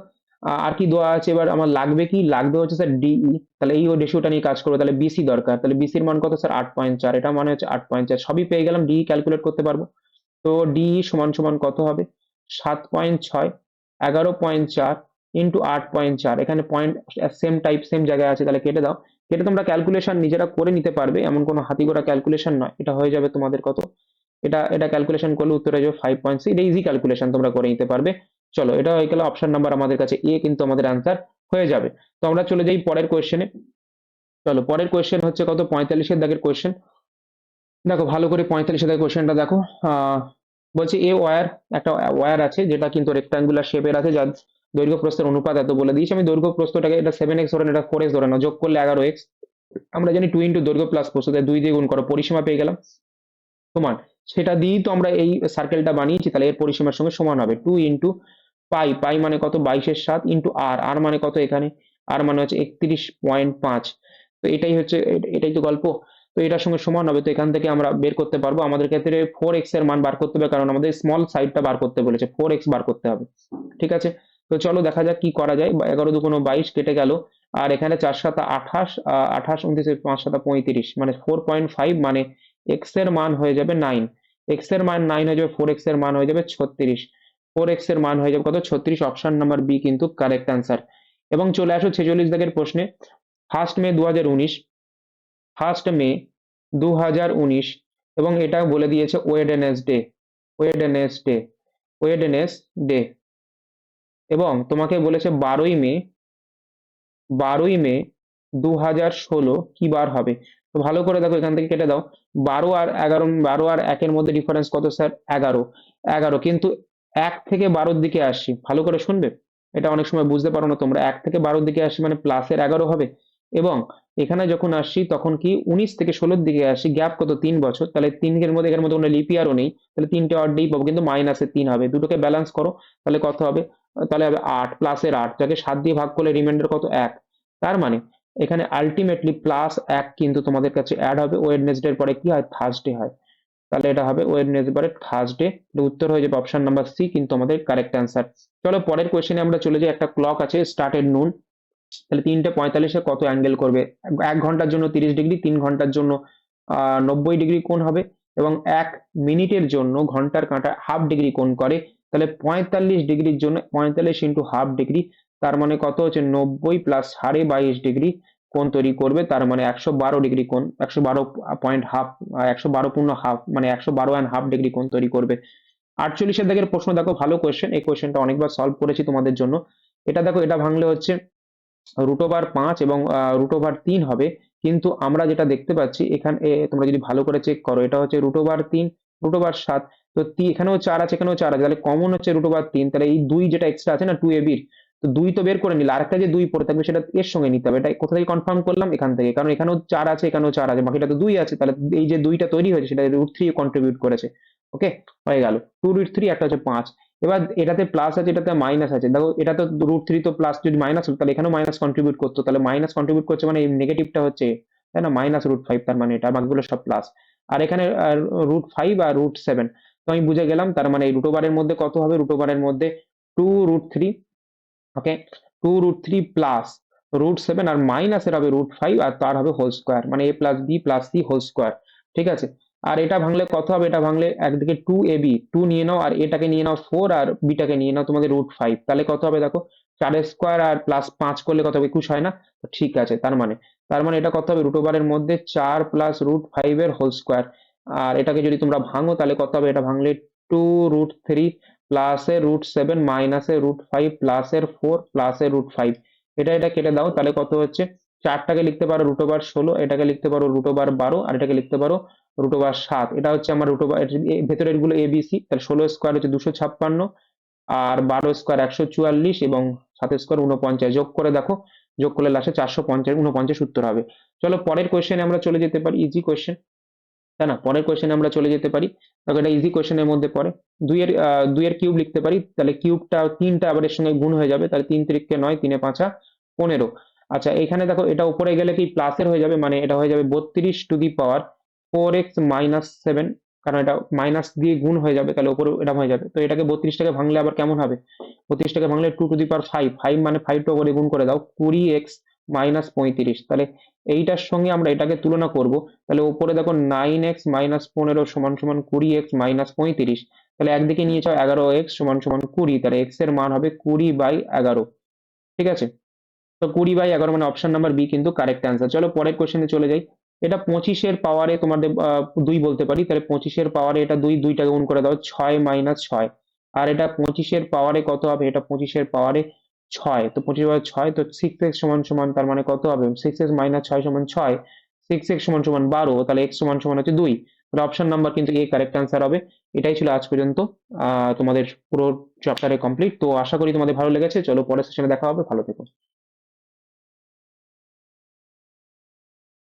আর কি দেওয়া আছে, এবার আমার লাগবে কি, লাগবে হচ্ছে স্যার ডিই, তাহলে এই রেশিওটা নিয়ে কাজ করবো, তাহলে বিসি দরকার, তাহলে বিসির মান কত স্যার 8.4, এটা মানে হচ্ছে 8.4, সবই পেয়ে গেলাম, ডিই ক্যালকুলেট করতে পারবো। তো ডিই সমান সমান কত হবে, 7.6, 11.4 ইন্টু 8.4, এখানে পয়েন্ট সেম টাইপ সেম জায়গায় আছে, তাহলে কেটে দাও। কেটে তোমরা ক্যালকুলেশন নিজেরা করে নিতে পারবে, এমন কোনো হাতি গোড়া ক্যালকুলেশন নয়, এটা হয়ে যাবে তোমাদের কত, এটা এটা ক্যালকুলেশন করলে উত্তর হয়ে যাবে 5.6, এটা ইজি ক্যালকুলেশন তোমরা করে নিতে পারবে। চলো, এটা হয়ে গেল অপশন নাম্বার আমাদের কাছে এ, কিন্তু আমাদের অ্যান্সার হয়ে যাবে। তো আমরা চলে যাই পরের কোয়েশ্চেনে। চলো, পরের কোয়েশ্চেন হচ্ছে কত, 45-এর দাগের কোয়েশ্চেন। দেখো ভালো করে 45-এর দাগের কোয়েশ্চেনটা দেখো। আহ বলছে এ ওয়্যার, একটা ওয়্যার আছে যেটা কিন্তু রেক্টাঙ্গুলার শেপের আছে, যার দৈর্ঘ্য প্রস্থের অনুপাত এত বলে দিয়েছি আমি, দৈর্ঘ্য প্রস্থটাকে এটা 7x ধরে নাও, এটা 4x ধরে নাও, যোগ করলে 11x। আমরা জানি 2 ইন্টু দৈর্ঘ্য প্লাস প্রস্থ, তাই 2 দিয়ে গুণ করো, পরিসীমা পেয়ে গেলাম সমান, সেটা দিয়েই তো আমরা এই সার্কেলটা বানিয়েছি, তাহলে এর পরিসীমার সঙ্গে সমান হবে 2 ইন্টু পাই, পাই মানে কত 22-এর 7, ইন্টু আর, আর মানে কত এখানে, আর মানে হচ্ছে 31.5। তো এটাই হচ্ছে, এটাই তো গল্প। তো এটার সঙ্গে সমান হবে, তো এখান থেকে আমরা বের করতে পারবো, আমাদের ক্ষেত্রে 4x এর মান বার করতে হবে, কারণ আমাদের স্মল সাইডটা বার করতে বলেছে, 4x বার করতে হবে। ঠিক আছে, তো চলো দেখা যাক কি করা যায়। 11 × 2 = 22 কেটে গেল, আর এখানে 4×7 = 28, 28 × 29 = 35, মানে 4.5, মানে এক্স এর মান হয়ে যাবে 9, এক্স এর মান 9 হয়ে যাবে, 4x এর মান হয়ে যাবে 36, 4x এর মান হয়ে যাবে কত 36, অপশন নাম্বার বি কিন্তু কারেক্ট অ্যান্সার। এবং চলে আসো 46 দাগের প্রশ্নে। 1 মে 2019, 1 মে 2019, এবং এটা বলে দিয়েছে ওয়েডনেসডে, ওয়েডনেসডে, ওয়েডনেসডে, এবং তোমাকে বলেছে 12ই মে, 12ই মে 2016 কি বার হবে। তো ভালো করে দেখো, এখান থেকে কেটে দাও, 12 আর 11, 12 আর 1-এর মধ্যে ডিফারেন্স কত স্যার, 11, 11, কিন্তু 1 থেকে 12-র দিকে আসছি, ভালো করে শুনবে, এটা অনেক সময় বুঝতে পারো না তোমরা, 1 থেকে 12-র দিকে আসছি মানে প্লাসের 11 হবে, এবং এখানে যখন আসছি তখন কি 19 থেকে 16-র দিকে আসি, গ্যাপ কত 3 বছর, তাহলে 3-এর মধ্যে, এর মধ্যে কোনো লিপিয়ারও নেই, তাহলে 3টে অড্ডেই পাবো, কিন্তু -3 হবে, দুটোকে ব্যালেন্স করো, তাহলে কত হবে, তাহলে হবে 8, প্লাসের 8, যাকে 7 দিয়ে ভাগ করলে রিমাইন্ডার কত 1, তার মানে এখানে আলটিমেটলি +1 কিন্তু তোমাদের কাছে অ্যাড হবে, ওয়েডনেসডে এর পরে কি হয়, থার্সডে হয়, তাহলে এটা হবে ওয়েডনেসডে পরে থার্সডে, উত্তর হয়ে যাবে অপশন নাম্বার সি কিন্তু আমাদের কারেক্ট অ্যান্সার। চলো পরের কোয়েশ্চেনে আমরা চলে যাই, একটা ক্লক আছে স্টার্টেড নুন, তাহলে 3:45-এ কত অ্যাঙ্গেল করবে, 1 ঘন্টার জন্য 30 ডিগ্রি, 3 ঘন্টার জন্য 90 ডিগ্রি কোণ হবে, এবং 1 মিনিটের জন্য ঘন্টার কাঁটা হাফ ডিগ্রি কোণ করে, তাহলে 45 ডিগ্রির জন্য 45 ইন্টু হাফ ডিগ্রি, তার মানে কত হচ্ছে 90 প্লাস 22.5 ডিগ্রি কোণ তৈরি করবে, তার মানে 112 ডিগ্রি কোণ, 112.5, 112 পূর্ণ হাফ, মানে 112.5 ডিগ্রি কোণ তৈরি করবে। 48-এর দাগের প্রশ্ন দেখো, ভালো কোয়েশ্চেন, এই কোয়েশ্চেনটা অনেকবার সলভ করেছি তোমাদের জন্য। এটা দেখো, এটা ভাঙলে হচ্ছে √5 এবং √3 হবে, কিন্তু আমরা যেটা দেখতে পাচ্ছি এখানে, তোমরা যদি ভালো করে চেক করো, এটা হচ্ছে √3, √7, তো এখানেও 4 আছে, এখানেও 4 আছে, তাহলে কমন হচ্ছে √3, তাহলে এই 2 যেটা এক্সট্রা আছে না 2ab, তো 2 তো বের করে নিলে, আরেকটা যে 2 পড়ে থাকবে সেটা এর সঙ্গে নিতে হবে, এটা কোথা থেকে কনফার্ম করলাম, এখান থেকে, কারণ এখানেও 4 আছে, এখানেও 4 আছে, বাকিটা তো 2 আছে, তাহলে এই যে 2টা তৈরি হয়েছে সেটা √3 কন্ট্রিবিউট করেছে। ওকে, হয়ে গেল 2√3, একটা হচ্ছে 5। এবার এটাতে প্লাস আছে, এটাতে মাইনাস আছে, দেখো এটা তো √3, তো প্লাস যদি মাইনাস হতো তাহলে এখানেও মাইনাস কন্ট্রিবিউট করতো, তাহলে মাইনাস কন্ট্রিবিউট করছে মানে এই নেগেটিভটা হচ্ছে, তাই না, -√5, তার মানে এটা বাকিগুলো সব প্লাস, আর এখানে √5 আর √7, তো আমি বুঝে গেলাম, তার মানে এই √এর মধ্যে কত হবে, √এর মধ্যে 2√3, ওকে, 2√3 প্লাস √7, আর মাইনাসের হবে √5, আর তার হবে হোল স্কোয়ার, মানে a+b+c হোল স্কোয়ার। ঠিক আছে, আর এটা ভাঙলে কত হবে, এটা ভাঙলে একদিকে 2ab, 2 নিয়ে নাও, আর এটাকে নিয়ে নাও 4, আর বিটাকে নিয়ে নাও তোমাদের √5, তাহলে কত হবে দেখো, 4 স্কোয়ার আর +5 করলে কত হবে, 21 হয় না, তো ঠিক আছে, তার মানে এটা কত হবে, √এর মধ্যে 4 প্লাস √5 এর হোল স্কোয়ার, আর এটাকে যদি তোমরা ভাঙো তাহলে কত হবে, এটা ভাঙলে 2√3 প্লাসের √7 মাইনাসের √5 প্লাসের 4 প্লাসের √5, এটা কেটে দাও, তাহলে কত হচ্ছে, 4টাকে লিখতে পারো √16, এটাকে লিখতে পারো √12, আর এটাকে লিখতে পারো √7, এটা হচ্ছে আমার ভেতরের গুলো এবিসি, তাহলে 16 স্কোয়ার হচ্ছে 256, আর 12 স্কোয়ার 144, এবং 7 স্কোয়ার 49, যোগ করে দেখো, যোগ করলে লাস্টে 449 উত্তর হবে। চলো পরের কোয়েশ্চেনে আমরা চলে যেতে পারি, ইজি কোয়েশ্চেন, তাই না, পরের কোয়েশ্চেনে আমরা চলে যেতে পারি, দেখো এটা ইজি কোয়েশ্চেনের মধ্যে পড়ে, 2 এর কিউব লিখতে পারি, তাহলে কিউবটা 3টা আবার এর সঙ্গে গুণ হয়ে যাবে, তাহলে 3 × 3 = 9, 3 × 5 = 15। আচ্ছা, এখানে দেখো এটা উপরে গেলে কি প্লাসের হয়ে যাবে, মানে এটা হয়ে যাবে 32 টু দি পাওয়ার 4x - 7, কারণ এটা মাইনাস দিয়ে গুণ হয়ে যাবে, তাহলে উপরে এরকম হয়ে যাবে। তো এটাকে 32টাকে ভাঙলে আবার কেমন হবে? 32টাকে ভাঙলে 2 টু দি পাওয়ার 5, 5 মানে 5 টা করে গুণ করে দাও, 20x মাইনাস 35। তাহলে এইটার সঙ্গে আমরা এটাকে তুলনা করব, তাহলে উপরে দেখো 9x মাইনাস 15 সমান সমান 20x মাইনাস 35। তাহলে একদিকে নিয়ে যাও 11x সমান সমান 20, তাহলে x এর মান হবে 20/11। ঠিক আছে, তো 20/11 মানে অপশন নাম্বার বি কিন্তু কারেক্ট অ্যান্সার। চলো পরের কোশ্চেনে চলে যাই। এটা 25-এর পাওয়ারে তোমাদের 2 বলতে পারি, তাহলে 25-এর পাওয়ারে এটা 2, 2টাকে গুণ করে দাও, 6 মাইনাস 6। আর এটা 25-এর পাওয়ারে কত হবে? এটা 25-এর পাওয়ারে 6, তো 25/6, তো 6x সমান সমান তার মানে কত হবে? 6x মাইনাস 6 সমান 6, 6x সমান সমান 12, তাহলে x সমান সমান হচ্ছে 2। তাহলে অপশন নাম্বার কিন্তু এ কারেক্ট অ্যান্সার হবে। এটাই ছিল আজ পর্যন্ত তোমাদের পুরো চ্যাপ্টারে কমপ্লিট। তো আশা করি তোমাদের ভালো লেগেছে। চলো পরের সেশনে দেখা হবে, ভালো থেকো।